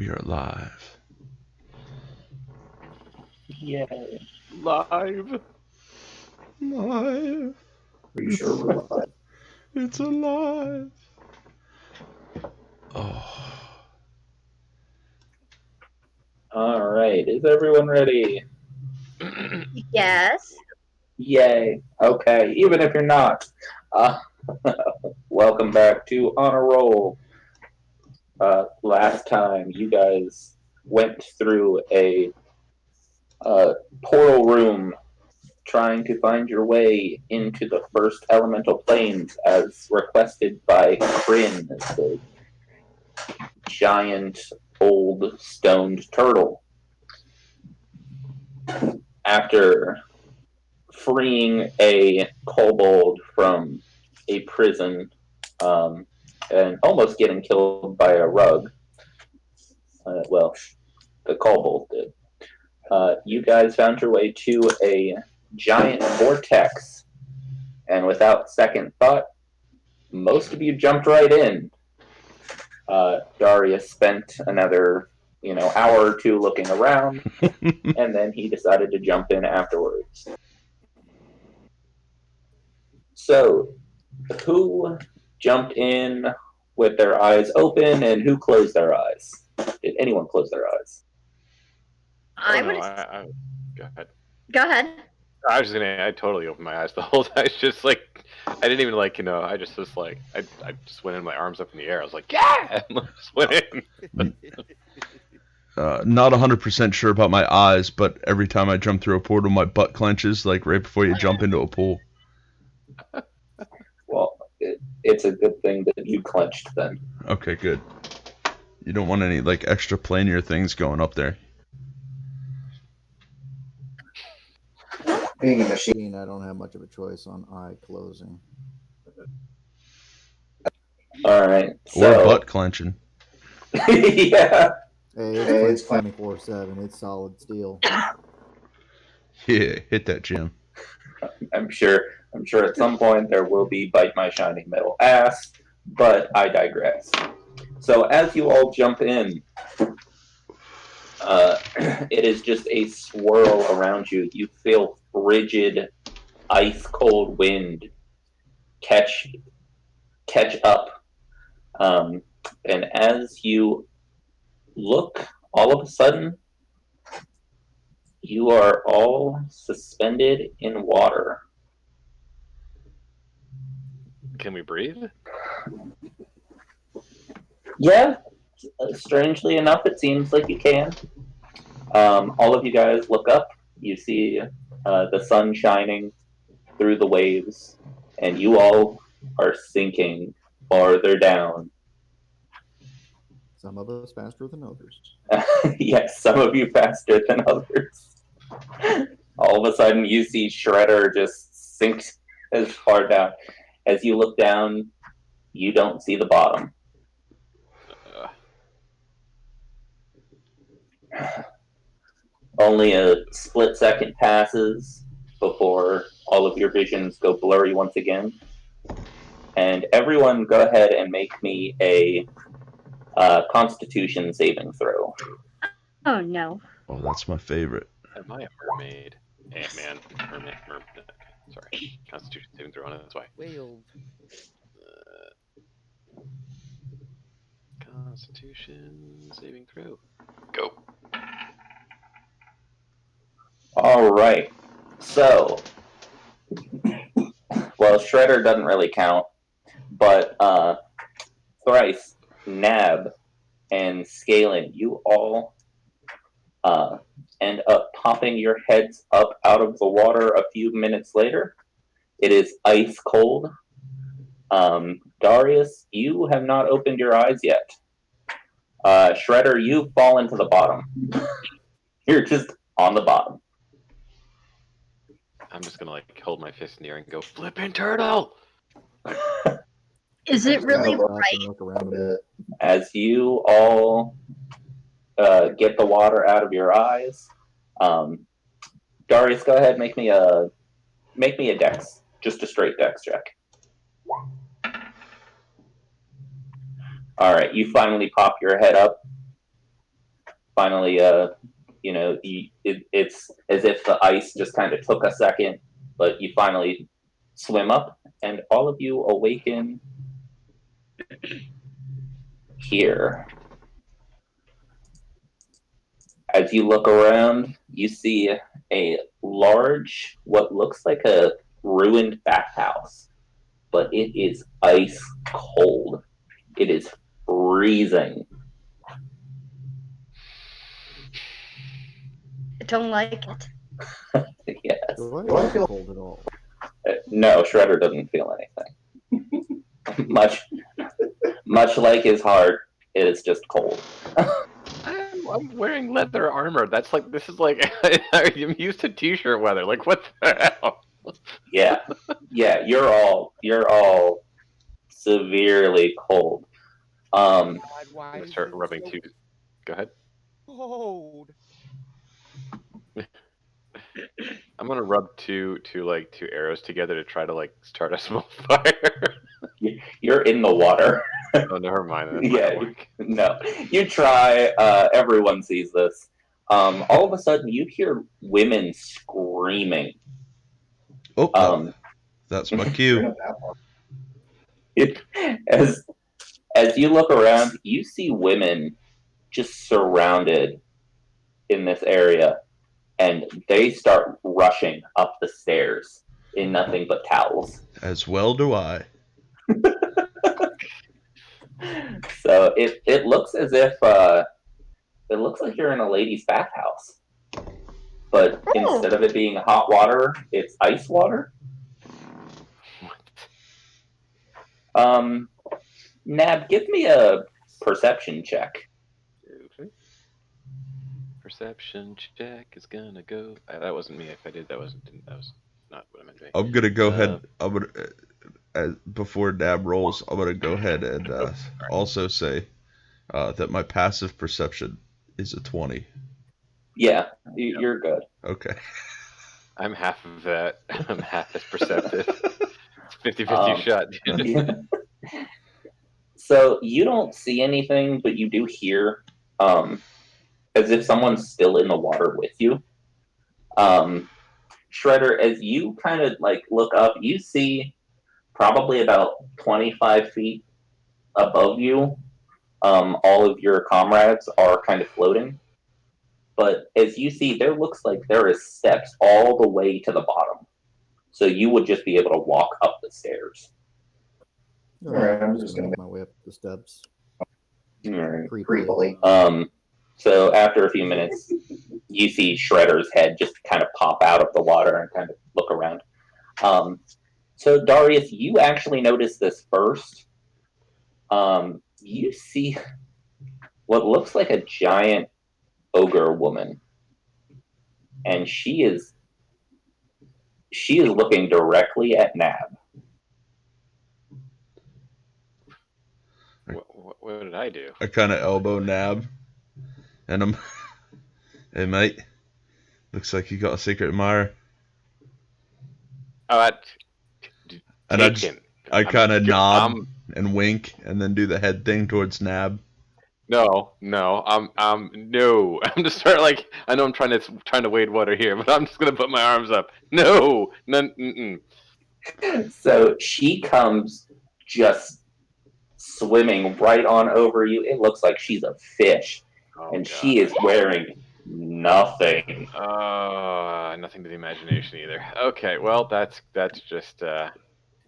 We are live. Yay. Live. Live. Are you sure we're live? It's alive. Oh. All right. Is everyone ready? Yes. Yay. Okay. Even if you're not, welcome back to Onaroll. Last time you guys went through a portal room trying to find your way into the first elemental planes as requested by Kryn, the giant old stoned turtle. After freeing a kobold from a prison and almost getting killed by a rug, well, the kobold did. You guys found your way to a giant vortex, and without second thought, most of you jumped right in. Darius spent another, hour or two looking around, and then he decided to jump in afterwards. So, who jumped in with their eyes open, and who closed their eyes? Did anyone close their eyes? I would. Go ahead. Go ahead. I was just gonna. I totally opened my eyes the whole time. It's just like I didn't even I just was like I just went in, my arms up in the air. I was like, yeah, and just went in. Not 100% sure about my eyes, but every time I jump through a portal, my butt clenches, like right before you jump into a pool. Well, it's a good thing that you clenched then. Okay, good. You don't want any extra planar things going up there. Being a machine, I don't have much of a choice on eye closing. All right. Or butt clenching. Yeah. Hey, it's 24/7. It's solid steel. Yeah, hit that, Jim. I'm sure at some point there will be bite my shining metal ass, but I digress. So as you all jump in, it is just a swirl around you. You feel frigid, ice cold wind catch up, and as you look, all of a sudden, you are all suspended in water. Can we breathe? Yeah, strangely enough, it seems like you can. All of you guys look up. You see the sun shining through the waves, and you all are sinking farther down. Some of us faster than others. Yes, some of you faster than others. All of a sudden, you see Shredder just sink as far down. As you look down, you don't see the bottom. Only a split second passes before all of your visions go blurry once again. And everyone go ahead and make me a Constitution saving throw. Oh no. Oh, that's my favorite. Am I a mermaid? Ant-Man. Mermaid. Sorry. Constitution saving throw on it, that's why. Whale. Constitution saving throw. Go. All right. So, well, Shredder doesn't really count, but Thrice, Nab, and Scalen, you all end up popping your heads up out of the water a few minutes later. It is ice cold. Darius, you have not opened your eyes yet. Shredder, you fall into the bottom. You're just on the bottom. I'm just gonna hold my fist in the air and go, flippin' turtle! Is it really right? right? Look around a bit. As you all get the water out of your eyes, Darius, go ahead, make me a dex, just a straight dex check. All right, you finally pop your head up. finally, it's as if the ice just kind of took a second, but you finally swim up, and all of you awaken here. As you look around, you see a large, what looks like a ruined bathhouse, but it is ice cold. It is freezing. I don't like it. Yes. Do I feel cold at all? No, Shredder doesn't feel anything. much like his heart, it is just cold. I'm wearing leather armor. That's like, this is like, I'm used to t-shirt weather. Like, what the hell? Yeah, you're all severely cold. God, why I'm gonna is start it rubbing so two. Go ahead. cold? I'm gonna rub two arrows together to try to like start a small fire. You're in the water. Oh, never mind. That's not Yeah, gonna work. no. You try. Everyone sees this. All of a sudden, you hear women screaming. Oh, that's my cue. As you look around, you see women just surrounded in this area, and they start rushing up the stairs in nothing but towels. As well do I. So it looks as if it looks like you're in a lady's bathhouse, but instead of it being hot water, it's ice water. Nab, give me a perception check. Okay. Perception check is gonna go. That wasn't me. If I did, that was not what I meant to be. I'm gonna go ahead. I'm gonna before Dab rolls. I'm gonna go ahead and also say that my passive perception is a 20. Yeah, you're good. Okay. I'm half of that. I'm half as perceptive. It's 50-50 shot. Yeah. So you don't see anything, but you do hear as if someone's still in the water with you. Shredder, as you kind of like look up, you see probably about 25 feet above you, all of your comrades are kind of floating. But as you see, there looks like there is steps all the way to the bottom. So you would just be able to walk up the stairs. All right, I'm just gonna make my way up the steps. Right. Creepily. So after a few minutes, you see Shredder's head just kind of pop out of the water and kind of look around. So Darius, you actually notice this first. You see what looks like a giant ogre woman, and she is looking directly at Nab. What did I do? I kind of elbow Nab, and I'm, hey mate, looks like you got a secret admirer. Oh, And I kind of nod and wink, and then do the head thing towards Nab. No. No. I'm just start like, I know I'm trying to wade water here, but I'm just gonna put my arms up. No, none. Mm-mm. So she comes just swimming right on over you. It looks like she's a fish, and God. she is wearing nothing. Nothing to the imagination either. Okay, well that's just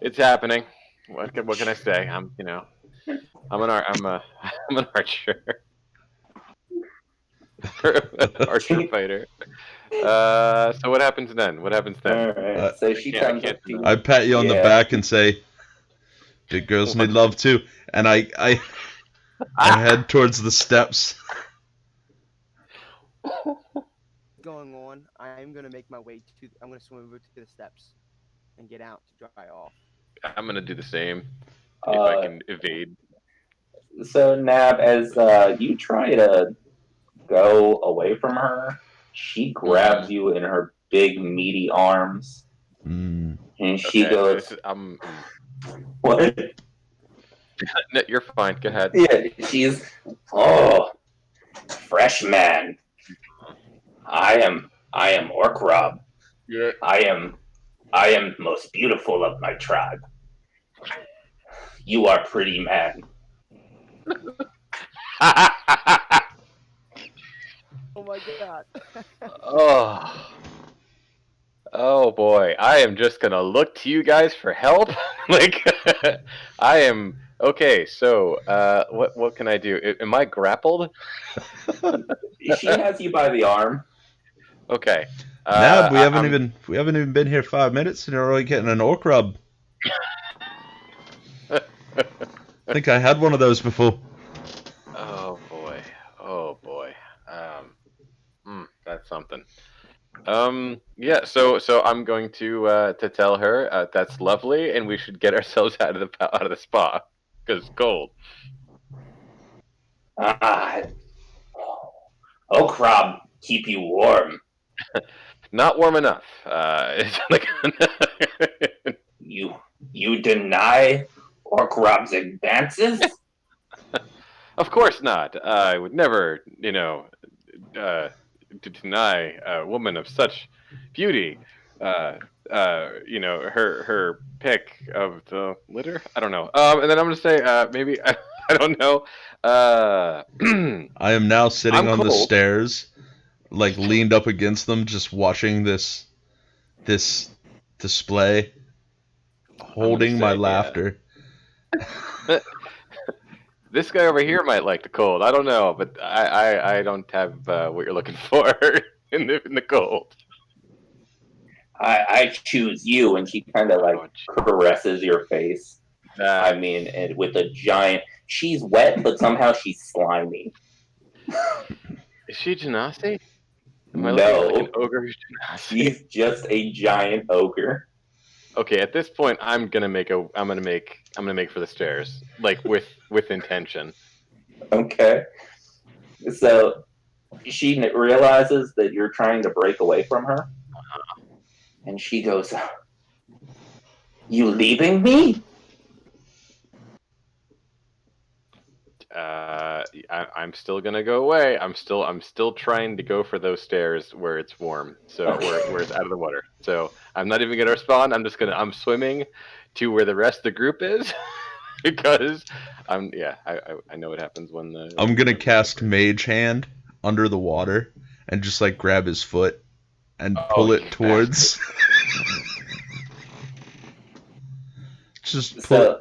it's happening. What can I say? I'm an archer. Archer fighter. So what happens then? All right. So she comes up to you. I pat you on the back and say, "Big girls need love too." And I head towards the steps. Going on, I'm gonna make my way to. I'm gonna swim over to the steps and get out to dry off. I'm gonna do the same if I can evade. So Nab, as you try to go away from her, she grabs you in her big meaty arms, and she goes, "What?" No, you're fine. Go ahead. Yeah, she's Fresh man. I am Orc Rob. Yeah. I am most beautiful of my tribe. You are pretty man. Oh my god. Oh. Oh boy, I am just gonna look to you guys for help. Like, I am okay. So, what can I do? Am I grappled? She has you by the arm. Okay. Nab, we I'm haven't even been here 5 minutes and you're already getting an orc rub. I think I had one of those before. Oh boy. Oh boy. That's something. Yeah. So I'm going to tell her that's lovely, and we should get ourselves out of the spa because it's cold. Ah, Orc Rob, keep you warm. Not warm enough. It's like You deny Orc Rob's advances? Of course not. I would never, to deny a woman of such beauty, her pick of the litter. I don't know. And then I'm gonna say, maybe I don't know. I am now sitting I'm on the cold. stairs, like leaned up against them, just watching this display, holding my say, laughter. This guy over here might like the cold. I don't know, but I don't have what you're looking for in the cold. I choose you, and she kind of like caresses your face. I mean, and with a giant. She's wet, but somehow she's slimy. Is she Genasi? Am I looking like an No, ogre who's Genasi? she's just a giant ogre. Okay, at this point, I'm gonna make for the stairs, like with intention. Okay, so she realizes that you're trying to break away from her, and she goes, "You leaving me?" I'm still gonna go away. I'm still trying to go for those stairs where it's warm, so where it's out of the water. So I'm not even gonna respond. I'm swimming to where the rest of the group is because I know what happens when the. I'm gonna cast Mage Hand under the water and just like grab his foot and pull it towards. Just pull So,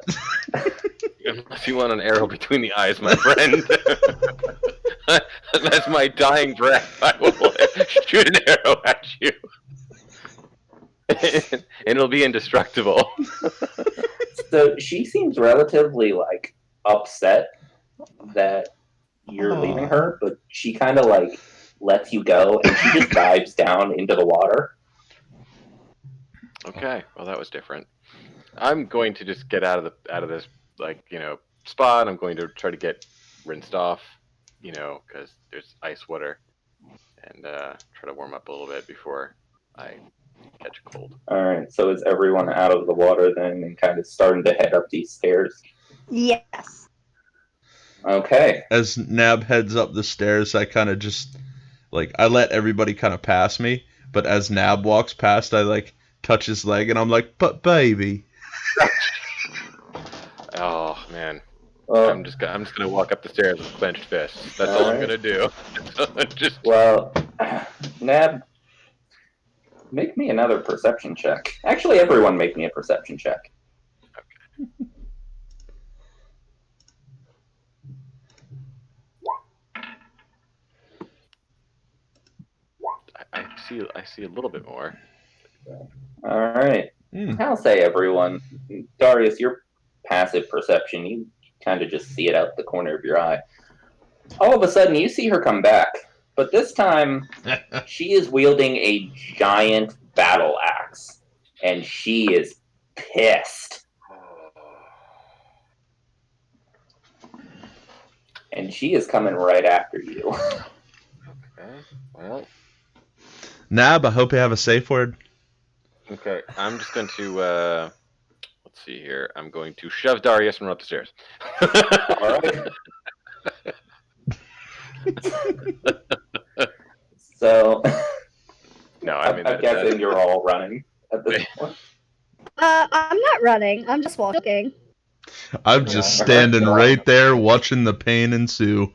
Unless you want an arrow between the eyes, my friend. That's my dying breath. I will shoot an arrow at you. And it'll be indestructible. so she seems relatively like upset that you're leaving her, but she kind of like lets you go, and she just dives down into the water. Okay, well that was different. I'm going to just get out of this spot. I'm going to try to get rinsed off, because there's ice water, and try to warm up a little bit before I catch a cold. All right, so is everyone out of the water then and kind of starting to head up these stairs? Yes. Okay. As Nab heads up the stairs, I kind of just I let everybody kind of pass me, but as Nab walks past, I touch his leg and I'm like, "But baby." Oh man. I'm just gonna walk up the stairs with clenched fists. That's all I'm gonna do. Well, Nab, make me another perception check. Actually, everyone make me a perception check. Okay. I see a little bit more. All right. I'll say everyone. Darius, your passive perception, you kind of just see it out the corner of your eye. All of a sudden, you see her come back, but this time she is wielding a giant battle axe, and she is pissed. And she is coming right after you. Okay, well. Nab, I hope you have a safe word. Okay, I'm just going to, let's see here. I'm going to shove Darius and run up the stairs. All right. So No, I mean I'm guessing you're all running at this point. I'm not running. I'm just walking. I'm just standing right there watching the pain ensue.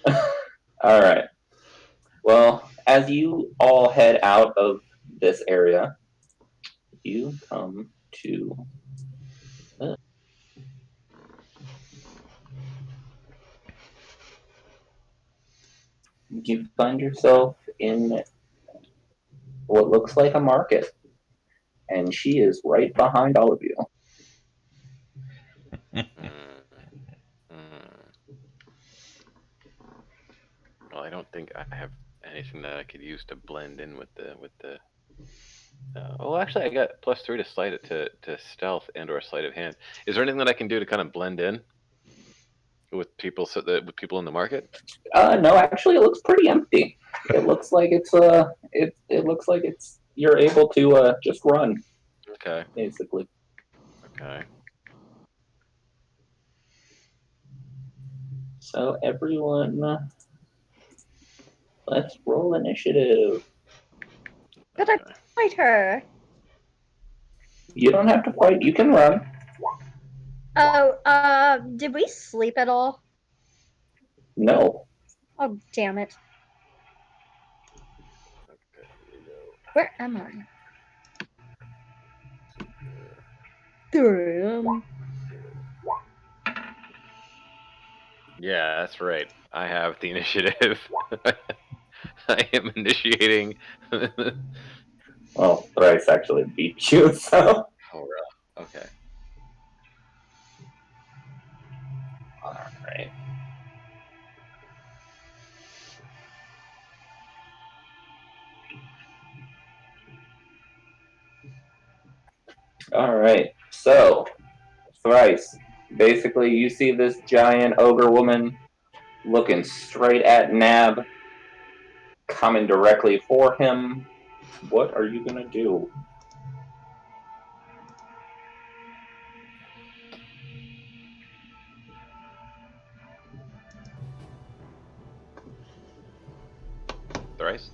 All right. Well, as you all head out of this area, you come to you find yourself in what looks like a market, and she is right behind all of you. Well, I don't think I have anything that I could use to blend in with the. Well, actually, I got +3 to sleight it to stealth and/or sleight of hand. Is there anything that I can do to kind of blend in with people with people in the market? No, actually, it looks pretty empty. It looks like it's it looks like it's you're able to just run Okay. basically. Okay. So everyone, let's roll initiative. But I fight her. You don't have to fight. You can run. Oh, did we sleep at all? No. Oh, damn it. Okay. Here we go. Where am I? Through. Yeah, that's right. I have the initiative. I am initiating. Well, Thrice actually beat you, so. Oh, okay. All right. All right. So, Thrice. Basically, you see this giant ogre woman looking straight at Nab, coming directly for him. What are you gonna do? Thrice?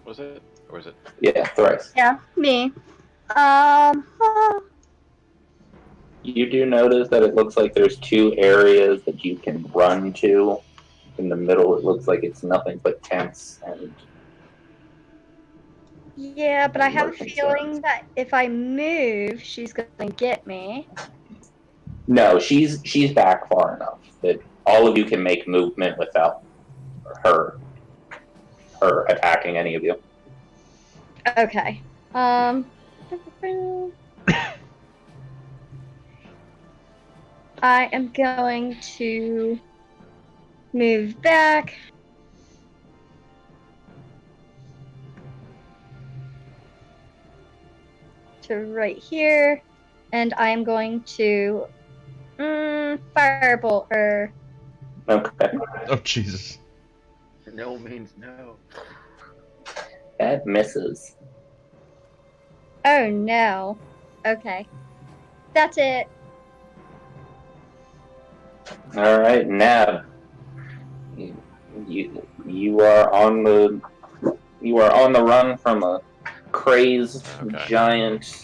Was it? Or was it? Yeah, Thrice. Yeah, me. You do notice that it looks like there's two areas that you can run to. In the middle, it looks like it's nothing but tents and. Yeah, but I have a merchant feeling stands. that if I move, she's gonna get me. No, she's back far enough that all of you can make movement without her attacking any of you. Okay. I am going to move back. To right here. And I am going to firebolt her. Okay. Oh, Jesus. No means no. That misses. Oh no. Okay. That's it. All right, Nab. You are on the run from a crazed giant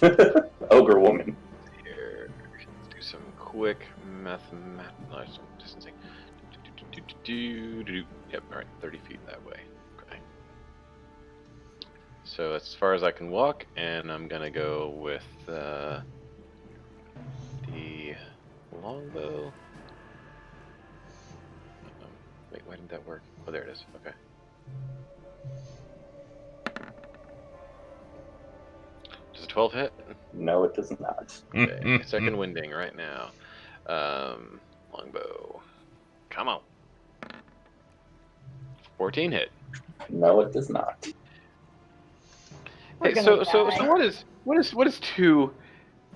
ogre woman. Here, let's do some quick mathematical distancing. Yep, alright, 30 feet that way. Okay. So that's as far as I can walk, and I'm gonna go with the longbow. Wait, why didn't that work? Oh, there it is. Okay. Does a 12 hit? No, it does not. Okay, second winding right now. Longbow. Come on. 14 hit. No, it does not. We're Hey, gonna so die. what is two?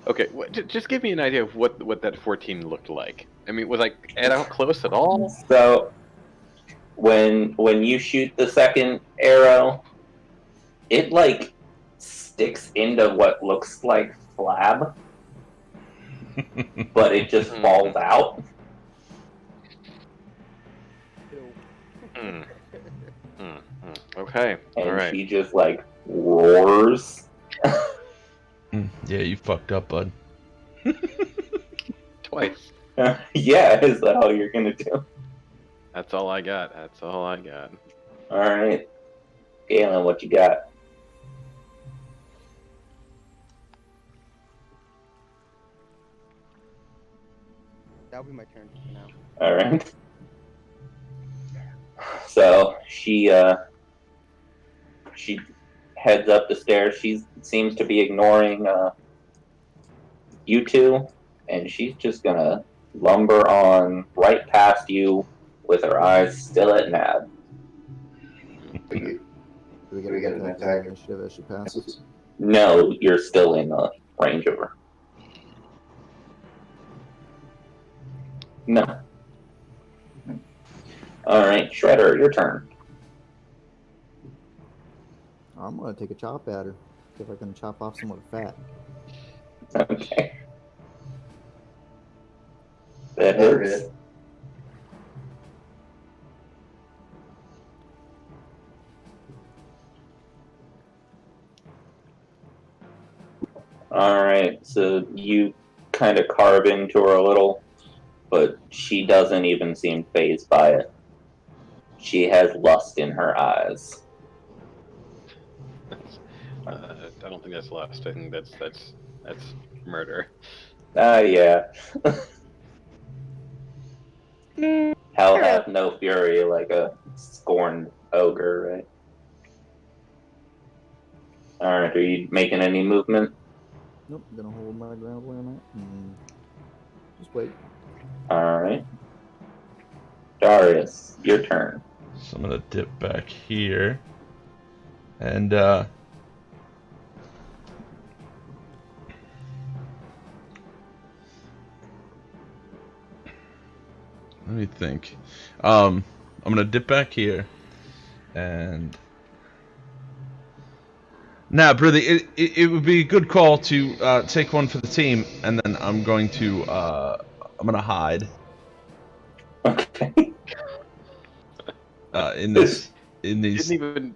Okay, just give me an idea of what that 14 looked like. I mean, was I out close at all? So when you shoot the second arrow, it like sticks into what looks like flab, but it just falls out. Okay. and All right. she just like roars. Yeah, you fucked up, bud. Twice. Yeah, is that all you're gonna do? That's all I got. That's all I got. All right, Galen, what you got? That'll be my turn for now. All right. So she heads up the stairs. She seems to be ignoring you two, and she's just gonna lumber on right past you with her eyes still at Nab. Do we get an attack initiative as she passes? No, you're still in range of her. No. All right, Shredder, your turn. I'm gonna take a chop at her. See if I can chop off some of the fat. Okay. That hurts. All right, so you kind of carve into her a little, but she doesn't even seem fazed by it. She has lust in her eyes. I don't think that's lust. I think that's murder. Yeah. Mm, Hell hath no fury like a scorned ogre, right? Alright, are you making any movement? Nope, I'm gonna hold my ground where I'm at and just wait. Alright. Darius, your turn. So I'm gonna dip back here, and let me think. I'm gonna dip back here, and nah, brother, it would be a good call to take one for the team, and then I'm gonna hide Okay. in these. Didn't even.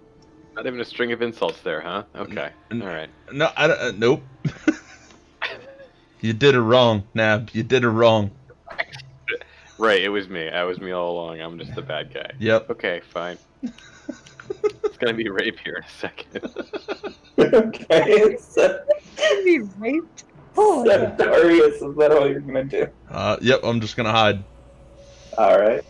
Not even a string of insults there, huh? Okay. All right. No, nope. You did it wrong, Nab. You did it wrong. Right. It was me. I was me all along. I'm just the bad guy. Yep. Okay. Fine. It's gonna be rape here in a second. Okay, so be raped. Oh, yeah. Darius, is that all you're gonna do? Yep. I'm just gonna hide. Alright.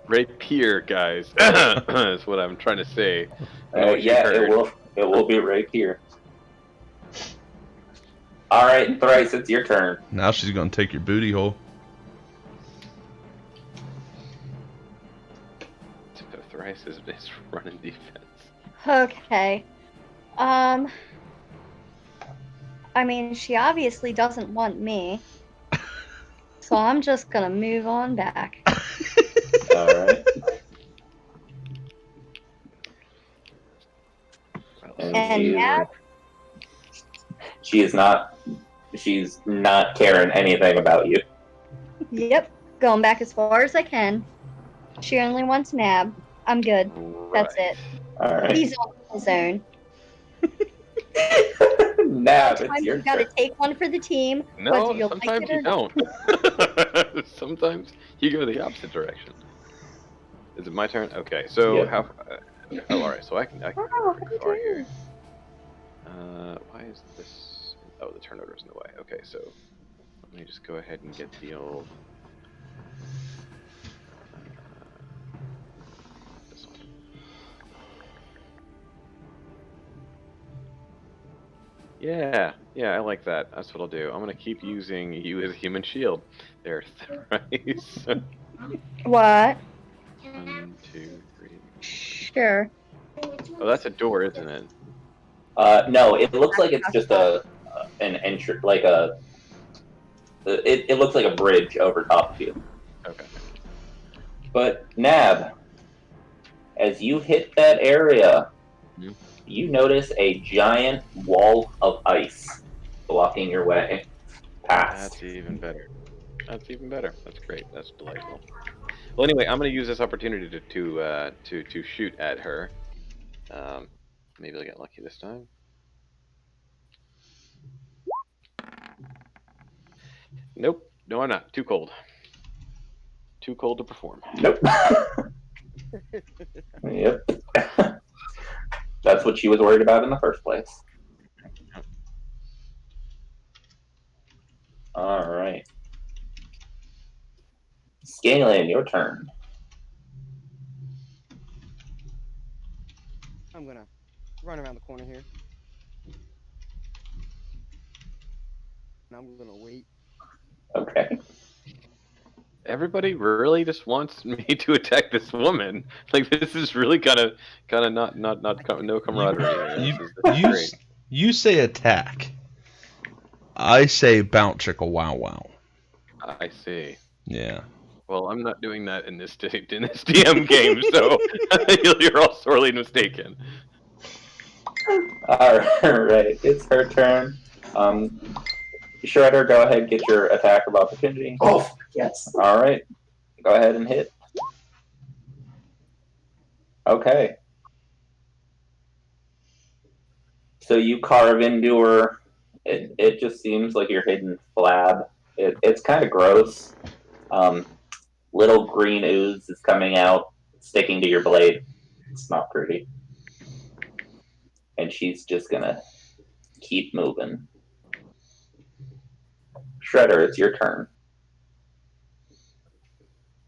Rape here, guys. That's what I'm trying to say. I know what you Yeah, heard. it will be right here. Alright, Thrice, it's your turn. Now she's gonna take your booty hole. Thrice is running defense. Okay. I mean, she obviously doesn't want me. So I'm just gonna move on back. Alright. And Nab? She's not caring anything about you. Yep, going back as far as I can. She only wants Nab. I'm good. That's it. Alright. He's on his own. Nab, it's Sometimes your you gotta turn. take one for the team, No, whether you like sometimes it or you not. don't. Sometimes you go the opposite direction. Is it my turn? Okay, so Yep. how? Oh, all right. So I can go far here. Why is this? Oh, the turn order's in the way. Okay, so let me just go ahead and get the old. This one. Yeah, I like that. That's what I'll do. I'm gonna keep using you as a human shield. There, Thrice. What? 1, 2, 3. Sure. Oh, that's a door, isn't it? No, it looks like it's just an entry, like a. It looks like a bridge over top of you. Okay. But Nab, as you hit that area, you notice a giant wall of ice blocking your way past. That's even better. That's even better. That's great. That's delightful. Well, anyway, I'm going to use this opportunity to shoot at her. Maybe I'll get lucky this time. Nope. No, I'm not. Too cold. Too cold to perform. Nope. Yep. That's what she was worried about in the first place. All right. Scaling, your turn. I'm gonna run around the corner here. And I'm gonna wait. Okay. Everybody really just wants me to attack this woman. Like, this is really kind of no camaraderie here. This is great. You say attack. I say bounce chicka wow wow. I see. Yeah. Well, I'm not doing that in this DM game, so you're all sorely mistaken. All right. It's her turn. Shredder, go ahead, get your attack of opportunity. Oh, yes. All right. Go ahead and hit. Okay. So you carve into her. It just seems like your hidden flab. It's kind of gross. Little green ooze is coming out, sticking to your blade. It's not pretty. And she's just gonna keep moving. Shredder, it's your turn.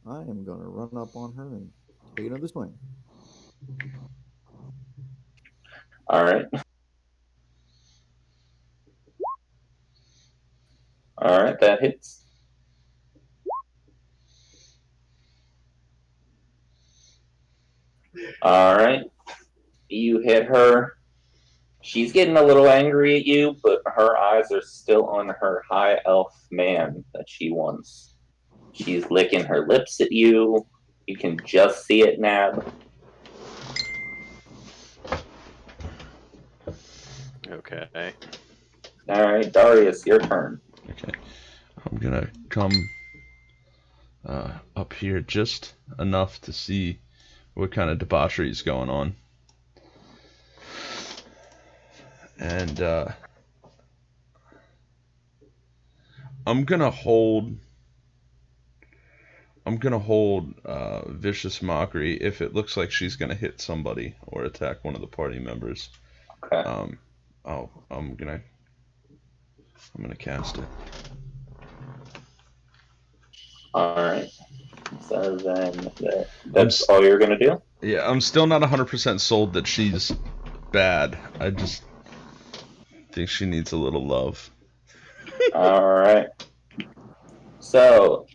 I am gonna run up on her and take another swing. All right. All right, that hits. All right. You hit her. She's getting a little angry at you, but her eyes are still on her high elf man that she wants. She's licking her lips at you. You can just see it, Nab. Okay. All right, Darius, your turn. Okay. I'm gonna come up here just enough to see what kind of debauchery is going on. And I'm gonna hold vicious mockery if it looks like she's gonna hit somebody or attack one of the party members. Okay. I'm gonna cast it. All right. So then that's all you're gonna do? Yeah, I'm still not 100% sold that she's bad. I just think she needs a little love. All right. So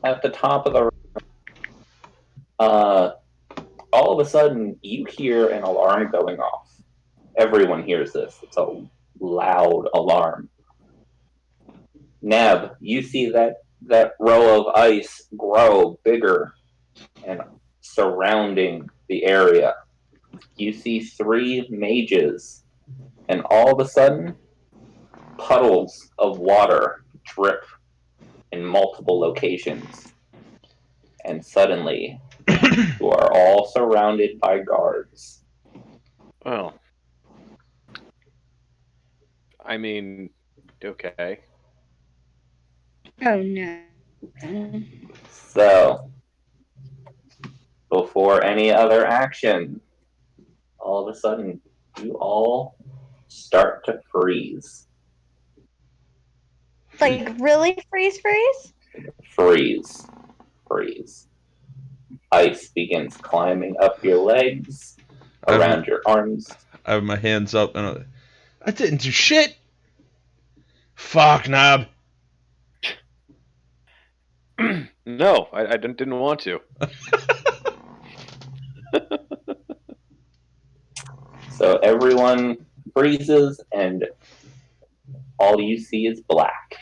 at the top of the all of a sudden you hear an alarm going off. Everyone hears this. It's a loud alarm. Neb, you see that row of ice grow bigger and surrounding the area. You see 3 mages, and all of a sudden, puddles of water drip in multiple locations. And suddenly, you are all surrounded by guards. Well, I mean, okay. Oh no. So, before any other action, all of a sudden, you all start to freeze. Like, really freeze? Freeze. Ice begins climbing up your legs, around your arms. I have my hands up and I didn't do shit. Fuck, Knob. No, I didn't want to. So everyone freezes, and all you see is black.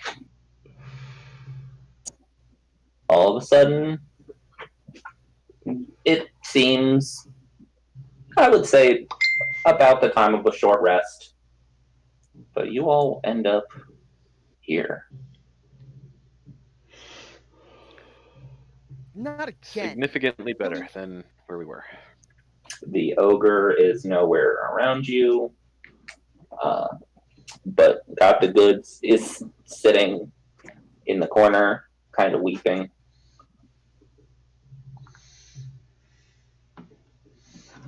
All of a sudden, it seems, I would say, about the time of a short rest. But you all end up here. Not again. Significantly better than where we were. The ogre is nowhere around you, but Got the Goods is sitting in the corner, kind of weeping.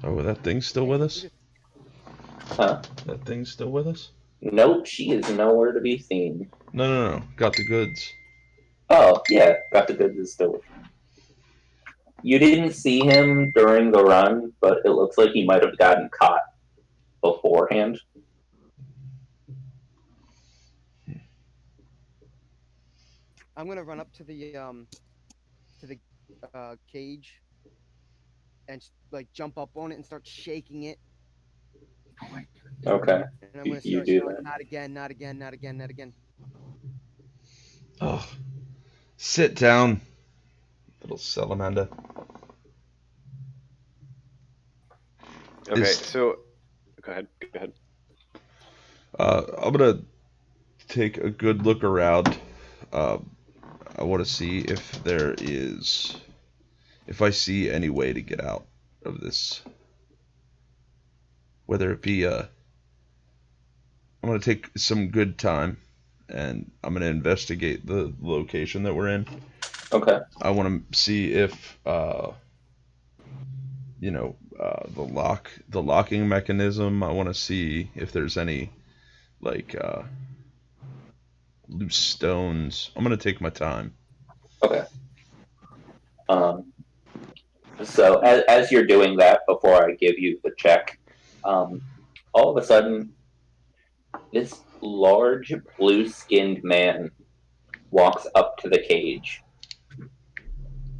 Oh, that thing's still with us? Huh? That thing's still with us? Nope, she is nowhere to be seen. No. Got the goods. Oh, yeah, Got the Goods is still with you. You didn't see him during the run, but it looks like he might have gotten caught beforehand. I'm gonna run up to the cage and like jump up on it and start shaking it. Okay. And I'm gonna You start do yelling, that. not again, not again, not again, not again. Oh. Sit down, little salamander. Okay, so go ahead. I'm gonna take a good look around. I want to see if I see any way to get out of this. Whether it be, I'm gonna take some good time, and I'm gonna investigate the location that we're in. Okay. I want to see if, the locking mechanism. I want to see if there's any, like, loose stones. I'm gonna take my time. Okay. So as you're doing that, before I give you the check, all of a sudden, this large blue-skinned man walks up to the cage,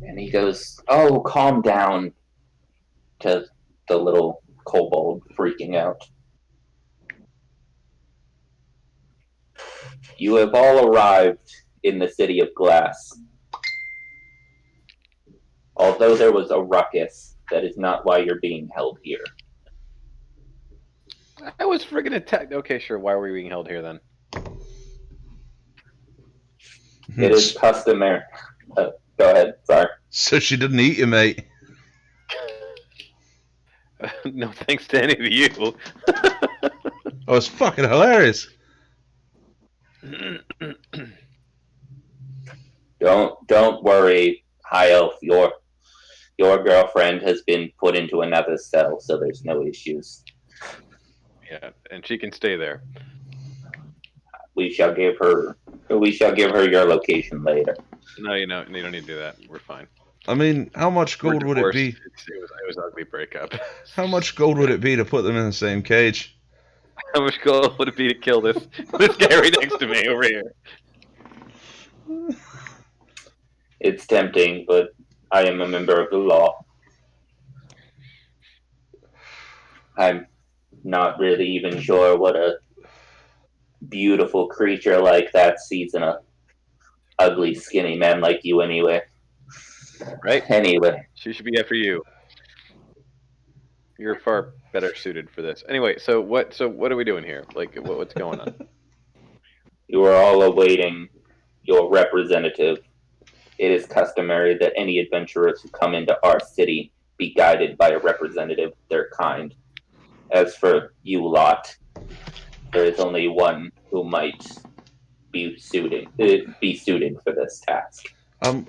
and he goes, "Oh, calm down," to the little kobold freaking out. "You have all arrived in the city of glass. Although there was a ruckus, that is not why you're being held here. I was friggin' attacked. Okay, sure. Why were we being held here then? It is customary." Go ahead. Sorry. So she didn't eat you, mate. No thanks to any of you. Oh, it's fucking hilarious. Don't worry, High Elf. Your girlfriend has been put into another cell, so there's no issues. Yeah, and she can stay there. We shall give her your location later. No, you don't need to do that. We're fine. I mean, how much We're gold would it divorced. be? It was an ugly breakup. How much gold would it be to put them in the same cage? How much gold would it be to kill this guy right next to me over here? It's tempting, but I am a member of the law. I'm not really even sure what a beautiful creature like that sees in a ugly, skinny man like you anyway. Right? Anyway. She should be after you. You're far better suited for this. Anyway, so what are we doing here? Like, what's going on? You are all awaiting your representative. It is customary that any adventurers who come into our city be guided by a representative of their kind. As for you lot, there is only one who might be suited for this task. I'm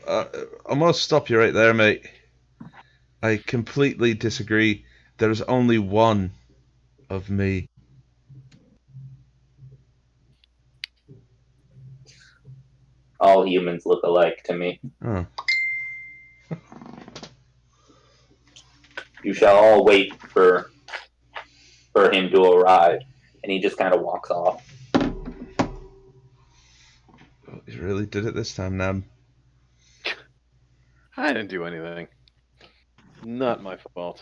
gonna stop you right there, mate. I completely disagree. There's only one of me. All humans look alike to me. Oh. You shall all wait for him to arrive. And he just kind of walks off. You really did it this time, Nab. I didn't do anything. Not my fault.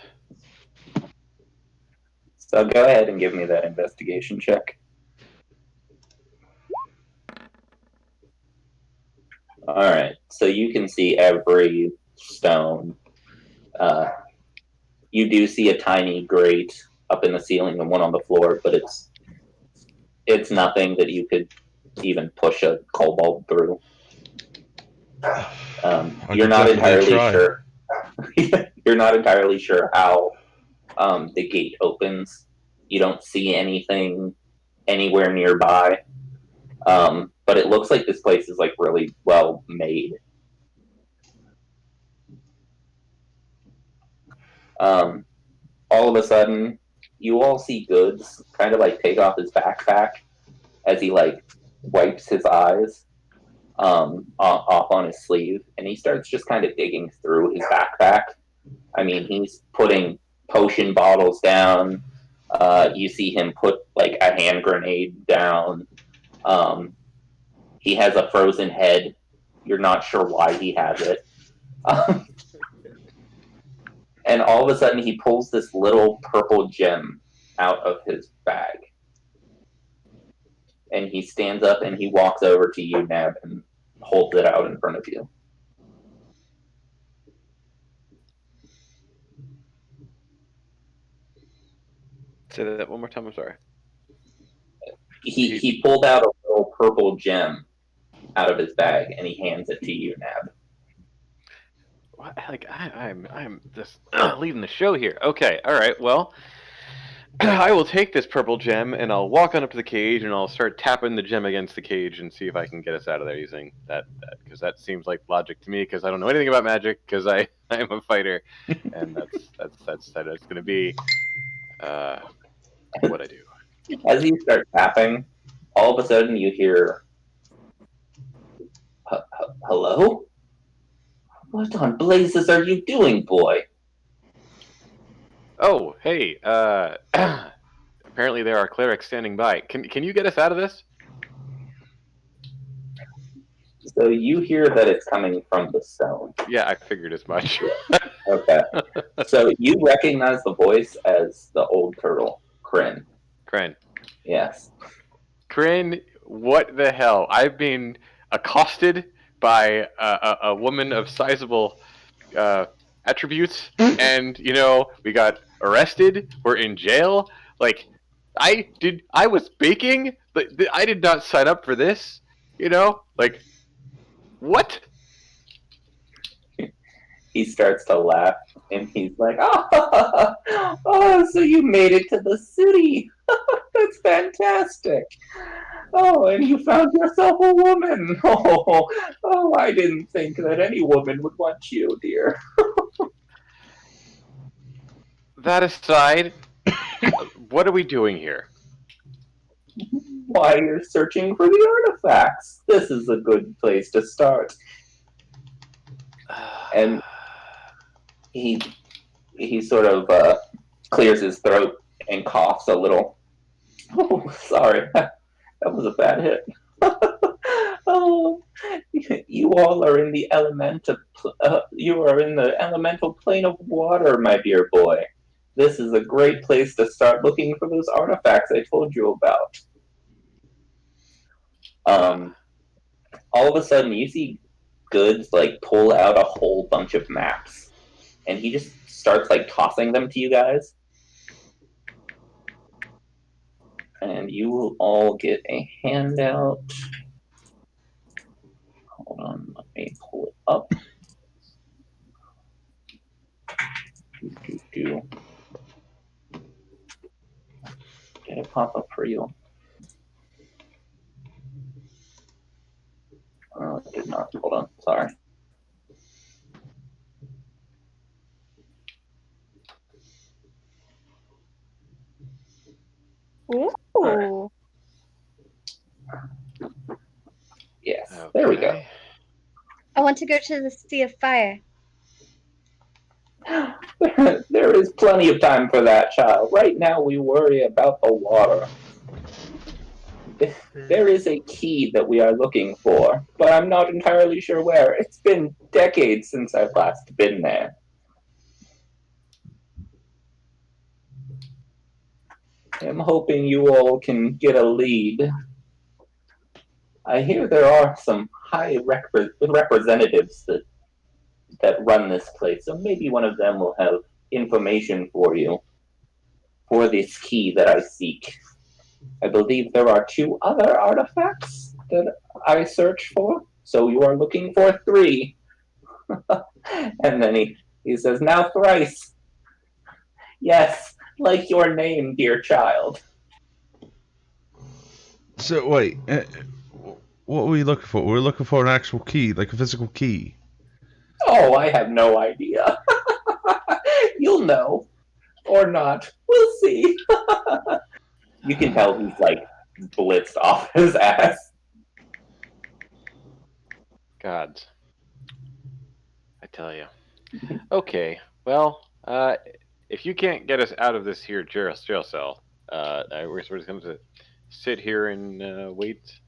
So go ahead and give me that investigation check. Alright, so you can see every stone. You do see a tiny grate up in the ceiling and one on the floor, but it's nothing that you could even push a kobold through. I You're could not definitely entirely try. sure. You're not entirely sure how the gate opens. You don't see anything anywhere nearby, but it looks like this place is like really well made. All of a sudden, you all see Goods kind of like take off his backpack as he like wipes his eyes off on his sleeve, and he starts just kind of digging through his backpack. I mean, he's putting potion bottles down. You see him put like a hand grenade down. He has a frozen head. You're not sure why he has it. And all of a sudden, he pulls this little purple gem out of his bag. And he stands up and he walks over to you, Nab, and holds it out in front of you. Say that one more time. I'm sorry. He pulled out a little purple gem out of his bag and he hands it to you, Nab. What? Like I'm just leading the show here. Okay, all right. Well, I will take this purple gem and I'll walk on up to the cage and I'll start tapping the gem against the cage and see if I can get us out of there using that because that seems like logic to me because I don't know anything about magic because I am a fighter and that's going to be what I do. As you start tapping, all of a sudden you hear, "Hello? What on blazes are you doing, boy?" Oh, hey. Apparently there are clerics standing by. Can you get us out of this? So you hear that it's coming from the stone. Yeah, I figured as much. Okay. So you recognize the voice as the old turtle, Kryn. Kren. Yes. Kren, what the hell? I've been accosted by a woman of sizable attributes, and we got arrested. We're in jail. Like, I was baking, but I did not sign up for this. Like, what? He starts to laugh, and he's like, "Oh, so you made it to the city. That's fantastic. Oh, and you found yourself a woman. Oh, I didn't think that any woman would want you, dear." That aside, what are we doing here? Why, you're searching for the artifacts. This is a good place to start. And he sort of clears his throat and coughs a little. "Oh, sorry, that was a bad hit." "Oh, you all are in the elemental plane of water, my dear boy. This is a great place to start looking for those artifacts I told you about." All of a sudden, you see Goods like pull out a whole bunch of maps, and he just starts like tossing them to you guys. And you will all get a handout. Hold on, let me pull it up. Did it pop up for you? Oh, it did not. Hold on, sorry. Ooh. Yes, Okay. there we go. I want to go to the Sea of Fire. There is plenty of time for that, child. Right now we worry about the water. There is a key that we are looking for, but I'm not entirely sure where. It's been decades since I've last been there. I'm hoping you all can get a lead. I hear there are some high representatives that run this place, so maybe one of them will have information for you for this key that I seek. I believe there are 2 other artifacts that I search for. So you are looking for 3. And then he says, now thrice. Yes, like your name, dear child. So wait, what are we looking for? We're looking for an actual key, like a physical key. Oh, I have no idea. You'll know. Or not. We'll see. You can tell he's like blitzed off his ass. Gods. I tell you. Okay, well, if you can't get us out of this here jail cell, we're just going to sit here and wait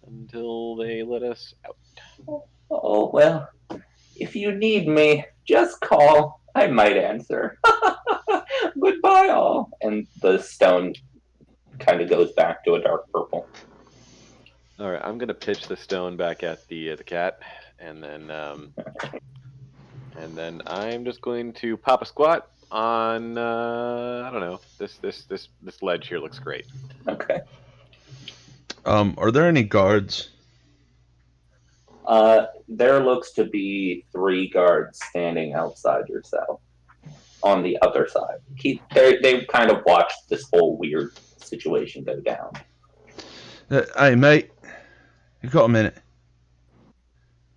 until they let us out. Oh, well, if you need me, just call. I might answer. Goodbye, all. And the stone kind of goes back to a dark purple. All right, I'm going to pitch the stone back at the cat, and then I'm just going to pop a squat on I don't know, this ledge here looks great. Okay. Are there any guards? There looks to be 3 guards standing outside your cell on the other side. They kind of watched this whole weird situation go down. Hey, mate, you got a minute?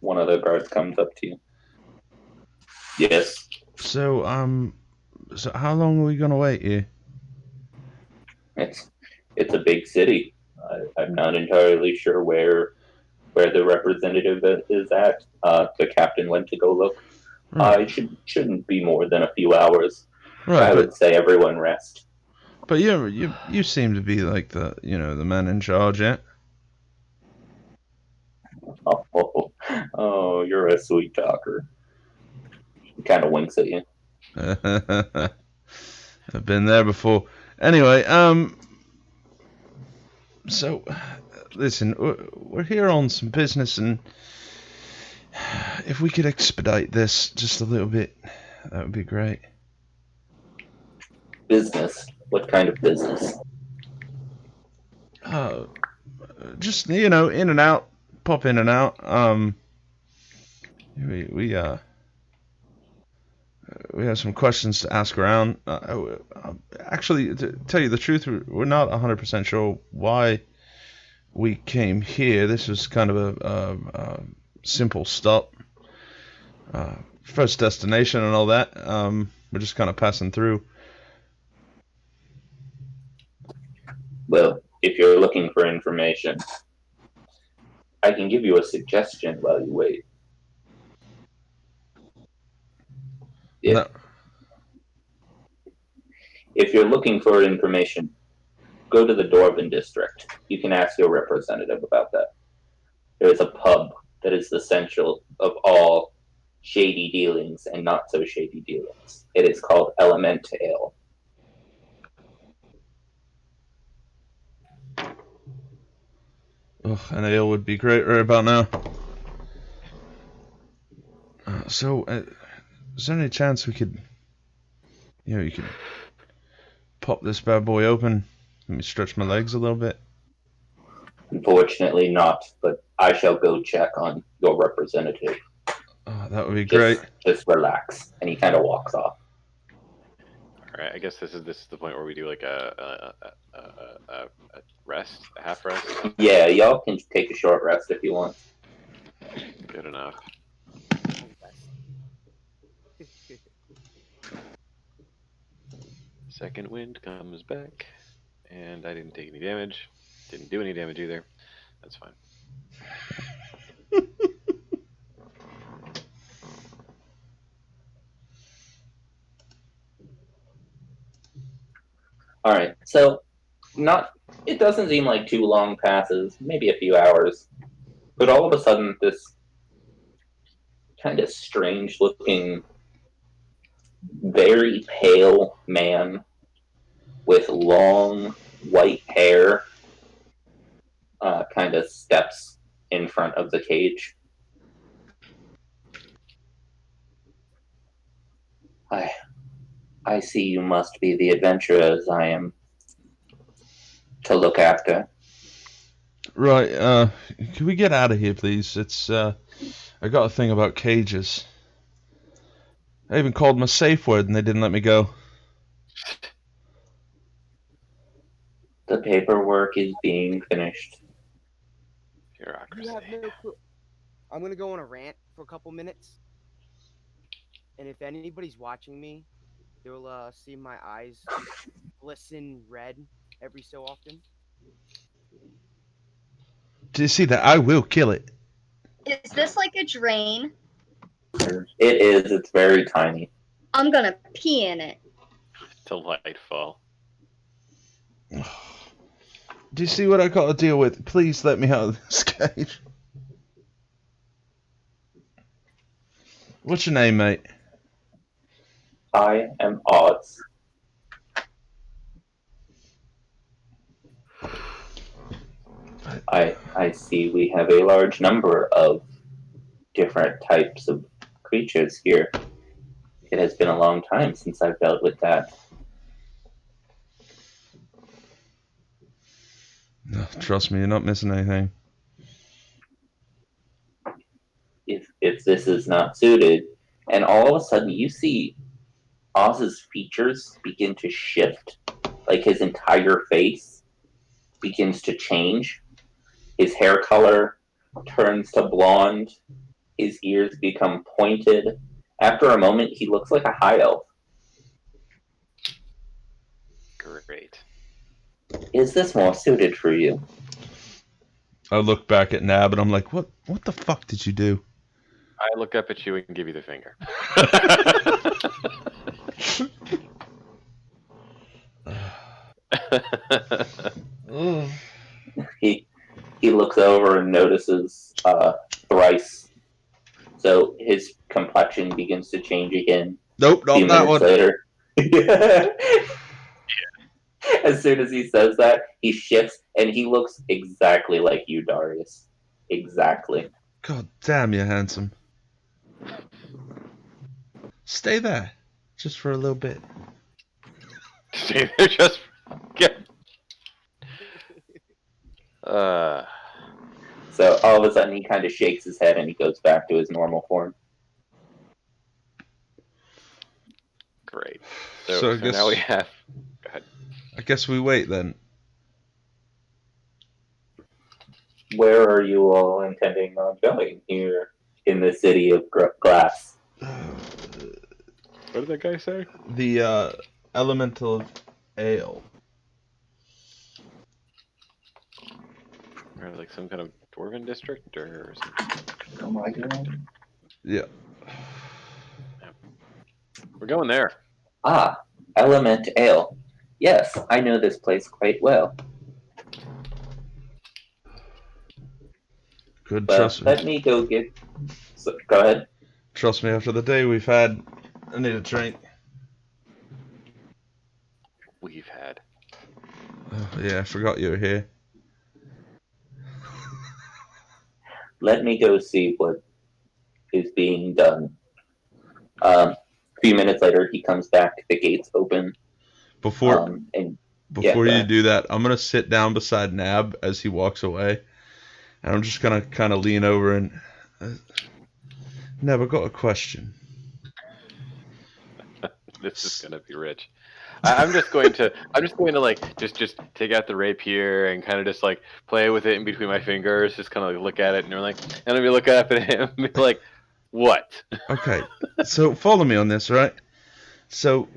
One of the guards comes up to you. Yes. So how long are we gonna wait here? It's a big city. I'm not entirely sure where the representative is at. The captain went to go look. Right. It shouldn't be more than a few hours. Right, I would say everyone rest. But you seem to be like the man in charge, yeah? Oh, you're a sweet talker. He kind of winks at you. I've been there before. Anyway, so listen, we're here on some business, and if we could expedite this just a little bit, that would be great. Business? What kind of business? Just in and out, pop in and out. We have some questions to ask around. Actually, to tell you the truth, we're not 100% sure why we came here. This was kind of a simple stop. First destination and all that. We're just kind of passing through. Well, if you're looking for information, I can give you a suggestion while you wait. No. If you're looking for information, go to the Devon district. You can ask your representative about that. There is a pub that is the central of all shady dealings and not so shady dealings. It is called Element Ale. Oh, an ale would be great right about now. So, is there any chance we could, you could pop this bad boy open? Let me stretch my legs a little bit. Unfortunately not, but I shall go check on your representative. Oh, that would be great. Just relax. And he kind of walks off. All right, I guess this is the point where we do like a rest, a half rest. Yeah, y'all can take a short rest if you want. Good enough. Second wind comes back, and I didn't take any damage. Didn't do any damage either. That's fine. All right, so it doesn't seem like too long passes, maybe a few hours, but all of a sudden this kind of strange looking, very pale man with long white hair kind of steps in front of the cage. I see you must be the adventurers I am to look after. Right, can we get out of here, please? It's, I got a thing about cages. I even called my safe word and they didn't let me go. The paperwork is being finished. Bureaucracy. You have no clue. I'm gonna go on a rant for a couple minutes, and if anybody's watching me, you'll see my eyes glisten red every so often. Do you see that? I will kill it. Is this like a drain? It is. It's very tiny. I'm gonna pee in it. Delightful. Do you see what I got to deal with? Please let me out of this cage. What's your name, mate? I am Oz. I see we have a large number of different types of creatures here. It has been a long time since I've dealt with that. Trust me, you're not missing anything. If this is not suited, and all of a sudden you see Oz's features begin to shift, like his entire face begins to change. His hair color turns to blonde. His ears become pointed. After a moment, he looks like a high elf. Great. Is this more suited for you? I look back at Nab and I'm like, what the fuck did you do? I look up at you and give you the finger. He looks over and notices thrice. So his complexion begins to change again. Nope, A few not that minutes one. later. As soon as he says that, he shifts and he looks exactly like you, Darius. Exactly. God damn, you're handsome. Stay there, just for a little bit. Stay there just. Yeah. So all of a sudden he kind of shakes his head and he goes back to his normal form. Great. So So I guess- now we have. Go ahead. I guess we wait then. Where are you all intending on going here in the city of glass? What did that guy say? The elemental ale. Or like some kind of dwarven district or something? Oh my god. Yeah. We're going there. Ah, Element Ale. Yes, I know this place quite well. Good, But trust me. let me go get... So, go ahead. Trust me, after the day we've had, I need a drink. We've had. Oh, yeah, I forgot you were here. Let me go see what is being done. A few minutes later, he comes back. The gates open. Before And Before go you ahead. do that, I'm gonna sit down beside Nab as he walks away, and I'm just gonna kind of lean over and. Nab, I got a question. This is gonna be rich. I'm just going to like just take out the rapier and kind of just like play with it in between my fingers, just kind of like look at it and you're like, and then we look up at him and be like, what? Okay, so follow me on this, right? So,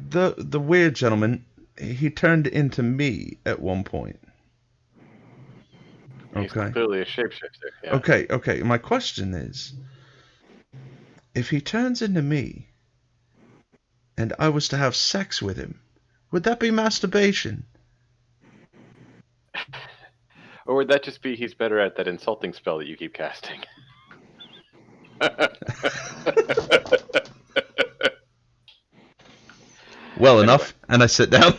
the weird gentleman, he turned into me at one point. He's Okay. clearly a shapeshifter. Yeah. Okay. My question is, if he turns into me, and I was to have sex with him, would that be masturbation? Or would that just be he's better at that insulting spell that you keep casting? Well enough, and I sit down.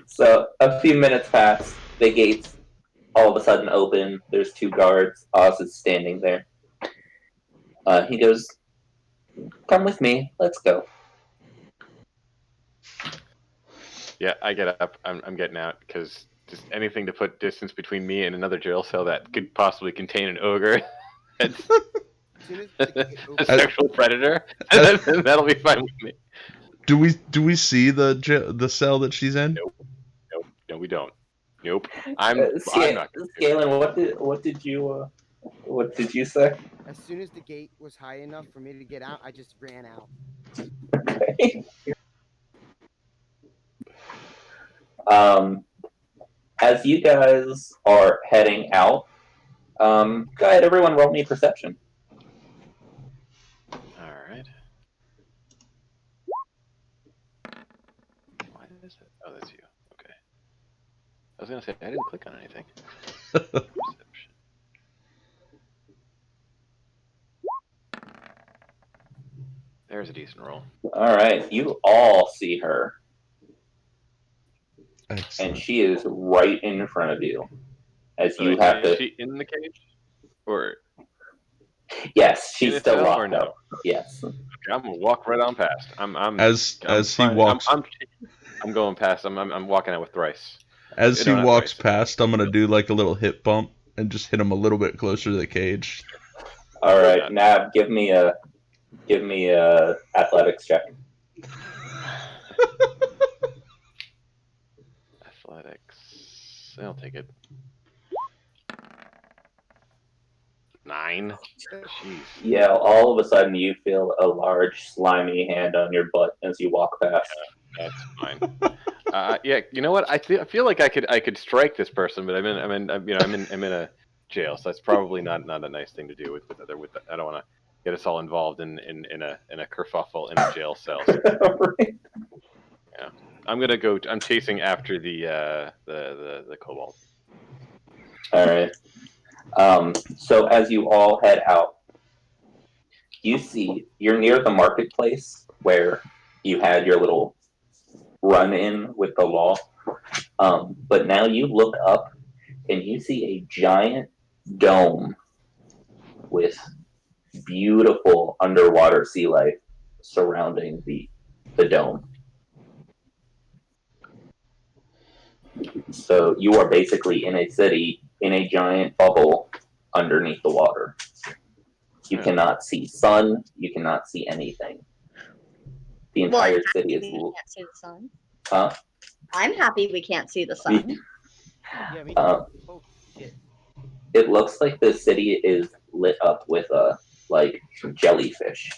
So a few minutes pass. The gates all of a sudden open. There's two guards. Oz is standing there. He goes, "Come with me. Let's go." Yeah, I get up. I'm getting out because just anything to put distance between me and another jail cell that could possibly contain an ogre. That's As soon as the gate a opens, sexual predator. That'll be fine with me. Do we see the cell that she's in? Nope. No, we don't. Nope. I'm not. Scalen, what did you say? as soon as the gate was high enough for me to get out, I just ran out. As you guys are heading out, go ahead, everyone, roll me perception. All right. Why is it? Oh, that's you. Okay. I was gonna say I didn't click on anything. Perception. There's a decent roll. All right, you all see her, Excellent. and she is right in front of you. As So you have is to. she in the cage? Or Yes, she's in a still cell locked or no? up. Yes. Okay, I'm gonna walk right on past. I'm going past. I'm walking out with Thrice. As he No, not walks Thrice. past, I'm gonna do like a little hip bump and just hit him a little bit closer to the cage. All right, Nab, give me a athletics check. Athletics. I'll take it. 9. Jeez. Yeah, all of a sudden you feel a large slimy hand on your butt as you walk past. That's fine. Yeah, you know what? I feel like I could strike this person, but I'm in a jail, so that's probably not a nice thing to do with I don't want to get us all involved in a kerfuffle in a jail cell. Right. Yeah, I'm chasing after the kobold. All right. So as you all head out, you're near the marketplace where you had your little run-in with the law. But now you look up and you see a giant dome with beautiful underwater sea life surrounding the dome. So you are basically in a city in a giant bubble underneath the water. You cannot see sun. You cannot see anything. The entire city is. We can't see the sun. Huh? I'm happy we can't see the sun. Yeah, me Uh, oh shit. It looks like the city is lit up with like jellyfish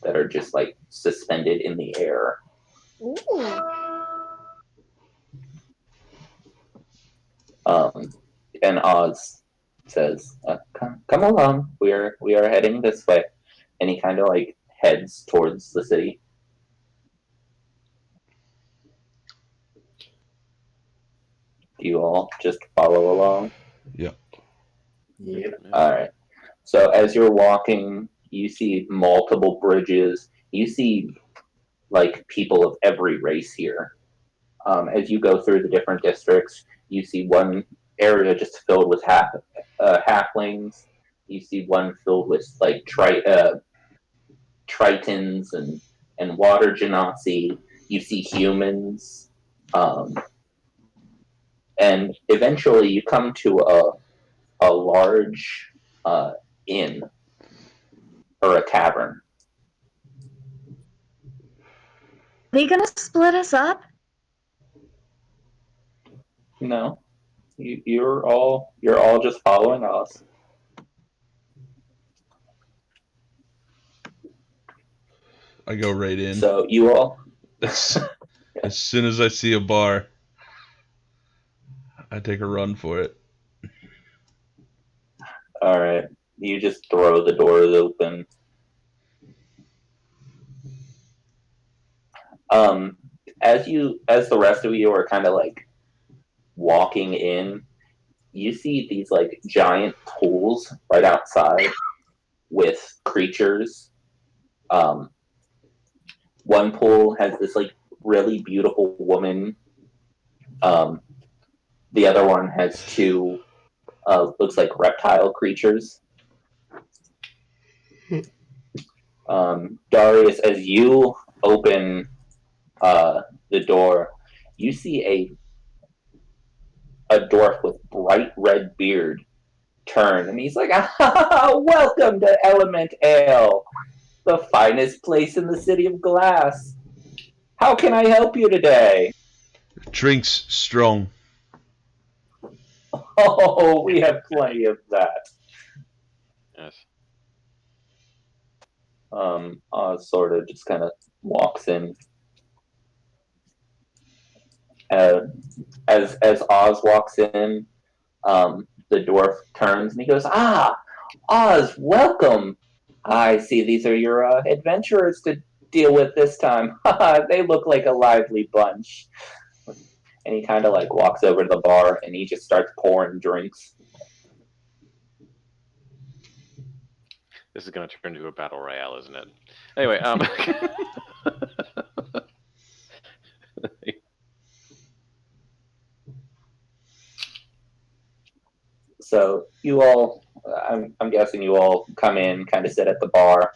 that are just like suspended in the air. Ooh. And Oz says, "Come along. We are heading this way." And he kind of like heads towards the city. You all just follow along. Yeah. Yeah. All right. So as you're walking, you see multiple bridges. You see like people of every race here. As you go through the different districts, you see one area just filled with halflings. You see one filled with like tritons and water genasi. You see humans, and eventually you come to a large inn or a tavern. Are they gonna split us up? No, you're all just following us. I go right in. So you all. As soon as I see a bar, I take a run for it. All right, you just throw the doors open. As the rest of you are kind of like walking in, you see these like giant pools right outside with creatures. One pool has this like really beautiful woman. The other one has two looks like reptile creatures. Darius, as you open the door, you see a dwarf with bright red beard turn, and he's like, "Welcome to Element Ale, the finest place in the city of glass. How can I help you today?" Drinks strong. "Oh, we have plenty of that." Yes. Oz sort of just kind of walks in. As Oz walks in, the dwarf turns and he goes, Oz, welcome. I see these are your adventurers to deal with this time. They look like a lively bunch." And he kind of like walks over to the bar and he just starts pouring drinks. This is going to turn into a battle royale, isn't it? Anyway, So you all, I'm guessing you all come in, kind of sit at the bar.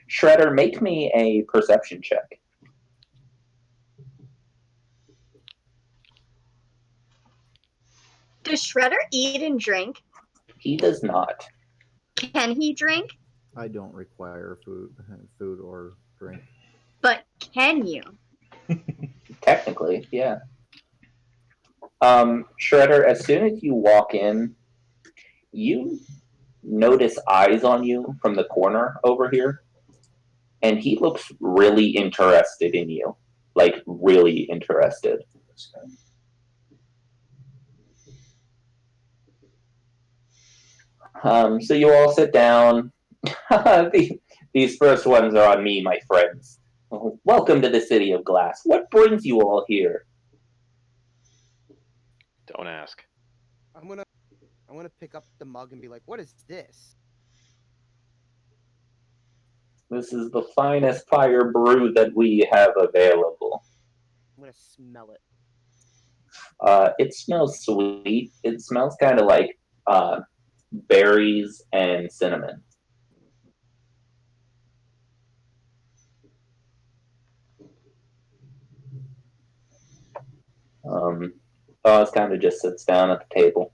Shredder, make me a perception check. Does Shredder eat and drink? He does not. Can he drink? I don't require food or drink. But can you? Technically, yeah. Shredder, as soon as you walk in, you notice eyes on you from the corner over here, and he looks really interested in you. Like, really interested. So you all sit down. These first ones are on me, my friends. Welcome to the City of Glass. What brings you all here? don't ask. I'm gonna pick up the mug and be like, "What is this?" This is the finest fire brew that we have available. I'm gonna smell it. It smells sweet. It smells kind of like berries and cinnamon. Oz kind of just sits down at the table,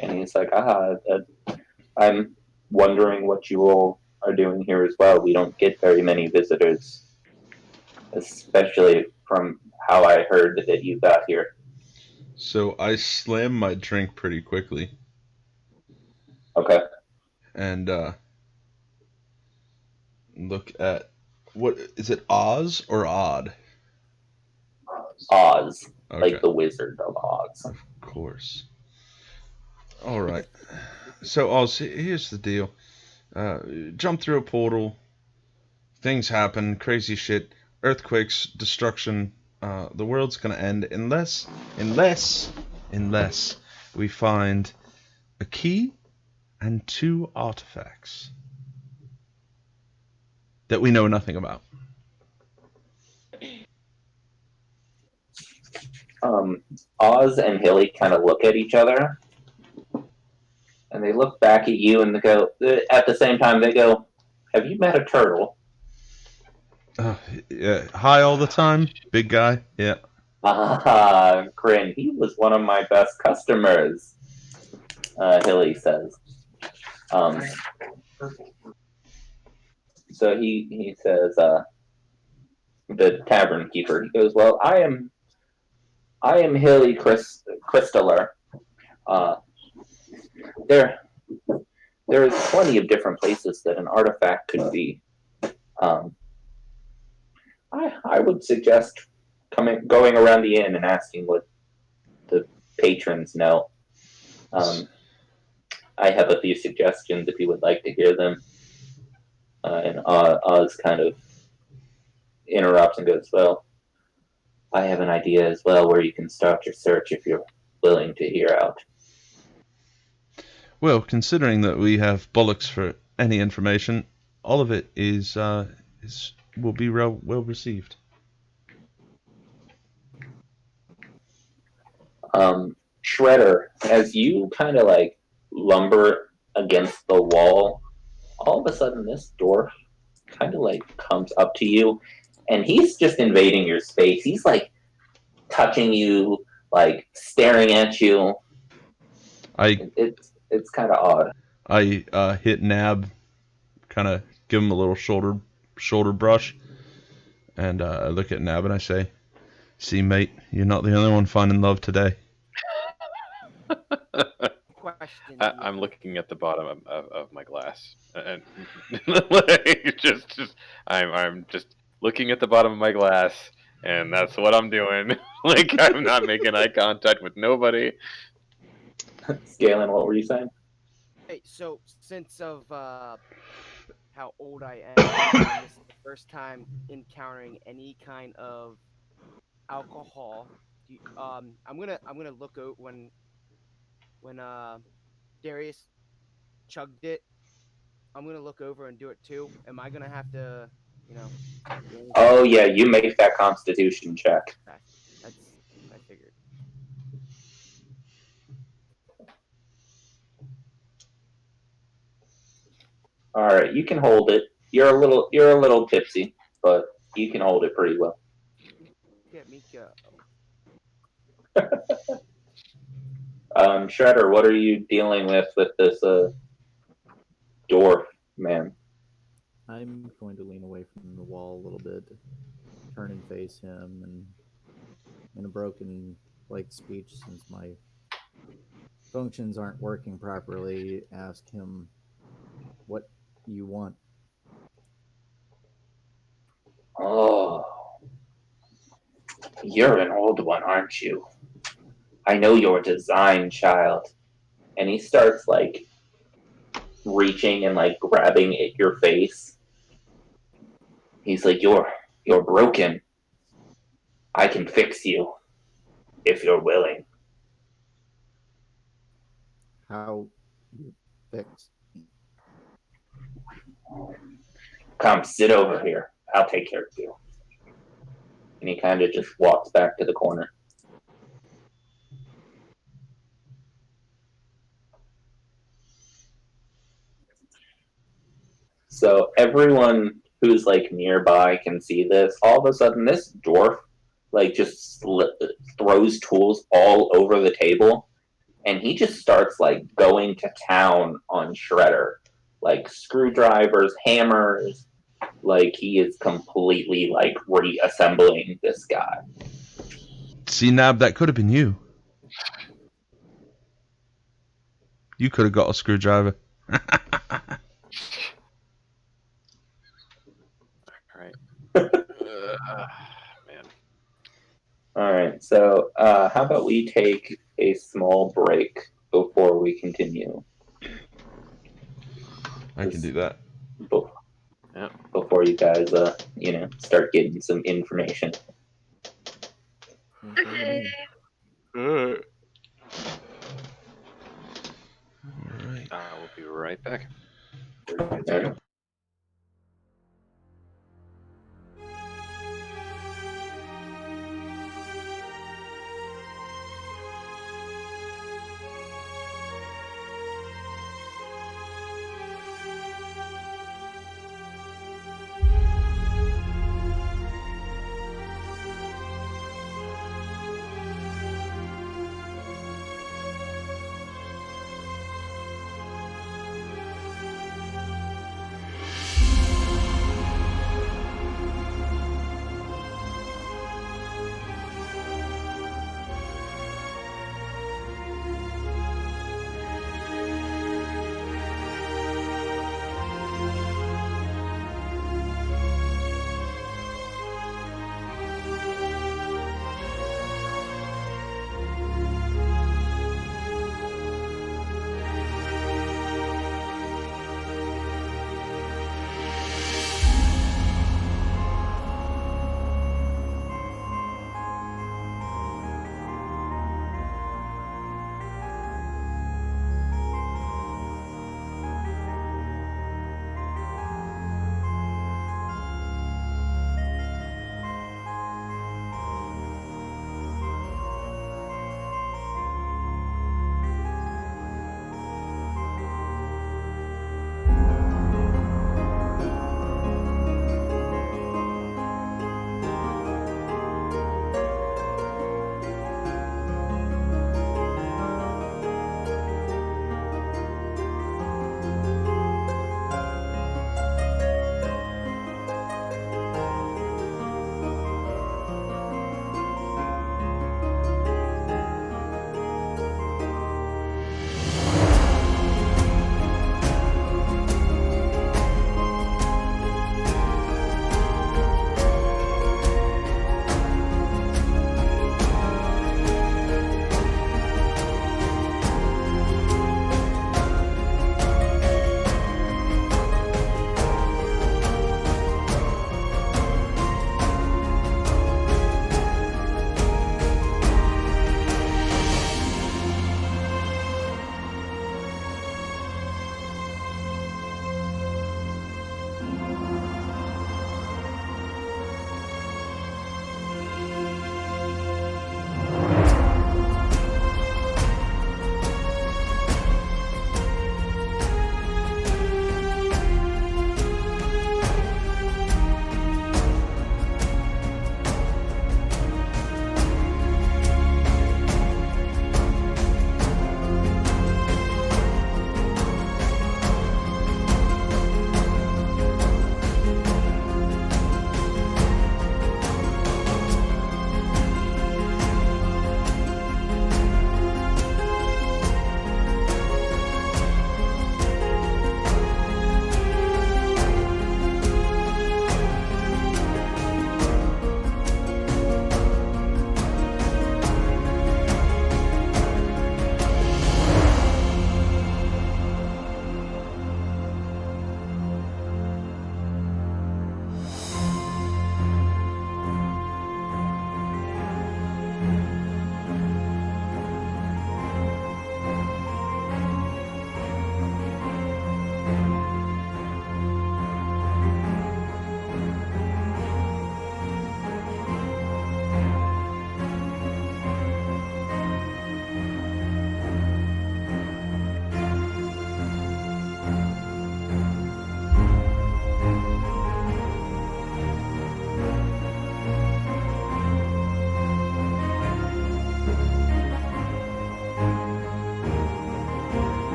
and he's like, I'm wondering what you all are doing here as well. We don't get very many visitors, especially from how I heard that you got here." So I slam my drink pretty quickly. Okay. And look at, what is it, Oz or Odd? Oz, Okay. like the Wizard of Oz. Of course. All right. So Oz, here's the deal. Jump through a portal. Things happen. Crazy shit. Earthquakes. Destruction. The world's gonna end unless we find a key and 2 artifacts that we know nothing about. Oz and Hilly kind of look at each other, and they look back at you, and they go, at the same time, they go, "Have you met a turtle?" Yeah, high all the time, big guy. Yeah. Grin. "He was one of my best customers," Hilly says. So he says, the tavern keeper, he goes, "Well, I am Hilly Crystaller. There is plenty of different places that an artifact could be. I would suggest going around the inn and asking what the patrons know. I have a few suggestions if you would like to hear them." And Oz kind of interrupts and goes, "Well, I have an idea as well where you can start your search if you're willing to hear out." Well, considering that we have bollocks for any information, all of it will be well received. Shredder, as you kind of like lumber against the wall, all of a sudden this dwarf kind of like comes up to you and he's just invading your space. He's like touching you, like staring at you. It's kind of odd. I hit Nab, kind of give him a little shoulder brush, and I look at Nab and I say, "See, mate, you're not the only one finding love today." Question. I'm looking at the bottom of my glass, and I'm just looking at the bottom of my glass, and that's what I'm doing. Like I'm not making eye contact with nobody. Galen, what were you saying? Hey, so since of how old I am, this is the first time encountering any kind of alcohol. I'm gonna look out when Darius chugged it. I'm gonna look over and do it too. Am I gonna have to, do anything? Oh yeah, you make that Constitution check. That's what I figured. All right, you can hold it. You're a little tipsy, but you can hold it pretty well. Get me go. Shredder, what are you dealing with this dwarf man? I'm going to lean away from the wall a little bit, turn and face him, and in a broken speech, since my functions aren't working properly, ask him what you want. Oh, you're an old one, aren't you? I know your design, child. And he starts like reaching and like grabbing at your face. He's like, you're broken. I can fix you if you're willing. How you fix? Come, sit over here. I'll take care of you. And he kind of just walks back to the corner. So everyone who's like nearby can see this. All of a sudden, this dwarf like just throws tools all over the table, and he just starts like going to town on Shredder, like screwdrivers, hammers. Like he is completely like reassembling this guy. See, Nab, that could have been you. You could have got a screwdriver. Man. All right, so how about we take a small break before we continue? I can do that. Before you guys, start getting some information. All right. I will be right back. Okay.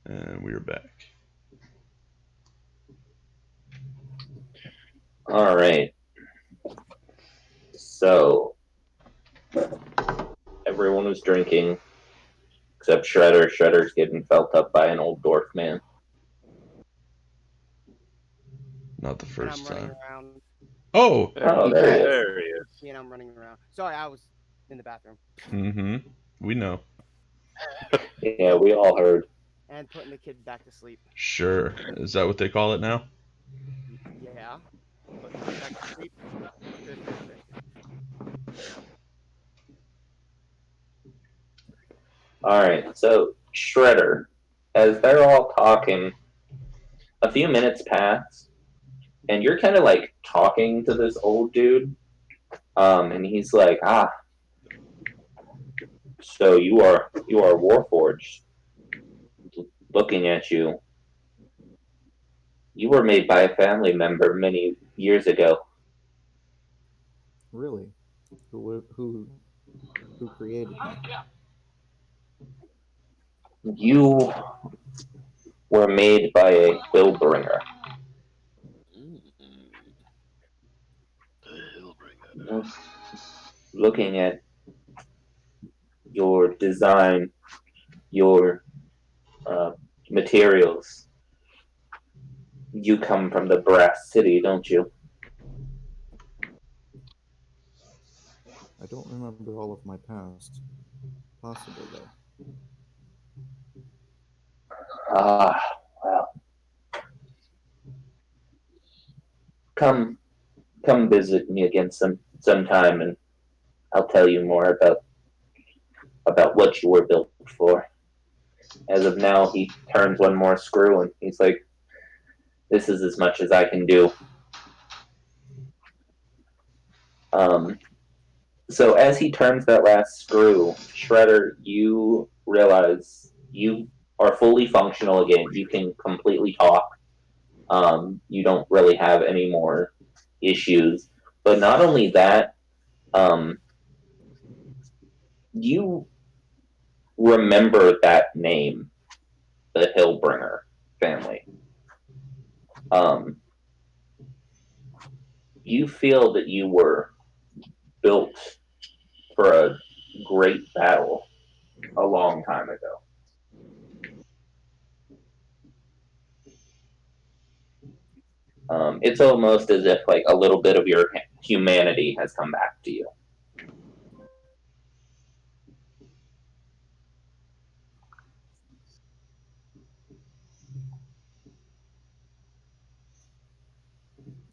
And we're back. All right. So everyone was drinking except Shredder. Shredder's getting felt up by an old dwarf man. Not the And first I'm running time. around. Oh! Oh, there he is. There he is. And I'm running around. Sorry, I was in the bathroom. Mm-hmm. We know. Yeah, we all heard. And putting the kid back to sleep. Sure. Is that what they call it now? Yeah. Putting the kid back to sleep. Sure, sure, sure. All right, so Shredder, as they're all talking, a few minutes pass, and you're kind of like talking to this old dude, and he's like, so you are Warforged. Looking at you, you were made by a family member many years ago. Really? Who created me? You were made by a Hillbringer. Looking at your design, your materials, you come from the Brass City, don't you? I don't remember all of my past. Possible though. Well, come visit me again sometime, and I'll tell you more about what you were built for. As of now, he turns one more screw, and he's like, "This is as much as I can do." So as he turns that last screw, Shredder, you realize you are fully functional again. You can completely talk. You don't really have any more issues. But not only that, you remember that name, the Hillbringer family. You feel that you were built for a great battle a long time ago. It's almost as if like a little bit of your humanity has come back to you.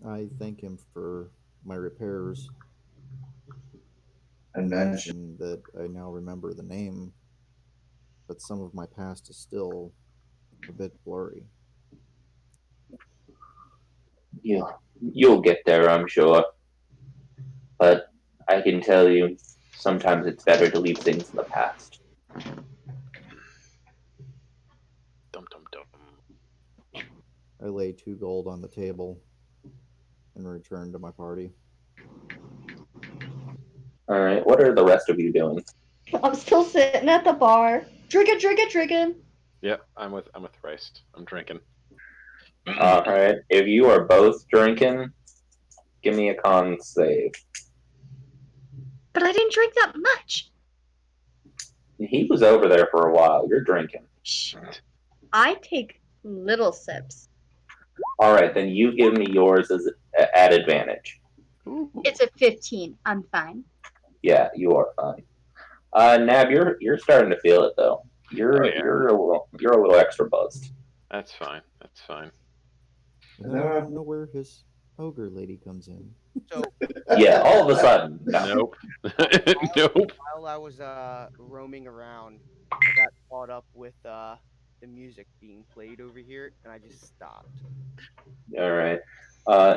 I thank him for my repairs And and mention that I now remember the name, but some of my past is still a bit blurry. You'll get there, I'm sure. But I can tell you, sometimes it's better to leave things in the past. Dum dum dum. I lay 2 gold on the table and return to my party. All right, what are the rest of you doing? I'm still sitting at the bar. Drinking. Yep, I'm with Rice. I'm drinking. All right, if you are both drinking, give me a con save. But I didn't drink that much. He was over there for a while. You're drinking. Shh. I take little sips. All right, then you give me yours as at advantage. Ooh. It's a 15. I'm fine. Yeah, you are fine. Nab, you're starting to feel it though. You're Oh, yeah. you're a little extra buzzed. That's fine. That's fine. And then out of nowhere, his ogre lady comes in. So Yeah, all of a sudden. No. Nope. Nope. while I was roaming around, I got caught up with the music being played over here, and I just stopped. All right.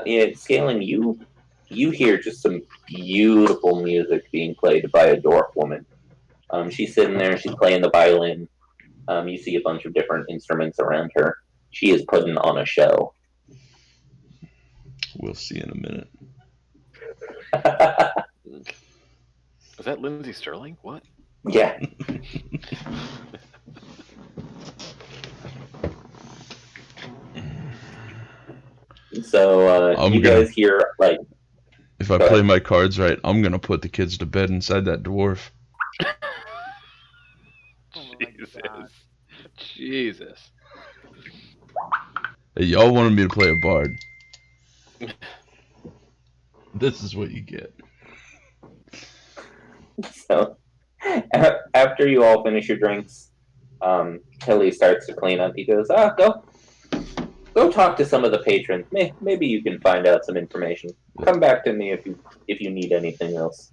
Yeah, Scaling, you hear just some beautiful music being played by a dwarf woman. She's sitting there. She's playing the violin. You see a bunch of different instruments around her. She is putting on a show. We'll see in a minute. Is that Lindsay Sterling? What? Yeah. So I'm you gonna- guys hear like If I Go play ahead. my cards right, I'm gonna put the kids to bed inside that dwarf. Oh my God. Jesus. Hey, y'all wanted me to play a bard. This is what you get. so. After you all finish your drinks, Hilly starts to clean up. He goes, go talk to some of the patrons. Maybe you can find out some information. Come back to me if you need anything else."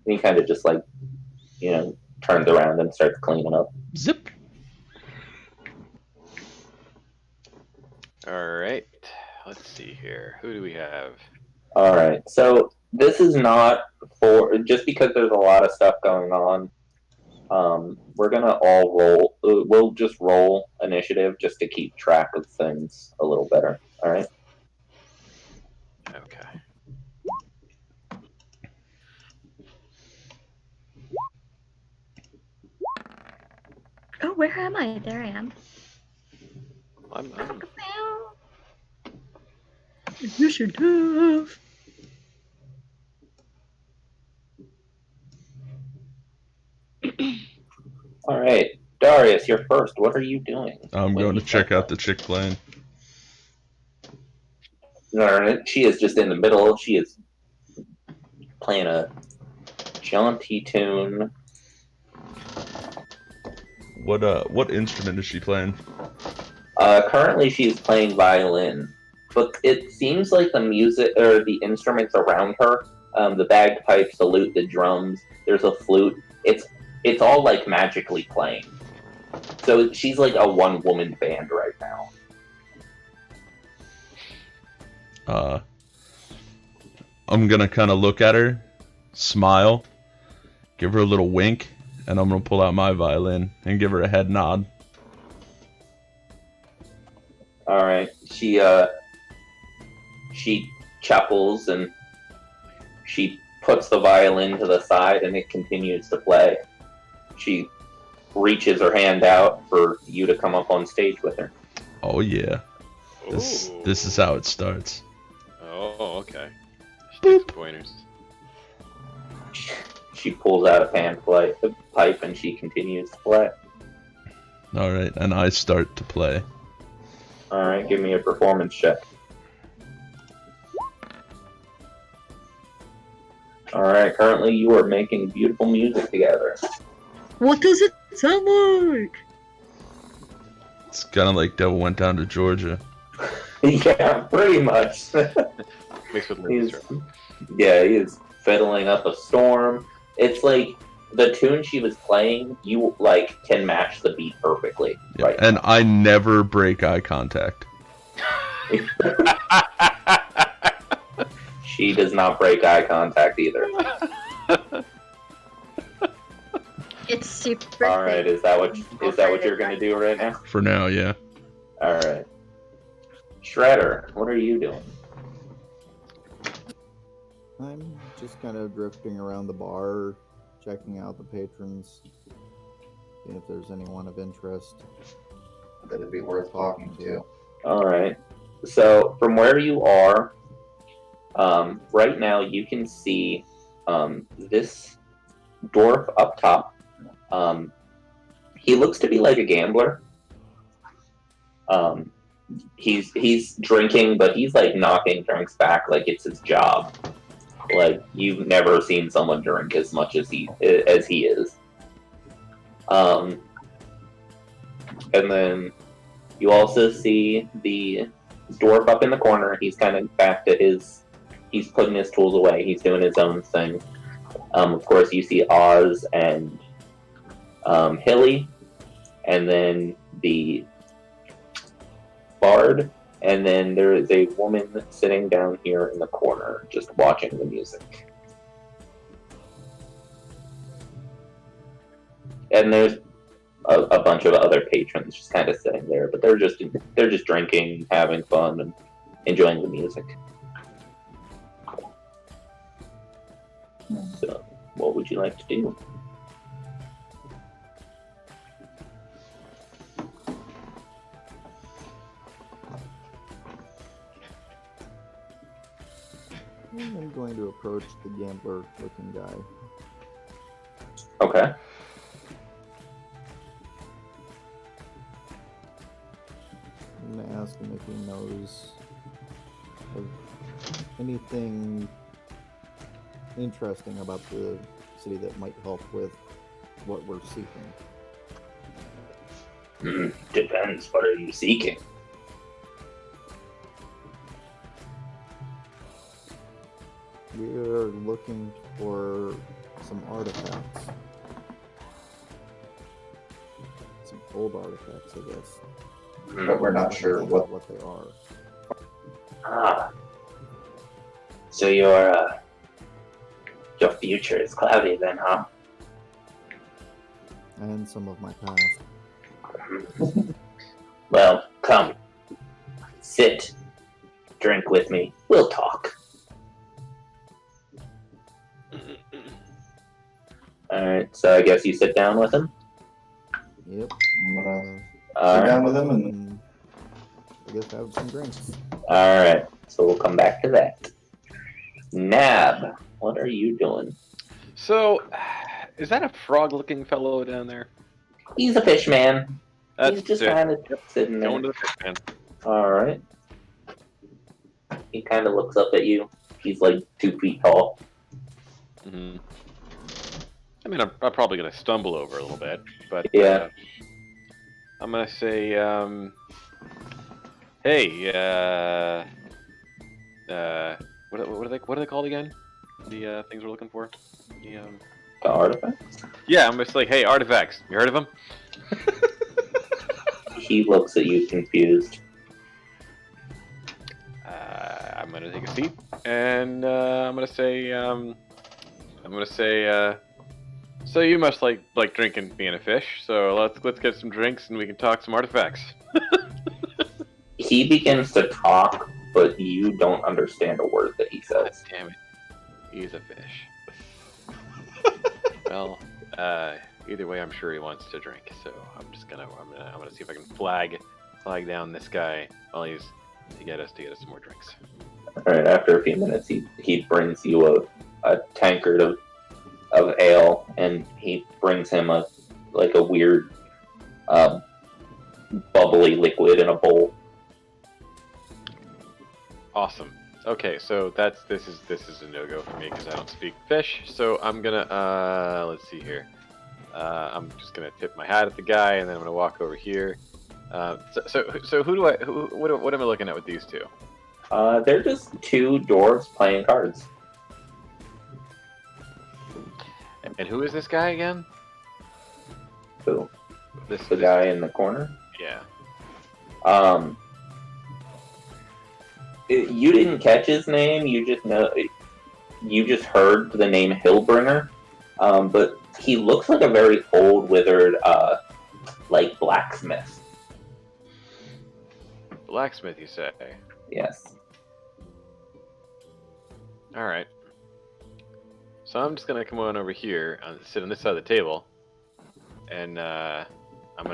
And he kind of just like, turns around and starts cleaning up. Zip. All right. Let's see here. Who do we have? All right, so this is not for just because there's a lot of stuff going on. We're gonna all roll. We'll just roll initiative just to keep track of things a little better. All right. Okay. Oh, where am I? There I am. I'm You should have. All right, Darius, you're first. What are you doing? I'm when going to you check step out up? the chick playing. No, she is just in the middle. She is playing a jaunty tune. What instrument is she playing? Currently, she is playing violin, but it seems like the music or the instruments around her, the bagpipes, the lute, the drums. There's a flute. It's all like magically playing. So she's like a one-woman band right now. I'm gonna kind of look at her, smile, give her a little wink, and I'm gonna pull out my violin and give her a head nod. All right, she chuckles and she puts the violin to the side and it continues to play. She reaches her hand out for you to come up on stage with her. Oh yeah, this is how it starts. Oh, okay. She takes pointers. She pulls out a pipe and she continues to play. All right, and I start to play. All right, give me a performance check. All right, currently you are making beautiful music together. What does it sound like? It's kind of like Devon went down to Georgia. Yeah, pretty much. Mixed with He's, Letsrolldnd. yeah, he is fiddling up a storm. It's like the tune she was playing, you like can match the beat perfectly. Yeah, Right. and I never break eye contact. She does not break eye contact either. It's super. All right, is that what you're gonna do right now? For now, yeah. All right, Shredder, what are you doing? I'm just kind of drifting around the bar, checking out the patrons, seeing if there's anyone of interest that'd be worth talking to. All right. So from where you are, right now you can see this dwarf up top. He looks to be like a gambler. He's drinking, but he's like knocking drinks back like it's his job. Like you've never seen someone drink as much as he is. And then you also see the dwarf up in the corner. He's kind of back to he's putting his tools away. He's doing his own thing. Of course, you see Oz and Hilly, and then the bard, and then there is a woman sitting down here in the corner just watching the music. And there's a bunch of other patrons just kind of sitting there, but they're just drinking, having fun, and enjoying the music. So, what would you like to do? I'm going to approach the gambler-looking guy. Okay. I'm going to ask him if he knows of anything interesting about the city that might help with what we're seeking. Depends. What are you seeking? We're looking for some artifacts. Some old artifacts, I guess. But we're not sure what. What they are. Ah. So your future is cloudy then, huh? And some of my past. Well, come. Sit. Drink with me. We'll talk. Alright, so I guess you sit down with him? Yep. I'm gonna All sit right. down with him and I guess have some drinks. Alright, so we'll come back to that. Nab, what are you doing? So, is that a frog-looking fellow down there? He's a fish man. That's He's just it. kind of sitting there. Going to the fish man. Alright. He kind of looks up at you. He's like 2 feet tall. Hmm. I mean, I'm probably gonna stumble over a little bit, but Yeah. I'm gonna say, hey, what are they called again? The things we're looking for. The artifact? Yeah, I'm just like, hey, artifacts. You heard of them? He looks at you confused. I'm gonna take a seat, and I'm gonna say, so you must like drinking, being a fish. So let's get some drinks, and we can talk some artifacts. He begins to talk, but you don't understand a word that he God says. damn it, he's a fish. Well, either way, I'm sure he wants to drink. So I'm gonna see if I can flag down this guy while he's to get us some more drinks. Alright, after a few minutes, he brings you a tankard of ale, and he brings him a weird bubbly liquid in a bowl. Awesome. Okay, so this is a no-go for me because I don't speak fish. So I'm gonna let's see here. I'm just gonna tip my hat at the guy, and then I'm gonna walk over here. So what am I looking at with these two? They're just 2 dwarves playing cards. And who is this guy again? Who? The guy in the corner? Yeah. You didn't catch his name. You just heard the name Hillbringer. But he looks like a very old, withered, blacksmith. Blacksmith, you say? Yes. All right. So I'm just gonna come on over here and sit on this side of the table, and I'm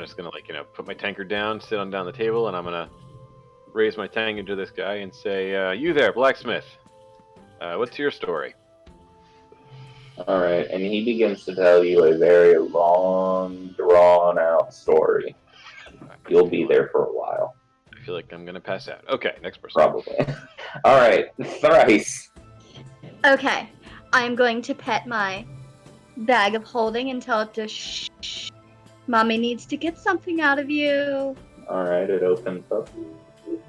just gonna put my tankard down, sit on down the table, and I'm gonna raise my tankard to this guy and say, "You there, blacksmith? What's your story?" All right, and he begins to tell you a very long, drawn-out story. You'll be there for a while. I feel like I'm gonna pass out. Okay, next person. Probably. All right, Thrice. Okay, I'm going to pet my bag of holding and tell it to shh. Mommy needs to get something out of you. All right, it opens up.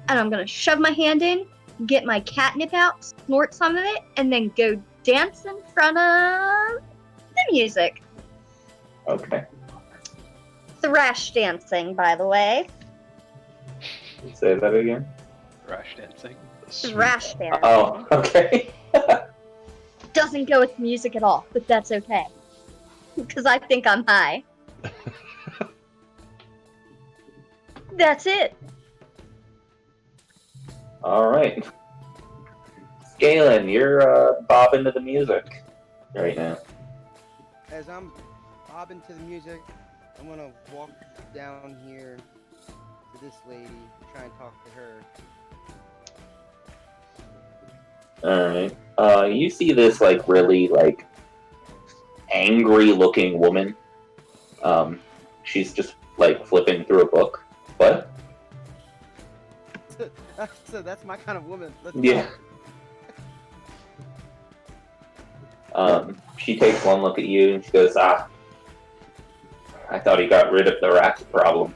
And I'm going to shove my hand in, get my catnip out, snort some of it, and then go dance in front of the music. Okay. Thrash dancing, by the way. Say that again. Thrash dancing. Thrash dancing. Oh, okay. Doesn't go with music at all, but that's okay. Because I think I'm high. That's it. All right. Galen, you're bobbing to the music right now. As I'm bobbing to the music, I'm gonna walk down here to this lady, try and talk to her. Alright. You see this, like, really, like, angry-looking woman. She's just, like, flipping through a book. What? So that's my kind of woman. Let's Yeah. She takes one look at you and she goes, I thought he got rid of the rat problem.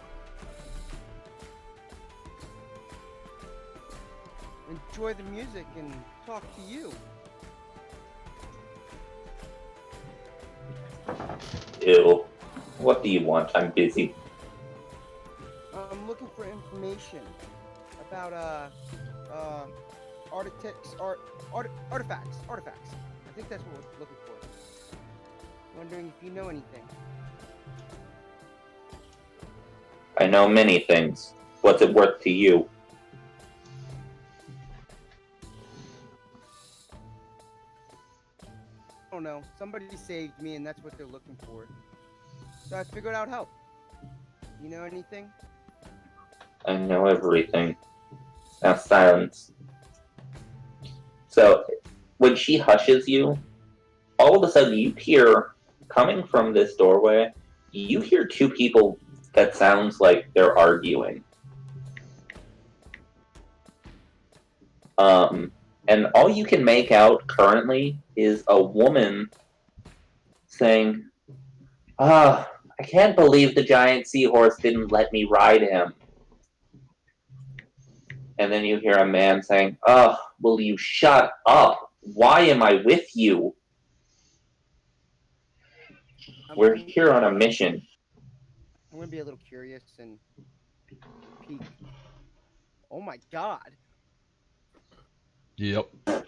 enjoy the music and talk to you. Ew. What do you want? I'm busy. I'm looking for information about artifacts. I think that's what we're looking for. Wondering if you know anything. I know many things. What's it worth to you? I don't know. Somebody saved me, and that's what they're looking for. So I figured I'd help. You know anything? I know everything. Now silence. So, when she hushes you, all of a sudden you hear, coming from this doorway, you hear two people that sounds like they're arguing. And all you can make out currently is a woman saying, I can't believe the giant seahorse didn't let me ride him. And then you hear a man saying, will you shut up? Why am I with you? We're here on a mission. I'm gonna be a little curious and peek. Oh my god. Yep. Oh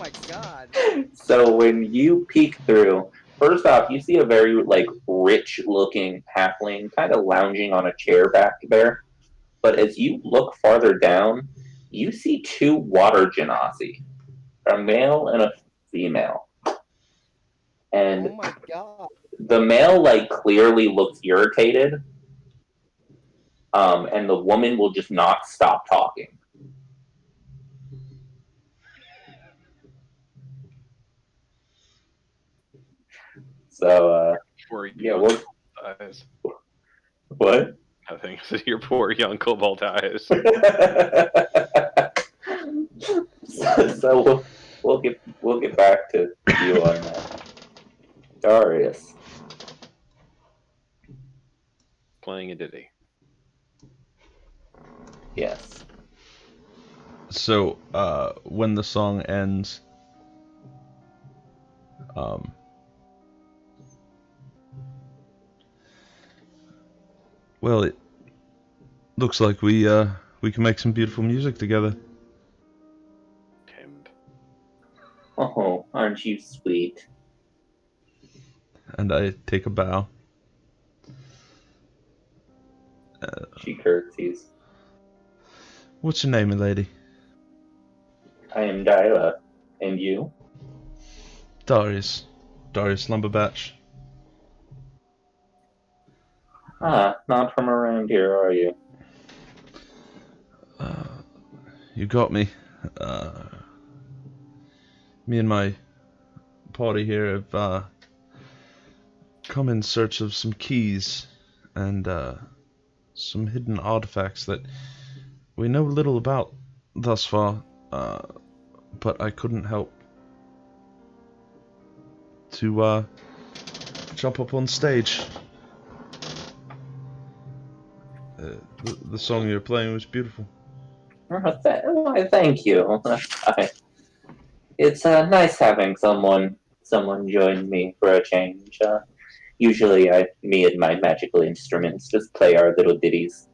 my god. So when you peek through, first off, you see a very, like, rich-looking halfling kind of lounging on a chair back there. But as you look farther down, you see two water genasi, a male and a female. And Oh my god. the male, like, clearly looks irritated, and the woman will just not stop talking. So, yeah, we'll... Eyes. What? Nothing. Your poor young cobalt eyes. So we'll get back to you on that. Darius. Playing a ditty. Yes. So, when the song ends, well, it looks like we can make some beautiful music together. Timp. Oh, aren't you sweet? And I take a bow. She curtsies. What's your name, milady? I am Dyla. And you? Darius. Darius Lumberbatch. Not from around here, are you? You got me. Me and my party here have come in search of some keys and some hidden artifacts that we know little about thus far, but I couldn't help to jump up on stage. The song you were playing was beautiful. Why, thank you. It's nice having someone join me for a change. Usually, me and my magical instruments just play our little ditties.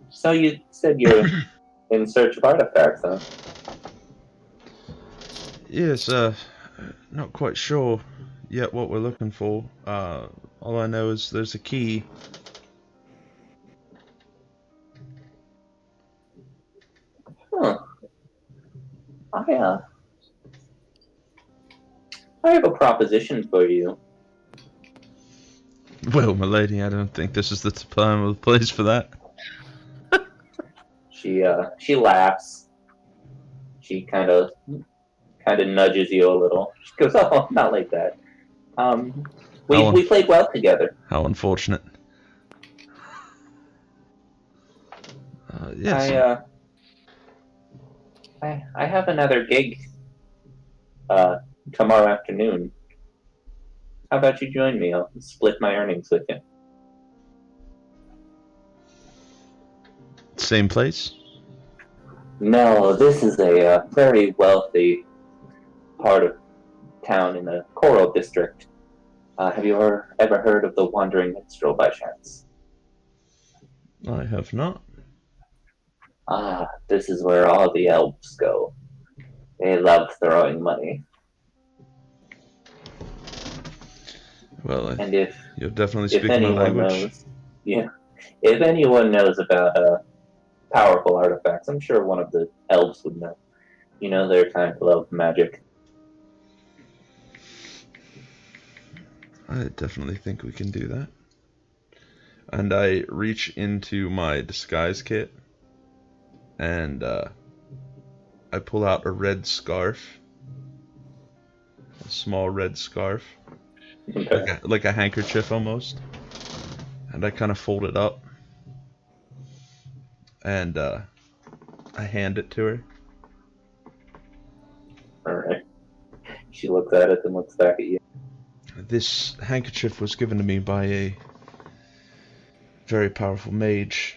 So you said you're in search of artifacts, huh? Yes, not quite sure yet what we're looking for. All I know is there's a key. Huh. I have a proposition for you. Well, milady, I don't think this is the time or the place for that. She laughs. She kind of nudges you a little. She goes, "Oh, not like that. We played well together." How unfortunate. Yes. I have another gig tomorrow afternoon. How about you join me? I'll split my earnings with you. Same place? No, this is a very wealthy part of town in the Coral District. Have you ever heard of the Wandering Minstrel by chance? I have not. This is where all the elves go. They love throwing money. Well, And if you're definitely speaking my language. If anyone knows about powerful artifacts, I'm sure one of the elves would know. You know, they kind of love magic. I definitely think we can do that. And I reach into my disguise kit and I pull out a red scarf. A small red scarf. Okay. Like a handkerchief almost. And I kind of fold it up. And I hand it to her. Alright. She looks at it and looks back at you. This handkerchief was given to me by a very powerful mage.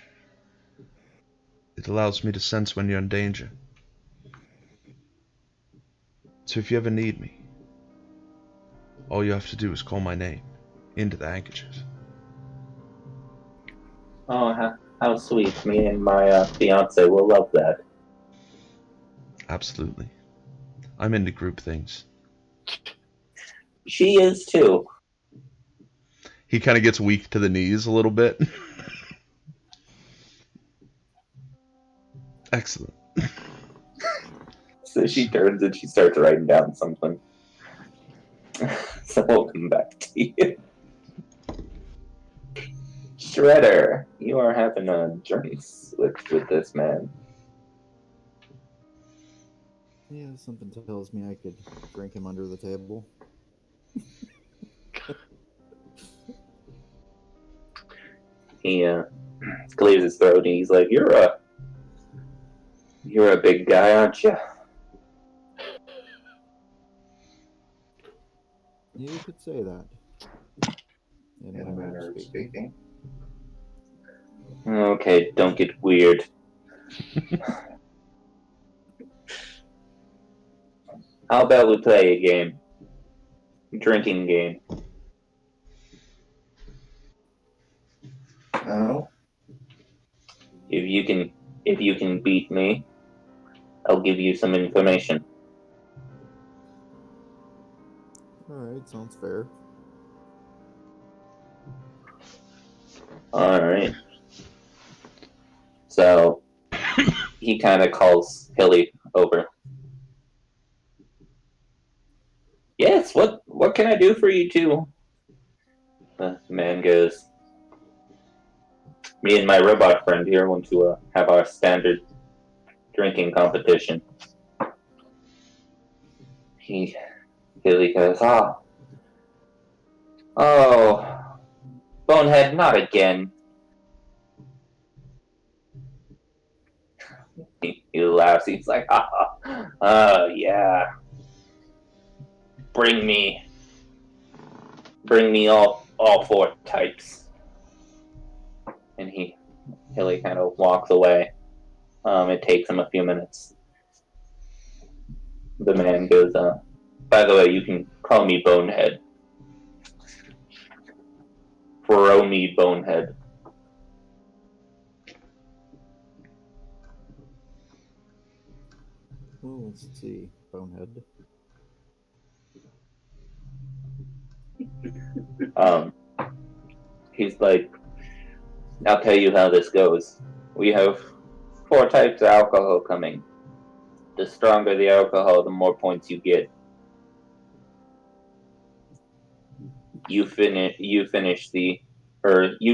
It allows me to sense when you're in danger. So if you ever need me, all you have to do is call my name into the handkerchief. Oh, how sweet. Me and my fiance will love that. Absolutely. I'm into group things. She is too. He kind of gets weak to the knees a little bit. Excellent. So she turns and she starts writing down something. So we'll come back to you. Shredder, you are having a drinks with this man. Yeah, something tells me I could drink him under the table. He clears his throat and he's like, You're a big guy, aren't you?" You could say that. In a manner of speaking. Okay, don't get weird. How about we play a game? Drinking game. No. If you can beat me, I'll give you some information. Alright, sounds fair. Alright. So he kind of calls Hilly over. Yes, what can I do for you two? The man goes, me and my robot friend here want to have our standard drinking competition. Hilly goes, oh, Bonehead, not again. He laughs. He's like, yeah. Bring me all four types. And Hilly kind of walks away. It takes him a few minutes. The man goes, by the way, you can call me Bonehead. Throw me Bonehead. Well, let's see. Bonehead. He's like, I'll tell you how this goes. We have 4 types of alcohol coming. The stronger the alcohol, the more points you get. You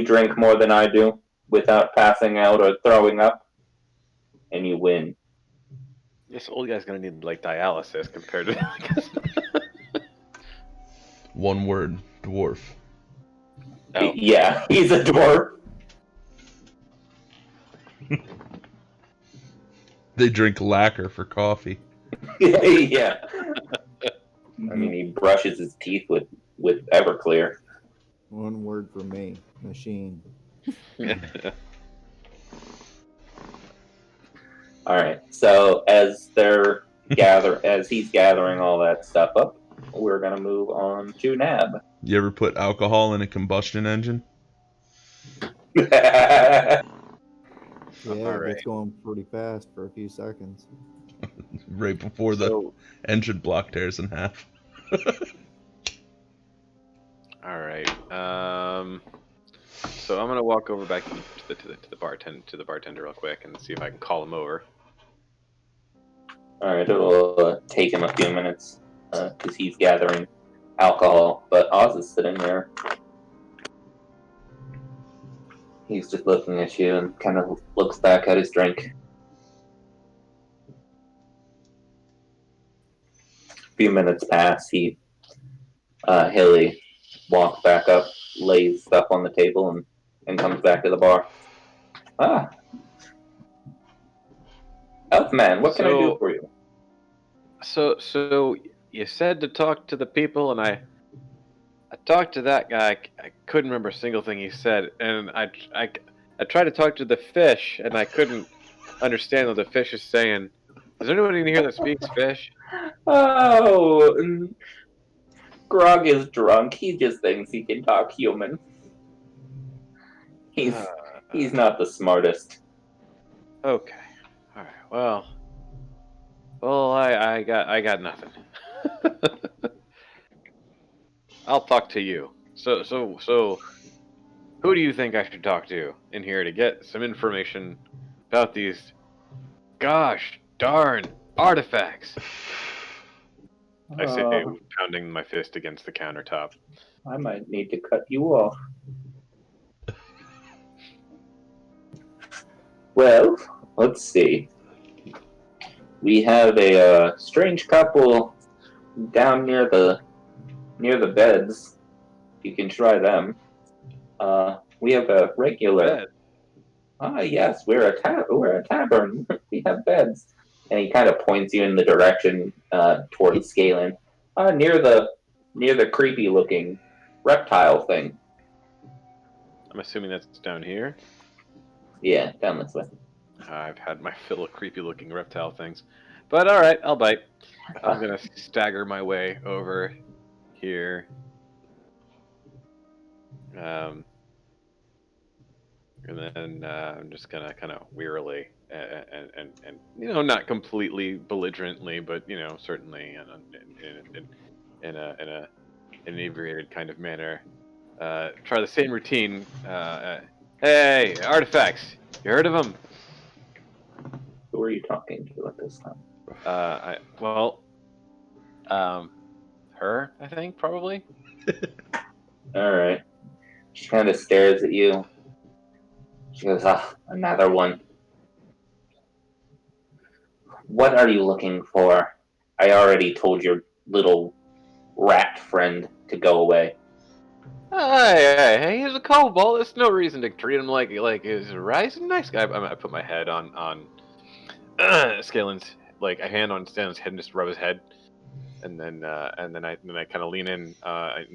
drink more than I do without passing out or throwing up, and you win. This old guy's gonna need like dialysis compared to. One word, dwarf. Oh. Yeah, he's a dwarf. They drink lacquer for coffee. Yeah. I mean, he brushes his teeth with Everclear. One word for me, machine. All right. So as he's gathering all that stuff up, we're gonna move on to Nab. You ever put alcohol in a combustion engine? Yeah, All it right. gets going pretty fast for a few seconds. Right before the engine block tears in half. All right. So I'm gonna walk over back to the bartender real quick and see if I can call him over. All right. It'll take him a few minutes because he's gathering alcohol, but Oz is sitting there. He's just looking at you and kind of looks back at his drink. A few minutes pass. Hilly walks back up, lays stuff on the table, and comes back to the bar. Ah, Elfman, what can I do for you? So you said to talk to the people, and I talked to that guy. I couldn't remember a single thing he said, and I tried to talk to the fish, and I couldn't understand what the fish is saying. Is there anybody in here that speaks fish? Oh, Grog is drunk. He just thinks he can talk human. He's not the smartest. Okay. All right. Well, I got nothing. I'll talk to you. So, who do you think I should talk to in here to get some information about these gosh darn artifacts? I say, pounding my fist against the countertop. I might need to cut you off. Well, let's see. We have a strange couple down near the beds. You can try them. We have a regular. Bed. Yes, we're a tavern. We have beds. And he kind of points you in the direction towards Scalen. Near the creepy looking reptile thing. I'm assuming that's down here. Yeah, down this way. I've had my fill of creepy looking reptile things. But alright, I'll bite. I'm gonna stagger my way over here. And then I'm just gonna kind of wearily and not completely belligerently, but certainly in a inebriated kind of manner, try the same routine. Hey, artifacts! You heard of them? Who are you talking to at this time? Her, I think, probably. Alright. She kind of stares at you. She goes, another one. What are you looking for? I already told your little rat friend to go away. Hey, he's a kobold. There's no reason to treat him like he's a rice. Nice guy. I put my head on Scalen's, like a hand on Scalen's head and just rub his head, and then I kind of lean in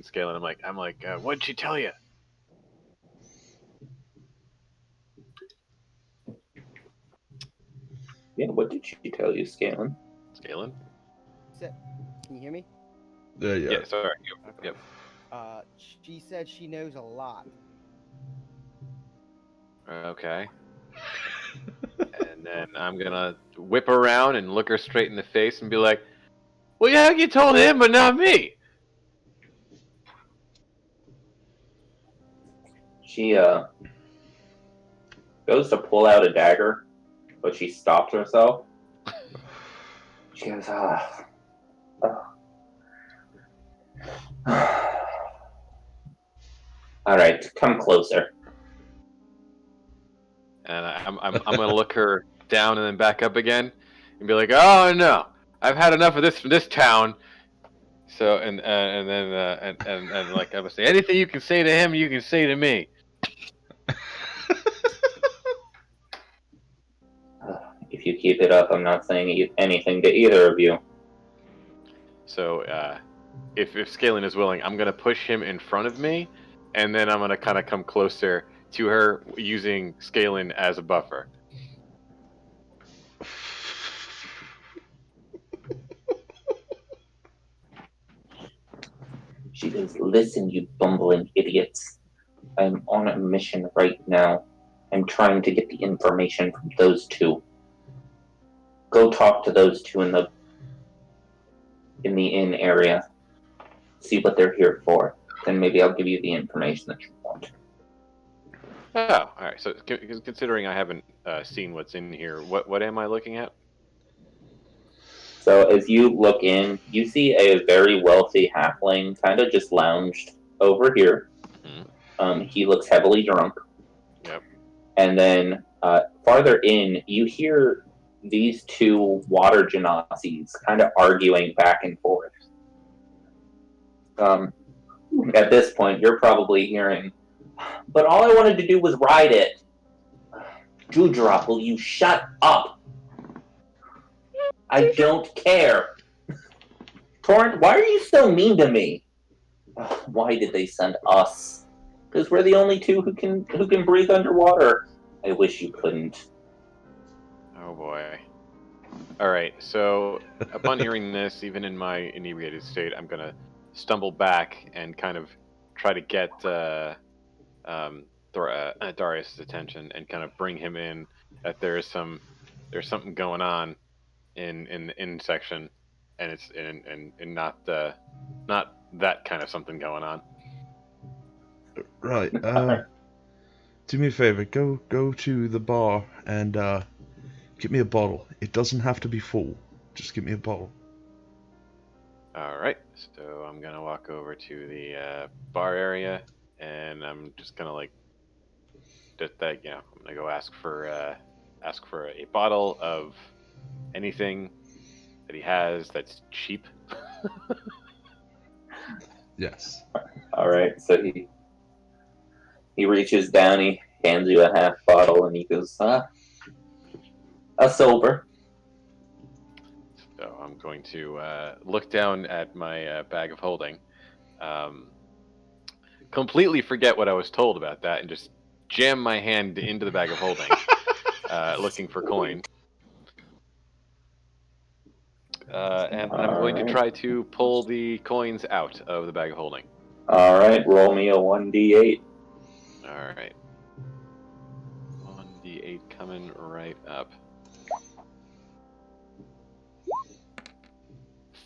Scalen. I'm like, what'd she tell you? Yeah, what did she tell you, Scalen? Scalen? Can you hear me? Yeah. Sorry. Yep. She said she knows a lot. Okay. And then I'm gonna whip around and look her straight in the face and be like, well, yeah, you told him, but not me. She goes to pull out a dagger, but she stops herself. She goes, all right, come closer. And I'm gonna look her down and then back up again, and be like, "Oh no, I've had enough of this town." So and then like I would say, anything you can say to him, you can say to me. If you keep it up, I'm not saying anything to either of you. So if Scaling is willing, I'm gonna push him in front of me, and then I'm gonna kind of come closer to her using Scaling as a buffer. She goes, "Listen, you bumbling idiots. I'm on a mission right now. I'm trying to get the information from those two. Go talk to those two in the inn area. See what they're here for. Then maybe I'll give you the information that you want." Oh, all right. So considering I haven't seen what's in here, what am I looking at? So as you look in, you see a very wealthy halfling kind of just lounged over here. Mm-hmm. He looks heavily drunk. Yep. And then farther in, you hear these two water genasies kind of arguing back and forth. At this point, you're probably hearing, "But all I wanted to do was ride it." "Dewdrop, will you shut up? I don't care." "Torrent, why are you so mean to me?" "Why did they send us? Because we're the only two who can breathe underwater. I wish you couldn't." Oh boy. All right. So upon hearing this, even in my inebriated state, I'm gonna stumble back and kind of try to get Darius' attention and kind of bring him in that there's something going on in the inn section, and it's and not that kind of something going on. Right. Do me a favor. Go to the bar and get me a bottle. It doesn't have to be full. Just get me a bottle. All right. So I'm gonna walk over to the bar area, and I'm just gonna like just that I'm gonna go ask for a bottle of anything that he has that's cheap. Yes. All right. So he reaches down, he hands you a half bottle, and he goes, "A sober." So I'm going to look down at my bag of holding, completely forget what I was told about that, and just jam my hand into the bag of holding, looking for coin. And I'm going to try to pull the coins out of the bag of holding. All right. Roll me a 1d8. All right. 1d8 coming right up.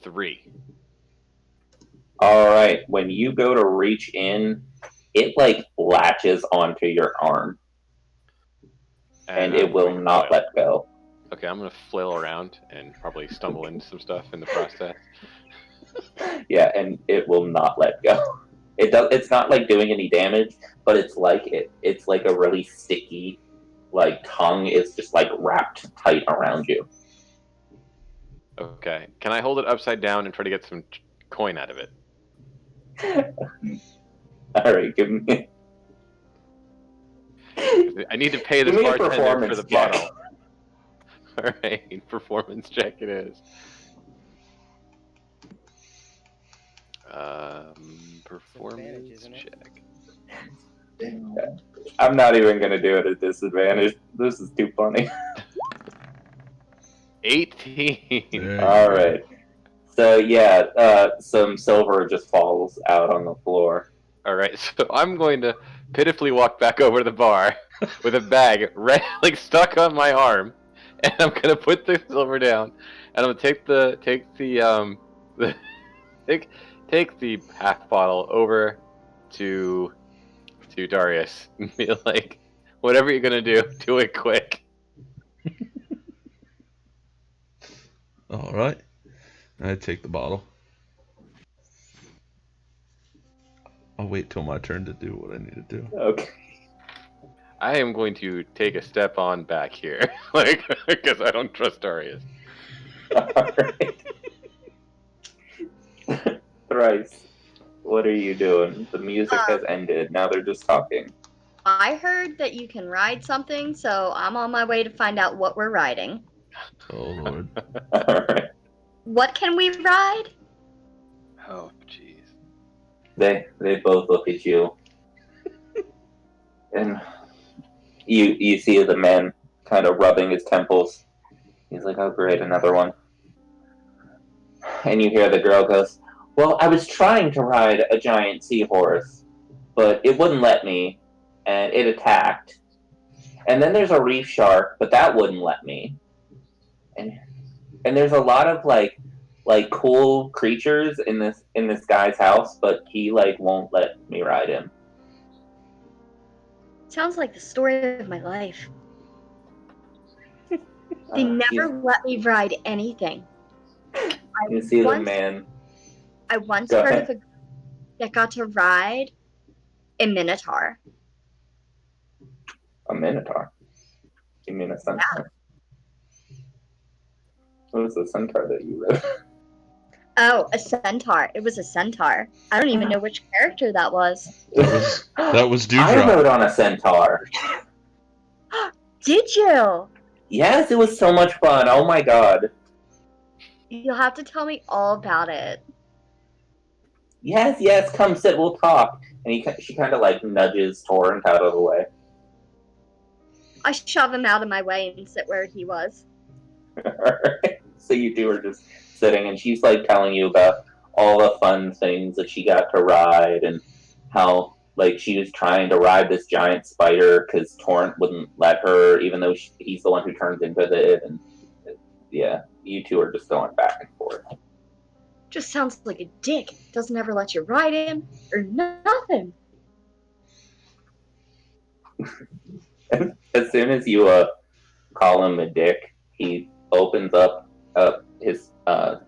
3. All right. When you go to reach in, it like latches onto your arm, and it will not let go. Okay, I'm gonna flail around and probably stumble into some stuff in the process. Yeah, and it will not let go. It's not like doing any damage, but it's like a really sticky, like tongue is just like wrapped tight around you. Okay, can I hold it upside down and try to get some coin out of it? All right, give me. I need to pay this bartender for the bottle. All right, performance check it is. Performance check. I'm not even gonna do it at disadvantage. This is too funny. 18. All right. So yeah, some silver just falls out on the floor. All right, so I'm going to pitifully walk back over to the bar with a bag like stuck on my arm, and I'm gonna put the silver down, and I'm gonna take the half bottle over to Darius and be like, whatever you're gonna do it quick. All right. I take the bottle. I'll wait till my turn to do what I need to do. Okay. I am going to take a step on back here, like because I don't trust Darius. Alright. Thrice, what are you doing? The music has ended. Now they're just talking. I heard that you can ride something, so I'm on my way to find out what we're riding. Oh lord. Alright. What can we ride? Oh, jeez. They both look at you, and you see the man kind of rubbing his temples. He's like, "Oh, great, another one." And you hear the girl goes, "Well, I was trying to ride a giant seahorse, but it wouldn't let me, and it attacked. And then there's a reef shark, but that wouldn't let me. And there's a lot of like cool creatures in this guy's house, but he like won't let me ride him." Sounds like the story of my life. They never let me ride anything. You see the man. I once Go heard ahead. of a that got to ride a minotaur. A minotaur? You mean a centaur? What was the centaur that you read? Oh, a centaur. It was a centaur. I don't even know which character that was. That was I Dewdrop. rode on a centaur. Did you? Yes, it was so much fun. Oh my god. You'll have to tell me all about it. Yes, come sit, we'll talk. And she kind of like nudges Torrent out of the way. I shove him out of my way and sit where he was. So you two are just sitting, and she's like telling you about all the fun things that she got to ride, and how like she was trying to ride this giant spider because Torrent wouldn't let her, even though he's the one who turns into it. And yeah, you two are just going back and forth. Just sounds like a dick. Doesn't ever let you ride him or nothing. As soon as you call him a dick, he opens up his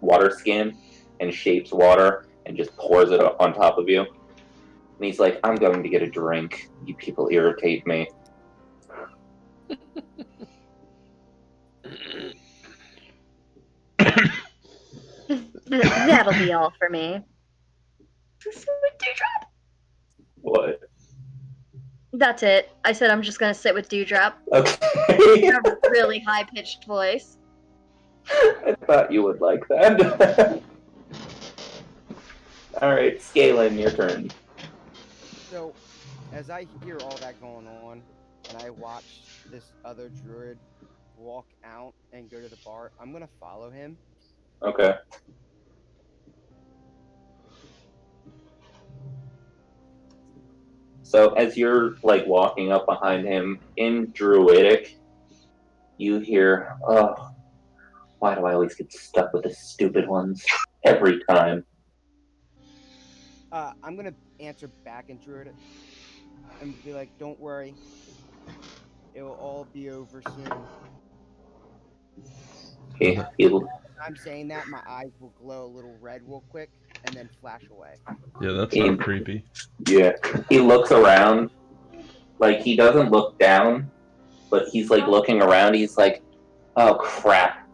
water skin and shapes water and just pours it on top of you. And he's like, "I'm going to get a drink. You people irritate me." That'll be all for me. What? That's it. I said I'm just gonna sit with Dewdrop Okay. in a really high-pitched voice. I thought you would like that. Alright, Scalen, your turn. So, as I hear all that going on, and I watch this other druid walk out and go to the bar, I'm gonna follow him. Okay. So as you're like walking up behind him in Druidic, you hear, "Oh, why do I always get stuck with the stupid ones every time?" I'm gonna answer back in druidic and be like, "Don't worry, it will all be over soon." He I'm saying that, my eyes will glow a little red real quick and then flash away. Yeah, that's not creepy. Yeah, he looks around, like he doesn't look down, but he's like looking around. He's like, "Oh crap,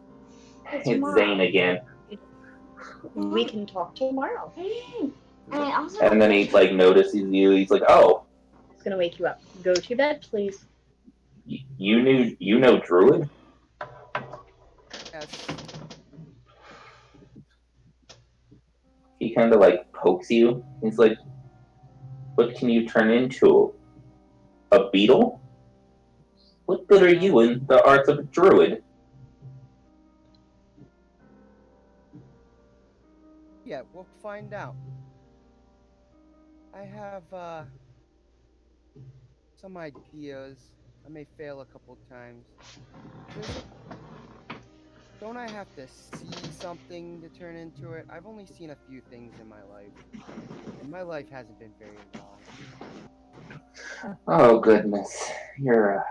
it's Zane again." We can talk tomorrow. And then he like notices you. He's like, "Oh, It's gonna wake you up. Go to bed, please. you know Druid?" Yes. He kind of like pokes you. He's like, "What can you turn into? A beetle? What good are you in the arts of a druid?" Yeah, we'll find out. I have some ideas. I may fail a couple times. Don't I have to see something to turn into it? I've only seen a few things in my life, and my life hasn't been very long. Oh goodness, you're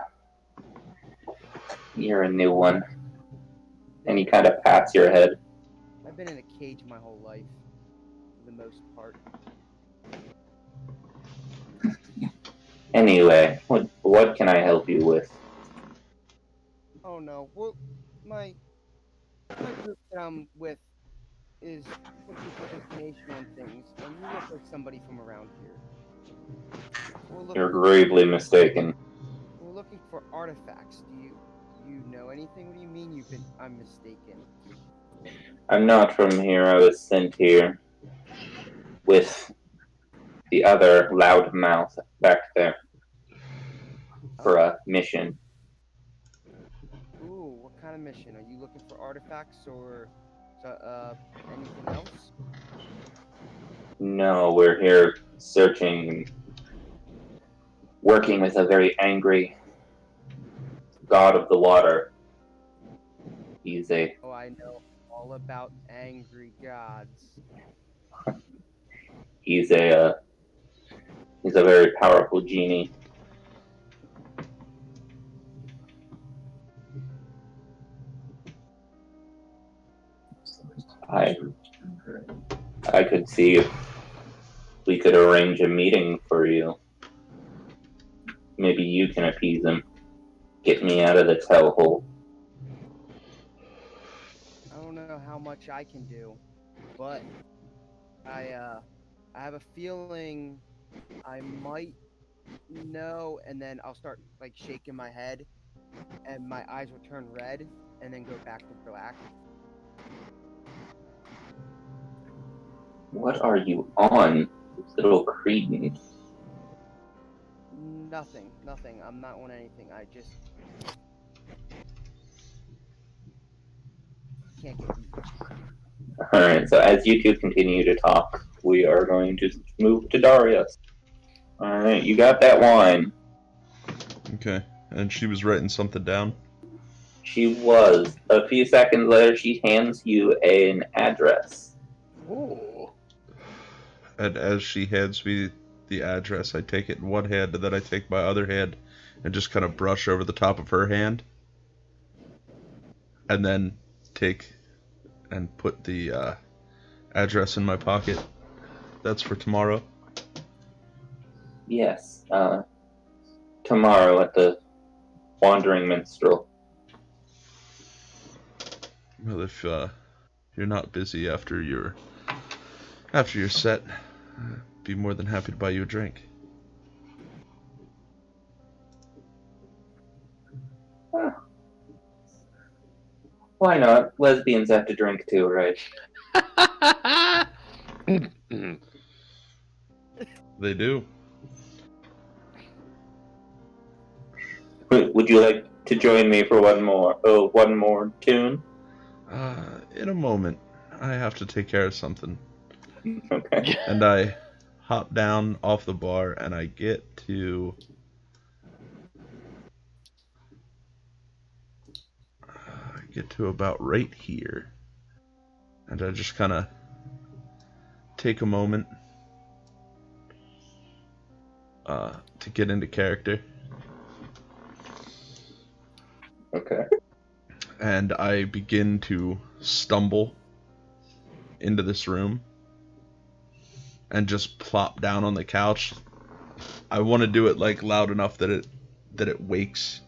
a new one. And he kind of pats your head. I've been in a cage my whole life, for the most part. Anyway, what can I help you with? Oh no, well, my group that I'm with is looking for information on things, and you look like somebody from around here. You're gravely mistaken. We're looking for artifacts. Do you know anything? What do you mean I'm mistaken? I'm not from here. I was sent here with the other loudmouth back there for a mission. Ooh, what kind of mission? Are you looking for artifacts or anything else? No, we're here searching, working with a very angry god of the water. Oh, I know all about angry gods. He's a very powerful genie. I could see if we could arrange a meeting for you. Maybe you can appease him. Get me out of this hellhole. I don't know how much I can do, but I have a feeling I might know, and then I'll start like shaking my head, and my eyes will turn red, and then go back to black. What are you on, little cretin? Nothing. I'm not on anything. I just can't get beat. Alright, so as you two continue to talk, we are going to move to Darius. Alright, you got that wine. Okay, and she was writing something down. She was. A few seconds later, she hands you an address. Ooh. And as she hands me the address, I take it in one hand, and then I take my other hand and just kind of brush over the top of her hand. And then take and put the address in my pocket. That's for tomorrow. Yes, tomorrow at the Wandering Minstrel. Well, if you're not busy after your set, I'd be more than happy to buy you a drink. Why not? Lesbians have to drink too, right? They do. Would you like to join me for one more tune? In a moment. I have to take care of something. Okay. And I hop down off the bar and I get to about right here. And I just kind of take a moment to get into character. Okay. And I begin to stumble into this room and just plop down on the couch. I want to do it like loud enough that it wakes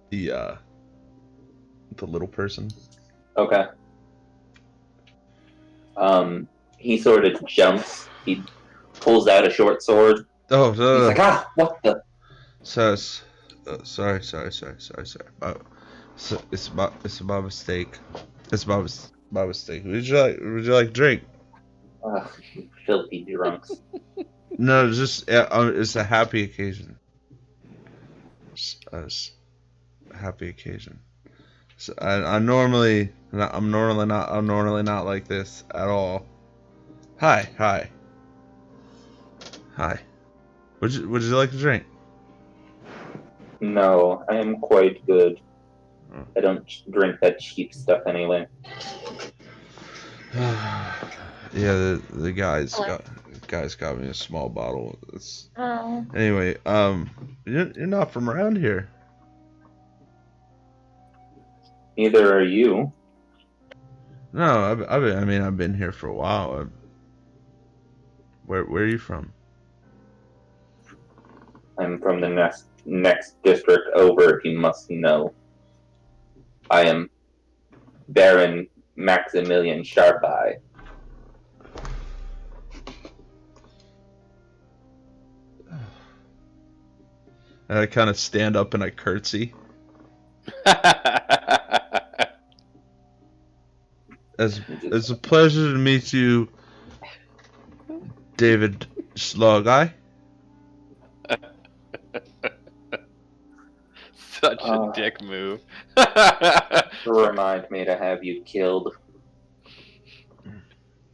the little person. Okay. He sort of jumps. He pulls out a short sword. Oh, He's like, what the? sorry. So it's my mistake. It's my mistake. Would you like a drink? Ugh, you filthy drunks. No, it's just it's a happy occasion. It's a happy occasion. So I'm normally not like this at all. Hi. Would you like a drink? No, I am quite good. Oh. I don't drink that cheap stuff anyway. Yeah, the guys got me a small bottle. Oh. Anyway, you're not from around here. Neither are you. No, I've been here for a while. Where are you from? I'm from the next district over, if you must know. I am Baron Maximilian Sharpeye. And I kind of stand up and I curtsy. It's a pleasure to meet you, David Slogeye. Such a dick move. Remind me to have you killed.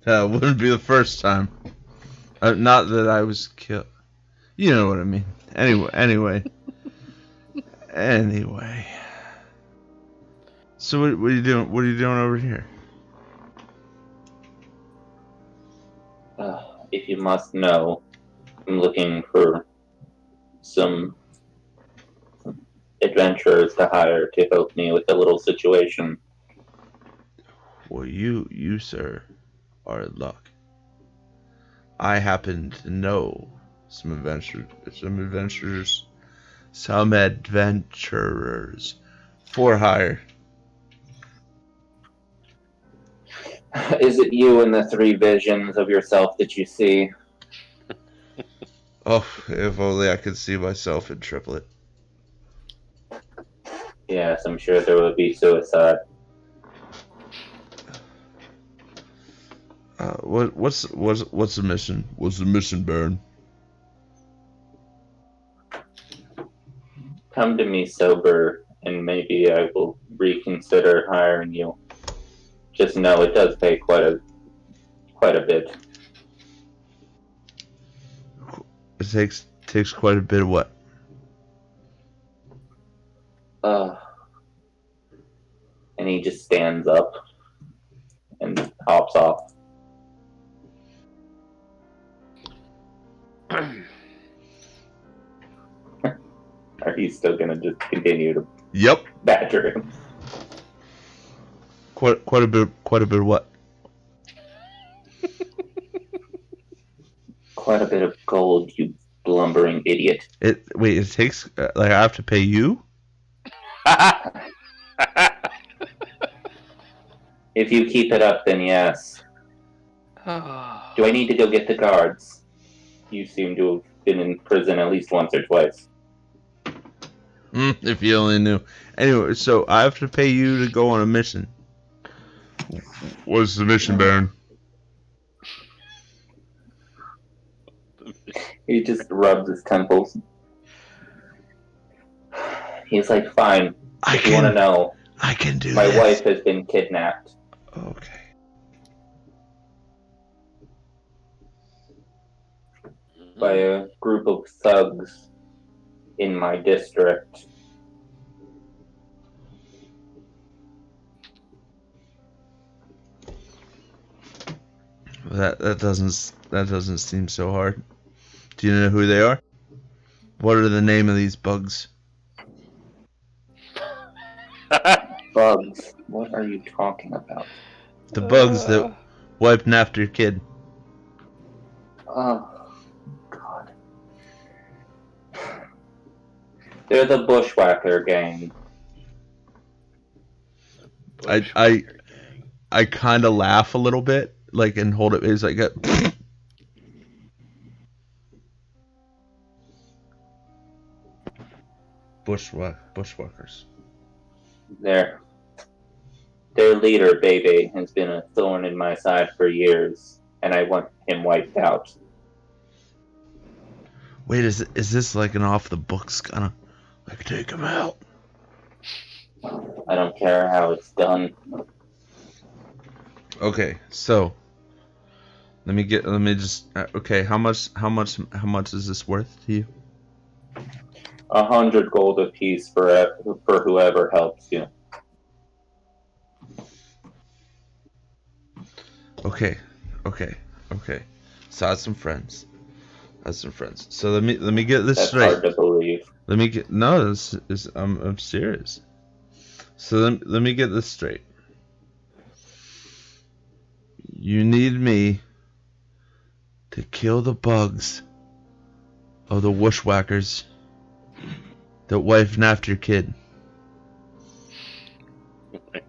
It wouldn't be the first time. Not that I was killed. You know what I mean. Anyway. So what are you doing? What are you doing over here? If you must know, I'm looking for some adventurers to hire to help me with a little situation. Well, you sir, are in luck. I happen to know some adventurers for hire. Is it you and the 3 visions of yourself that you see? Oh, if only I could see myself in triplet. Yes, I'm sure there would be suicide. What's the mission? What's the mission, Baron? Come to me sober, and maybe I will reconsider hiring you. Just know it does pay quite a bit. It takes quite a bit of what? And he just stands up and hops off. Are you still gonna just continue to badger him? Quite a bit of what? Quite a bit of gold, you blumbering idiot. It takes I have to pay you? If you keep it up, then yes. Do I need to go get the guards? You seem to have been in prison at least once or twice. If you only knew. Anyway, so I have to pay you to go on a mission. What's the mission, Baron? He just rubs his temples. He's like, fine. If you want to know, I can do my this. wife has been kidnapped. Okay. By a group of thugs in my district. That doesn't seem so hard. Do you know who they are? What are the name of these bugs? Bugs? What are you talking about? The bugs that wiped after your kid. Oh, God. They're the Bushwhacker gang. I kind of laugh a little bit, like, and hold it. It's like a bushwhackers. Their leader, Bebe, has been a thorn in my side for years, and I want him wiped out. Wait, is this like an off the books kind of like take him out? I don't care how it's done. Okay, so let me just okay. How much is this worth to you? 100 gold apiece for whoever helps you. Okay. So I have some friends. So let me get this That's straight. hard to believe. I'm serious. So let me get this straight. You need me to kill the bugs of the bushwhackers that wiped after your kid.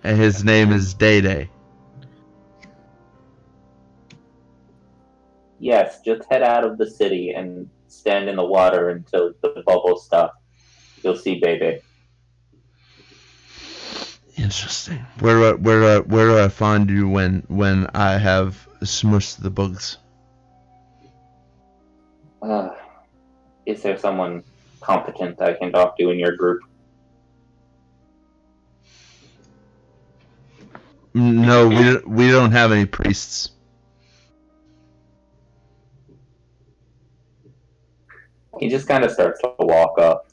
and his name is Day Day. Yes, just head out of the city and stand in the water until the bubbles stop. You'll see Bebe. Interesting. Where do I find you when I have smushed the bugs? Is there someone competent I can talk to in your group? No, we don't have any priests. He just kind of starts to walk up.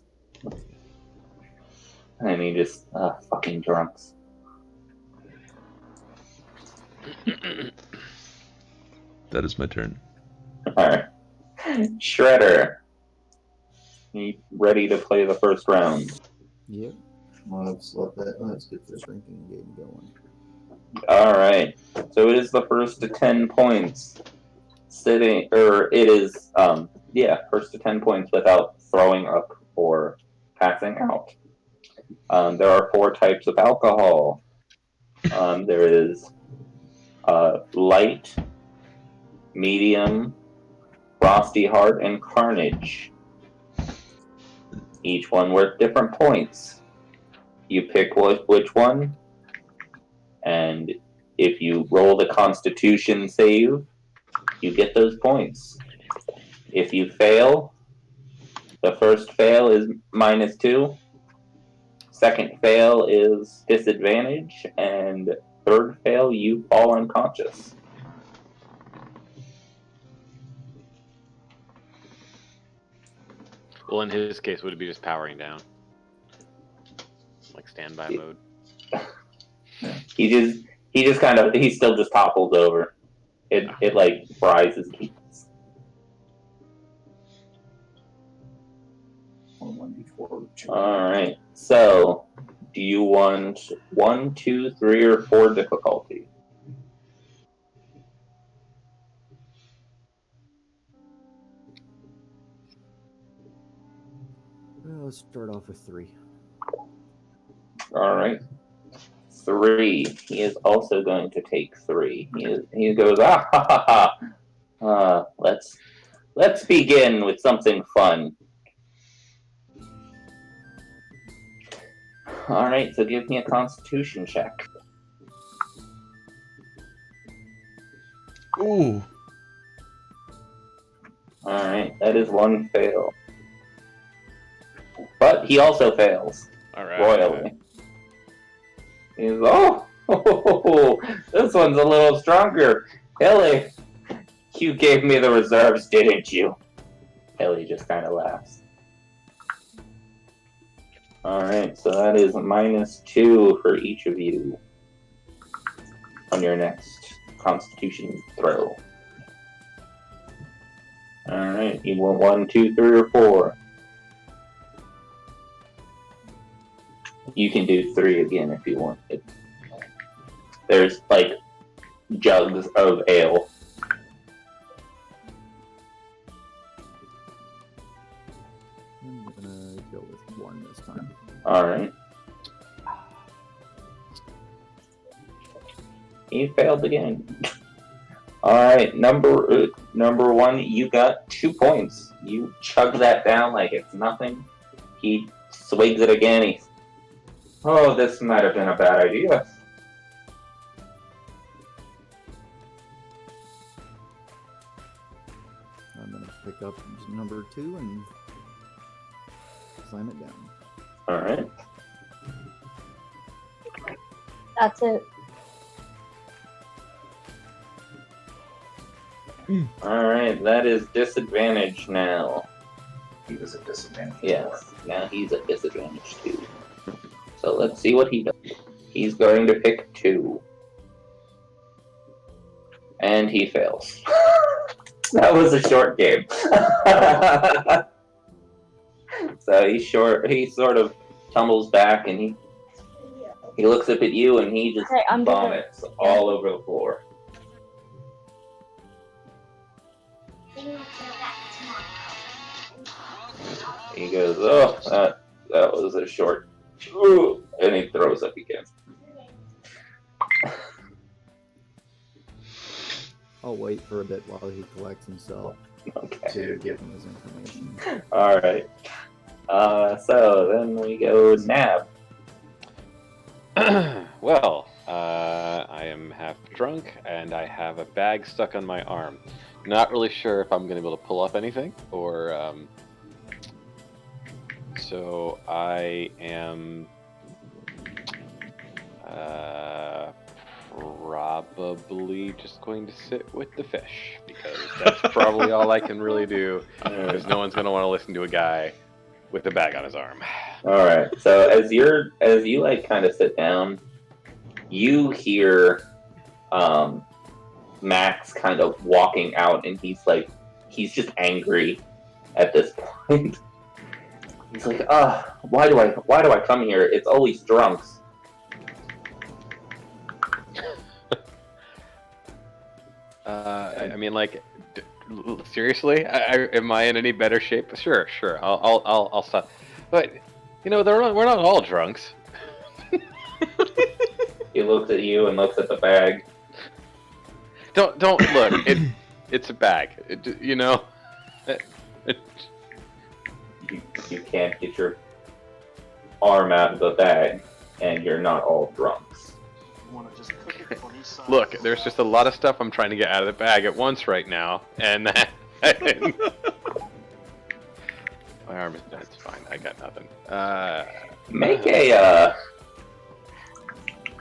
And he just, fucking drunks. That is my turn. Alright. Shredder. You ready to play the first round? Yep. Let's get this drinking game going. Alright. So it is the first to 10 points. First to 10 points without throwing up or passing out. There are 4 types of alcohol. There is light, medium, frosty heart, and carnage. Each one worth different points. You pick which one, and if you roll the Constitution save, you get those points. If you fail, the first fail is -2, second fail is disadvantage, and third fail, you fall unconscious. Well, in his case, would it be just powering down? Like standby mode? He still just topples over. It like fries his knees. Alright, so do you want 1, 2, 3, or 4 difficulty? Let's start off with 3. Alright. 3. He is also going to take 3. He goes, ha ha ha. Let's begin with something fun. Alright, so give me a Constitution check. Ooh. Alright, that is 1 fail. But he also fails. Alright. Royally. He's, this one's a little stronger. Ellie, you gave me the reserves, didn't you? Ellie just kind of laughs. Alright, so that is -2 for each of you on your next Constitution throw. Alright, you want 1, 2, 3, or 4? You can do 3 again if you want. There's like jugs of ale. I'm gonna go with 1 this time. Alright. He failed again. Alright, number 1, you got 2 points. You chug that down like it's nothing. He swigs it again. This might have been a bad idea. I'm gonna pick up number 2 and slam it down. Alright. That's it. Alright, that is disadvantage now. He was at disadvantage. Yes, now he's at disadvantage too. So let's see what he does. He's going to pick 2. And he fails. That was a short game. So he sort of tumbles back and he looks up at you and he just vomits all over the floor. He goes, that was a short, and he throws up again. I'll wait for a bit while he collects himself Okay. To give from his information. All right. So then we go Nab. Well, I am half drunk and I have a bag stuck on my arm. Not really sure if I'm going to be able to pull off anything, or so I am probably just going to sit with the fish because that's probably all I can really do. Because no one's going to want to listen to a guy with a bag on his arm. All right. So as you like kind of sit down, you hear Max kind of walking out, and he's just angry at this point. He's like, why do I come here? It's always drunks. I mean, like, seriously? Am I in any better shape? Sure. I'll stop. But we're not all drunks. He looks at you and looks at the bag. Don't look. It's a bag. You can't get your arm out of the bag, and you're not all drunks. Look, there's just a lot of stuff I'm trying to get out of the bag at once right now, and my arm is dead. It's fine. I got nothing.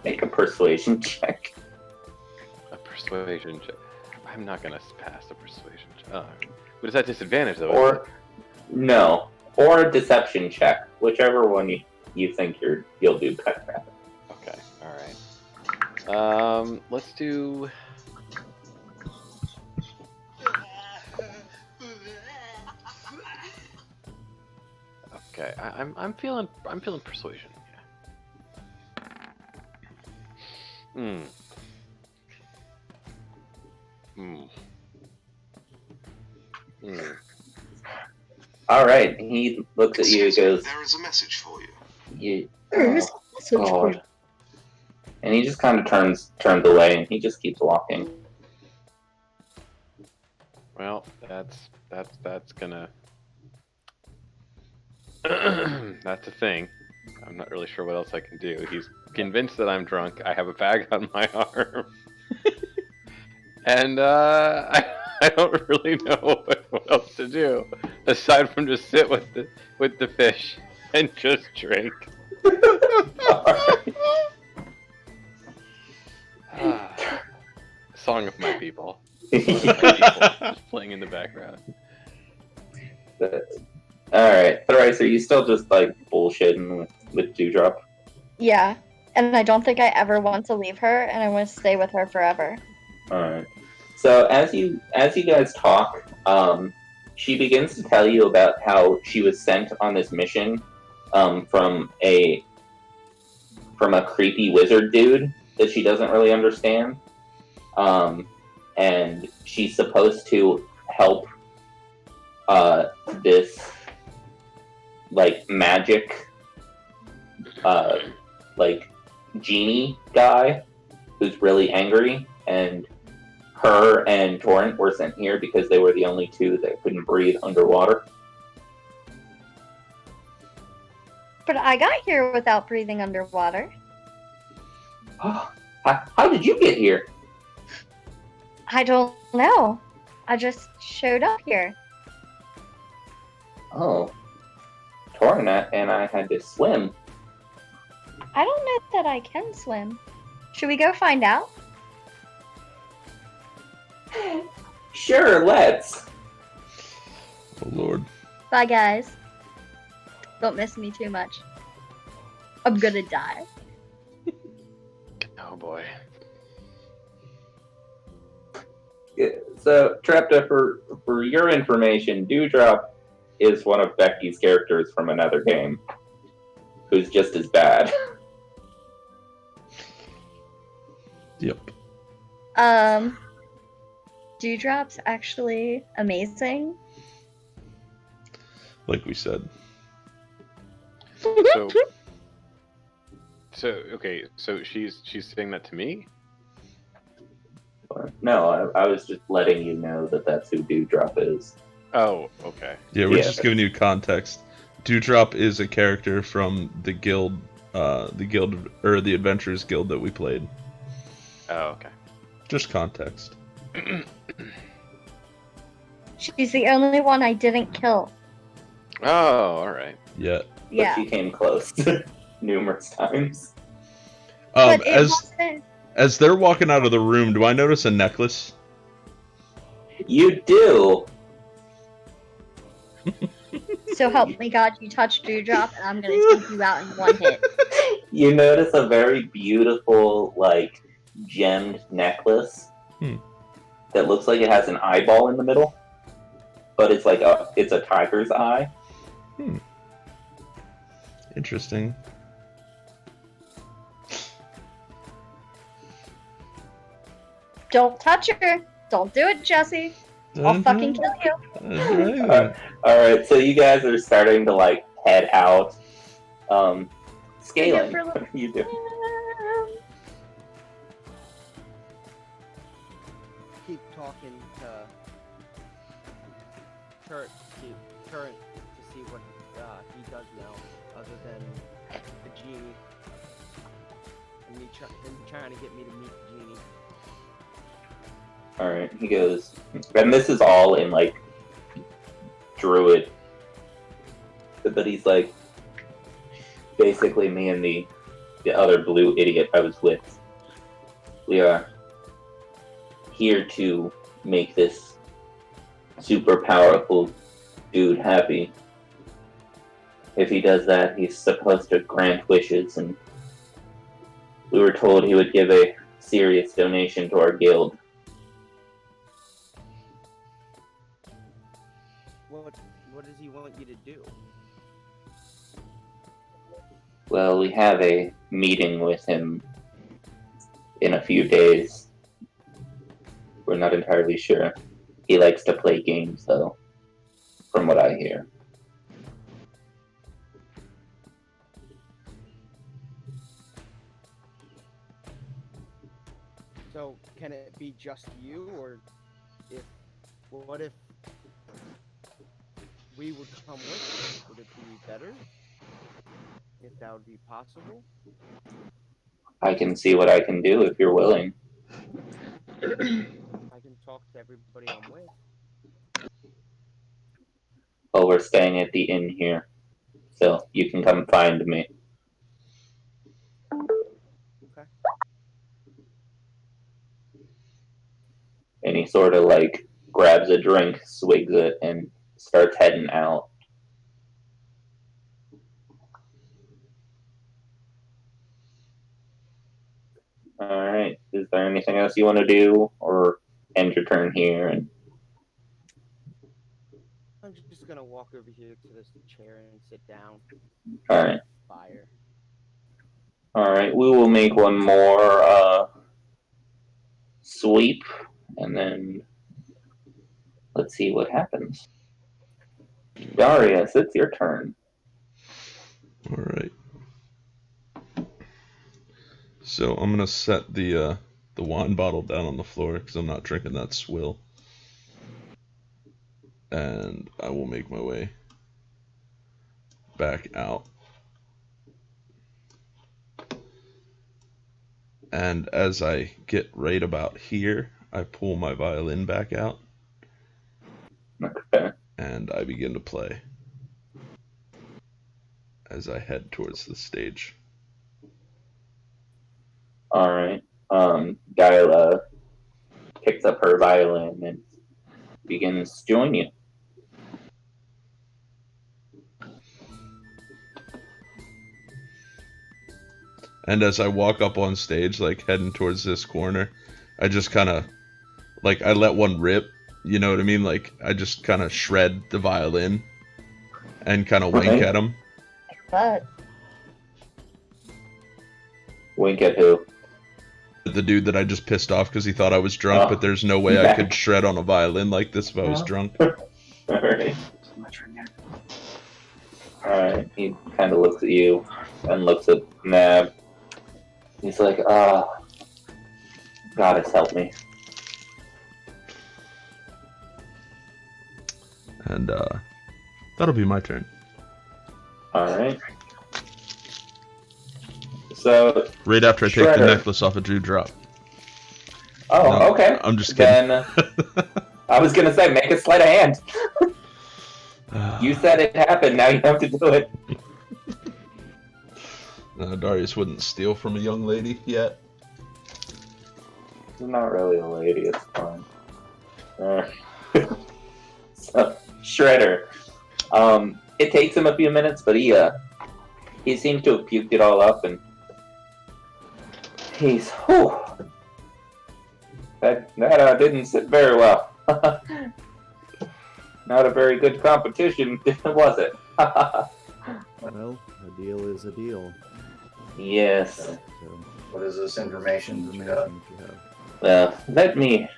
Make a persuasion check. A persuasion check. I'm not gonna pass the persuasion check. But is that disadvantage though? Or a deception check, whichever one you think you'll do better at. Okay. All right. Let's do. Okay, I'm feeling persuasion. Yeah. All right. He looks at you and goes, "There is a message for you." God. And he just kind of turns away, and he just keeps walking. Well, that's gonna. That's a thing. I'm not really sure what else I can do. He's convinced that I'm drunk. I have a bag on my arm, and I don't really know what else to do aside from just sit with the fish and just drink. Song of my people. Just playing in the background. Alright, Thurday, so you still just like bullshitting with Dewdrop? Yeah, and I don't think I ever want to leave her, and I want to stay with her forever. Alright. So as you guys talk, she begins to tell you about how she was sent on this mission from a creepy wizard dude that she doesn't really understand. And she's supposed to help this like magic like genie guy who's really angry, and her and Torrent were sent here because they were the only two that couldn't breathe underwater. But I got here without breathing underwater. How did you get here? I don't know. I just showed up here. Oh. Torrent and I had to swim. I don't know that I can swim. Should we go find out? Sure, let's. Oh, Lord. Bye, guys. Don't miss me too much. I'm gonna die. Oh boy. Yeah, so, Trepta, for your information, Dewdrop is one of Becky's characters from another game, who's just as bad. Yep. Dewdrop's actually amazing. Like we said. So okay, so she's saying that to me? No, I was just letting you know that that's who Dewdrop is. Oh, okay. Yeah, we're Yeah. just giving you context. Dewdrop is a character from the guild, the Adventurers Guild that we played. Oh, okay. Just context. She's the only one I didn't kill. Oh, all right. Yeah. But Yeah. she came close numerous times. But it As wasn't. as they're walking out of the room, do I notice a necklace? You do. So help me God, you touch Dewdrop, and I'm gonna take you out in one hit. You notice a very beautiful, like, gemmed necklace that looks like it has an eyeball in the middle, but it's like it's a tiger's eye. Interesting. Don't touch her. Don't do it, Jesse. I'll fucking kill you. Alright, so you guys are starting to, like, head out. Scaling, Yeah, what are you doing? Keep talking to Current to see what he does know, other than the genie. And him trying to get me to meet the genie. Alright, he goes, and this is all in, like, Druid. But he's like, basically me and the other blue idiot I was with, we are here to make this super powerful dude happy. If he does that, he's supposed to grant wishes, and we were told he would give a serious donation to our guild. What does he want you to do? Well, we have a meeting with him in a few days. We're not entirely sure. He likes to play games, though, from what I hear. So, can it be just you, or what if we would come with you? Would it be better? If that would be possible? I can see what I can do if you're willing. I can talk to everybody I'm with. Well, we're staying at the inn here, so you can come find me. Okay. And he sort of, like, grabs a drink, swigs it, and starts heading out. Alright, is there anything else you want to do, or end your turn here? And I'm just gonna walk over here to this chair and sit down. alright. Fire. Alright, we will make one more sweep, and then let's see what happens. Darius, it's your turn. Alright. So I'm gonna set the wine bottle down on the floor because I'm not drinking that swill. And I will make my way back out. And as I get right about here, I pull my violin back out. Okay. And I begin to play as I head towards the stage. Alright. Gyla picks up her violin and begins to join you. And as I walk up on stage, like heading towards this corner, I just kind of, like, I let one rip, you know what I mean? Like, I just kind of shred the violin and kind of wink at him. But Wink at who? The dude that I just pissed off because he thought I was drunk, but there's no way I could shred on a violin like this if I was drunk. Alright. Alright, he kind of looks at you and looks at Nab. He's like, goddess help me. And that'll be my turn. All right. So Right after I take the Shredder. necklace off of Drew Drop. Oh, No, okay. I'm just kidding. Then I was gonna say, make a sleight of hand. You said it happened. Now you have to do it. Darius wouldn't steal from a young lady yet. She's not really a lady. It's fine. So, Shredder. It takes him a few minutes, but he seems to have puked it all up, and he's that didn't sit very well. Not a very good competition, was it? Well, a deal is a deal. Yes. So, What is this information that you got? information that you have. Well, let me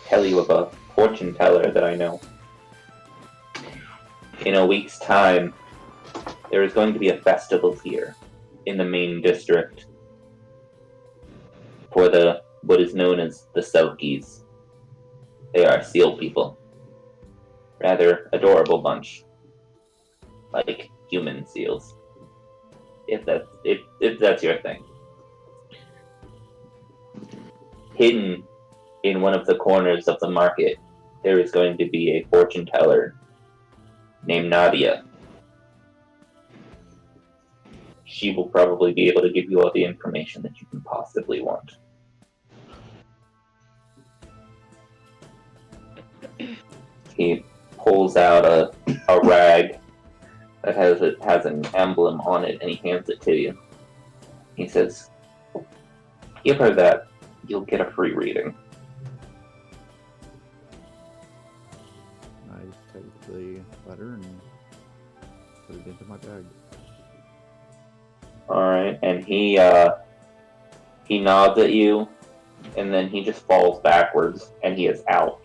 tell you of a fortune teller that I know. In a week's time, there is going to be a festival here in the main district for what is known as the Selkies. They are seal people. Rather adorable bunch. Like human seals. If that's your thing. Hidden in one of the corners of the market, there is going to be a fortune teller named Nadia. She will probably be able to give you all the information that you can possibly want. He pulls out a rag that has an emblem on it, and he hands it to you. He says, "Give her that. You'll get a free reading." I take the letter and put it into my bag. Alright, and he nods at you, and then he just falls backwards, and he is out.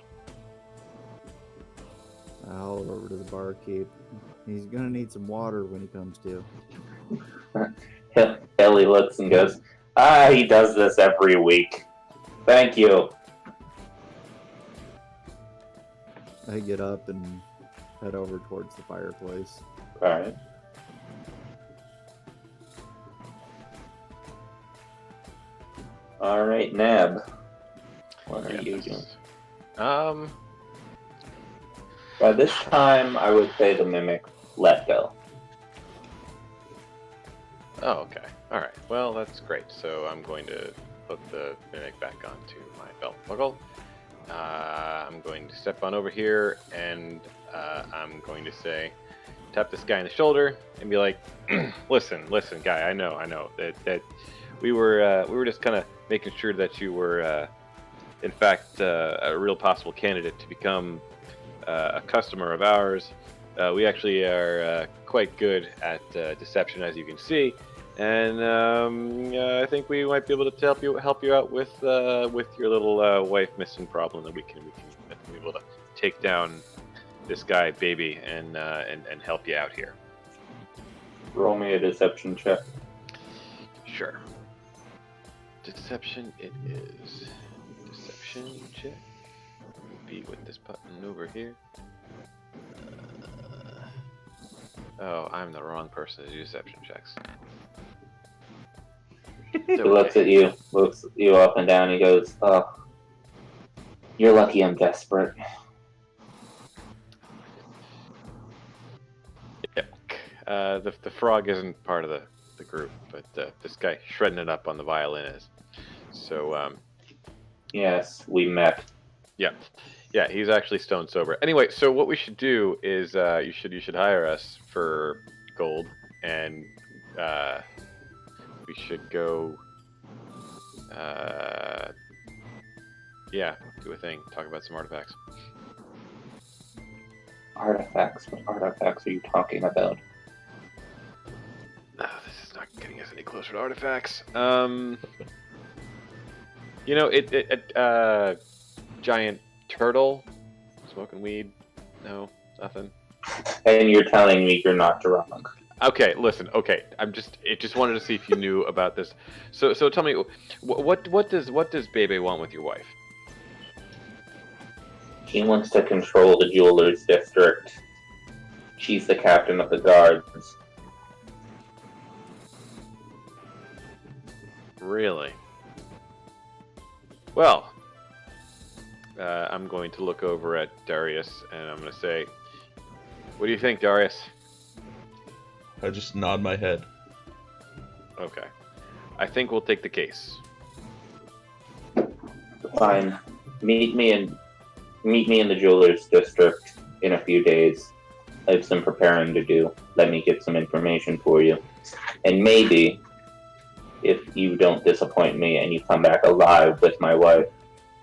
I'll head over to the barkeep. He's gonna need some water when he comes to. Ellie looks and goes, he does this every week. Thank you. I get up and head over towards the fireplace. Alright. Alright, Nab. What are you doing? By this time, I would say the mimic let go. Oh, okay. Alright. Well, that's great. So I'm going to put the mimic back onto my belt buckle. I'm going to step on over here, and I'm going to say, tap this guy in the shoulder, and be like, listen, guy, I know that we were just kind of making sure that you were, in fact, a real possible candidate to become a customer of ours. We actually are quite good at deception, as you can see, and I think we might be able to help you out with your little wife missing problem. That we can be able to take down this guy, baby, and help you out here. Roll me a deception check. Sure. Deception it is. Deception check. Be with this button over here. Oh, I'm the wrong person to do deception checks. He looks at you, looks you up and down, he goes, "Oh, you're lucky I'm desperate." Yeah. The frog isn't part of the group, but this guy shredding it up on the violin is. So, Yes, we met. Yeah, he's actually stone sober. Anyway, so what we should do is you should hire us for gold, and we should go do a thing, talk about some artifacts. Artifacts? What artifacts are you talking about? This is not getting us any closer to artifacts. Giant turtle smoking weed. No, nothing. And you're telling me you're not drunk. Okay, listen. Okay, just wanted to see if you knew about this. So tell me, what does Bebe want with your wife? He wants to control the jeweler's district. She's the captain of the guards. Really? Well, I'm going to look over at Darius and I'm going to say, what do you think, Darius? I just nod my head. Okay. I think we'll take the case. Fine. Meet me in the jeweler's district in a few days. I have some preparing to do. Let me get some information for you. And maybe, if you don't disappoint me and you come back alive with my wife,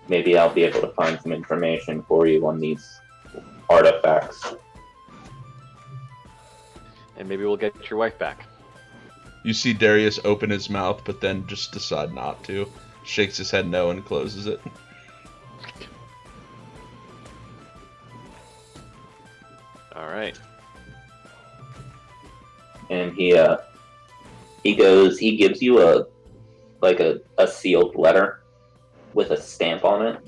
maybe I'll be able to find some information for you on these artifacts. And maybe we'll get your wife back. You see Darius open his mouth, but then just decide not to. Shakes his head no and closes it. Alright. And he gives you a sealed letter with a stamp on it.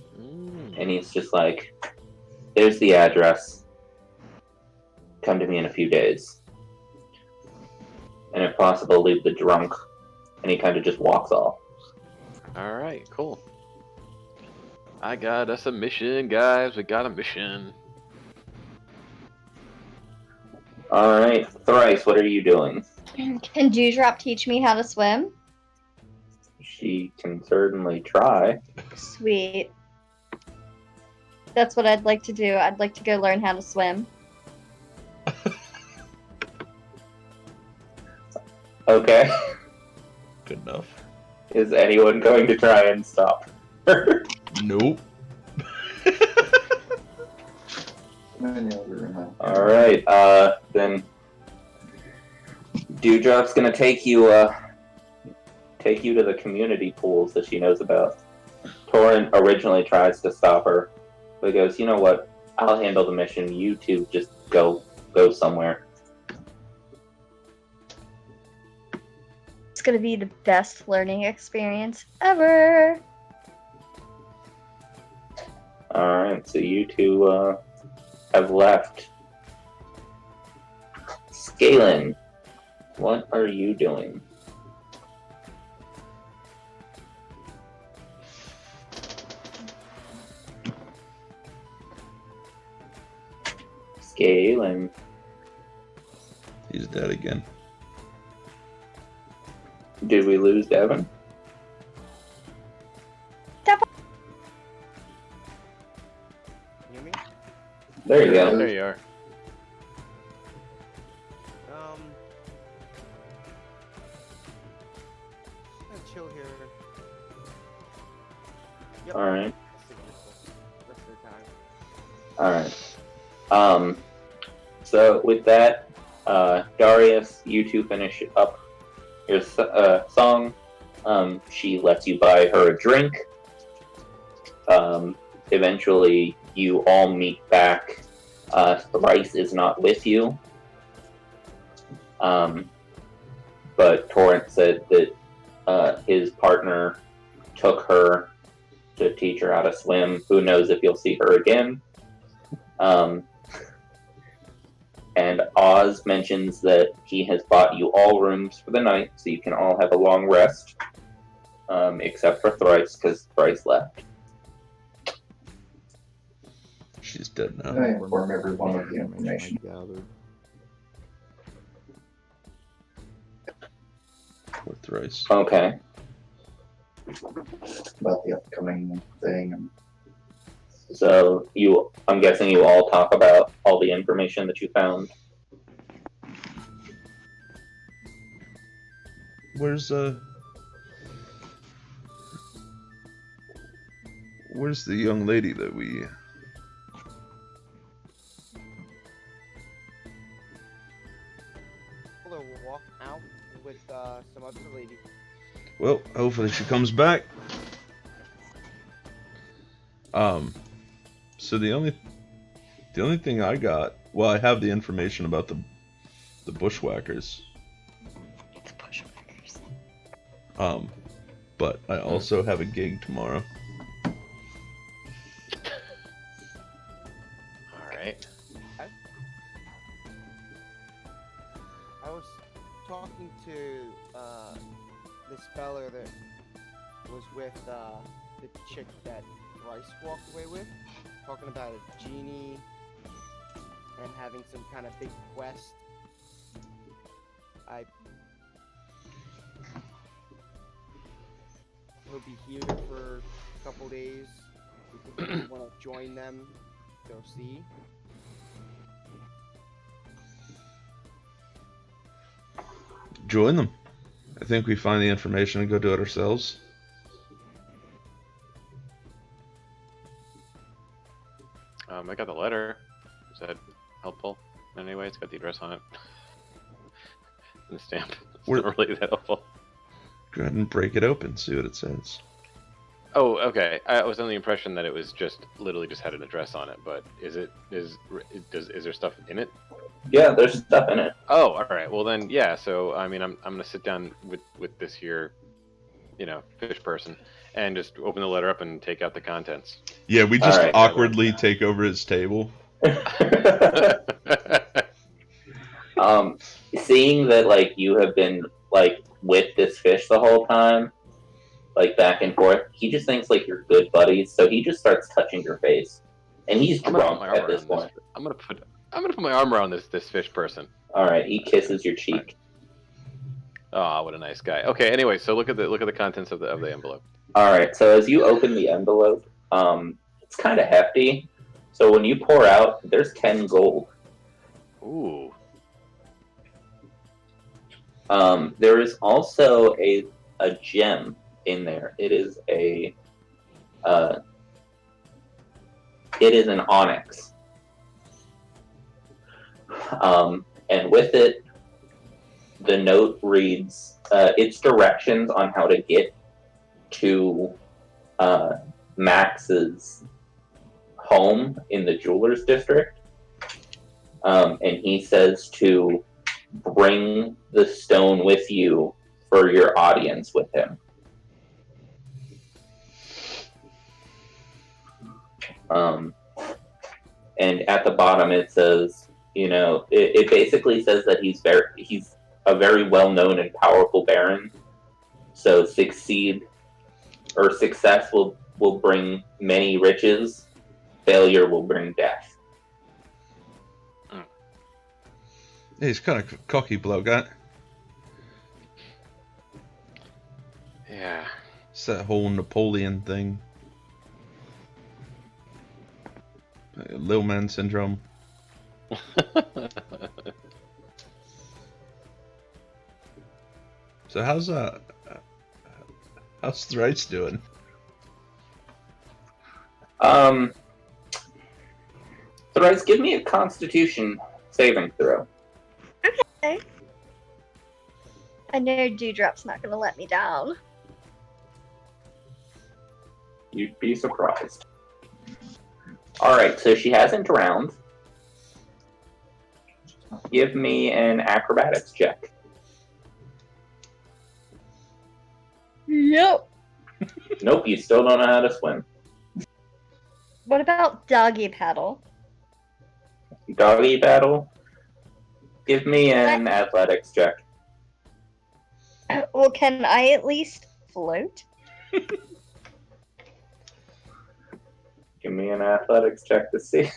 And he's just like, there's the address. Come to me in a few days. And if possible, leave the drunk. And he kind of just walks off. Alright, cool. I got us a mission, guys. We got a mission. Alright, Thrice, what are you doing? Can Dewdrop teach me how to swim? She can certainly try. Sweet. That's what I'd like to do. I'd like to go learn how to swim. Okay. Good enough. Is anyone going to try and stop her? Nope. Alright, then Dewdrop's gonna take you to the community pools that she knows about. Torrent originally tries to stop her, but he goes, you know what, I'll handle the mission, you two just go somewhere. It's gonna be the best learning experience ever! Alright, so you two, have left. Scalen, what are you doing? Scalen. He's dead again. Did we lose Devon? Devon. You hear me? There you go. There you are. I'm gonna chill here. Yep. Alright. Rest of the time. Alright. So with that, Darius, you two finish up your song. She lets you buy her a drink. Eventually, you all meet back. Thrice is not with you. But Torrent said that his partner took her to teach her how to swim. Who knows if you'll see her again. And Oz mentions that he has bought you all rooms for the night, so you can all have a long rest. Except for Thrice, because Thrice left. She's dead now. I inform everyone of the information. I gathered. Poor Thrice. Okay. About the upcoming thing. And So I'm guessing you all talk about all the information that you found. Where's the young lady that we... We'll walk out with some other lady. Well, hopefully she comes back. So the only thing I got, well, I have the information about the bushwhackers. The bushwhackers. But I also have a gig tomorrow. was talking to this fella that was with the chick that Bryce walked away with, talking about a genie and having some kind of big quest. He'll be here for a couple days. If you want to join them, go see. Join them. I think we find the information and go do it ourselves. I got the letter. Is that helpful? Anyway, it's got the address on it. And the stamp. It's not really that helpful. Go ahead and break it open, see what it says. Oh, okay. I was under the impression that it was just literally just had an address on it, but is there stuff in it? Yeah, there's stuff in it. Oh, all right. Well then, yeah. So I mean, I'm gonna sit down with this here, fish person, and just open the letter up and take out the contents. Yeah, we just Alright. awkwardly take over his table. Seeing that like you have been like with this fish the whole time, like back and forth, he just thinks like you're good buddies, so he just starts touching your face, and he's drunk at this point. I'm gonna put my arm around this fish person. All right, he kisses your cheek. Oh, what a nice guy. Okay, anyway, so look at the contents of the envelope. All right, so as you open the envelope, it's kind of hefty. So when you pour out, there's 10 gold. Ooh. There is also a gem in there. It is an onyx. And with it, the note reads, its directions on how to get to Max's home in the jeweler's district. And he says to bring the stone with you for your audience with him. And at the bottom it says, it basically says that he's a very well-known and powerful baron. So success will bring many riches. Failure will bring death. Yeah, he's kind of cocky bloke, that. Yeah. It's that whole Napoleon thing. Little man syndrome. So how's Thrice doing? Thrice, give me a Constitution saving throw. Okay. I know Dewdrop's not gonna let me down. You'd be surprised. Alright, so she hasn't drowned. Give me an acrobatics check. Yep. Nope, you still don't know how to swim. What about doggy paddle? Doggy paddle? Give me an athletics check. Well, can I at least float? Give me an athletics check to see.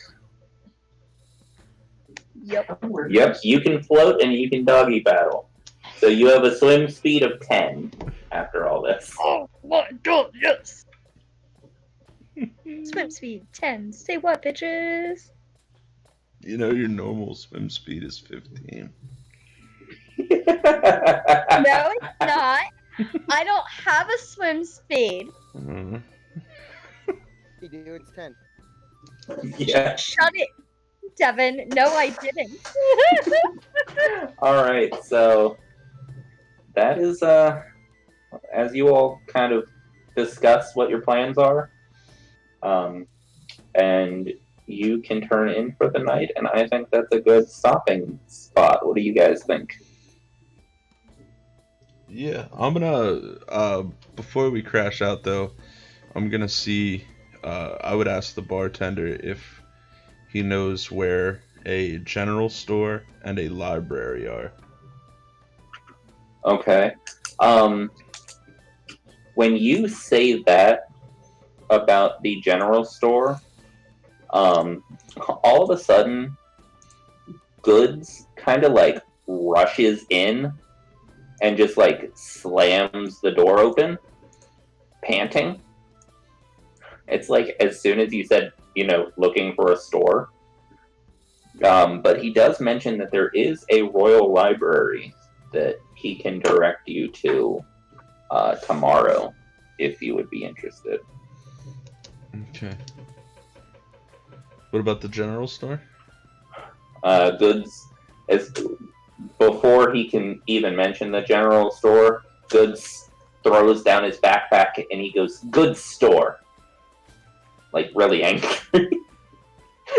Yep. Yep, you can float and you can doggy paddle. So you have a swim speed of 10 after all this. Oh my god, yes! Swim speed 10. Say what, bitches? Your normal swim speed is 15. No, it's not. I don't have a swim speed. Mm-hmm. You do, it's 10. Yeah. Shut it, Devon. No, I didn't. Alright, so that is, as you all kind of discuss what your plans are, and you can turn in for the night, and I think that's a good stopping spot. What do you guys think? Yeah, I'm gonna, before we crash out though, I'm gonna see, I would ask the bartender if he knows where a general store and a library are. Okay. When you say that about the general store, all of a sudden, Goods kind of like rushes in and just like slams the door open, panting. It's like as soon as you said, looking for a store. But he does mention that there is a royal library that he can direct you to tomorrow, if you would be interested. Okay. What about the general store? Goods, before he can even mention the general store, Goods throws down his backpack and he goes, "Goods store." Like really angry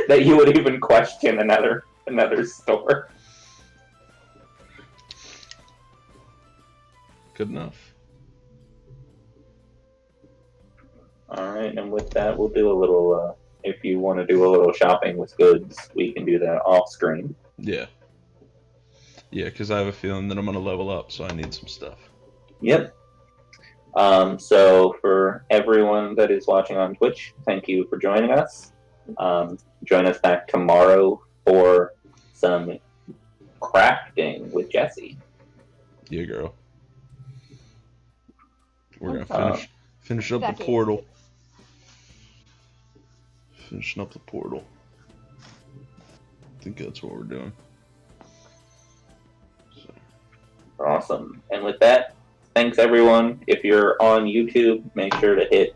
that you would even question another store. Good enough. All right, and with that, we'll do a little. If you want to do a little shopping with Goods, we can do that off screen. Yeah. Yeah, because I have a feeling that I'm going to level up, so I need some stuff. Yep. So for everyone that is watching on Twitch, thank you for joining us. Join us back tomorrow for some crafting with Jesse. Yeah, girl. We're going to finish up Becky. the portal. Finishing up the portal. I think that's what we're doing. So. Awesome. And with that, thanks everyone. If you're on YouTube, make sure to hit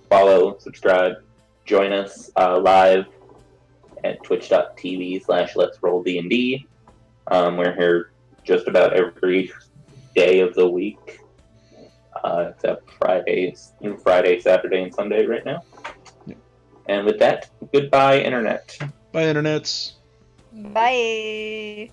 follow, subscribe, join us live at twitch.tv/Letsrolldnd. We're here just about every day of the week, except Friday, Saturday, and Sunday right now. Yep. And with that, goodbye, Internet. Bye, Internets. Bye.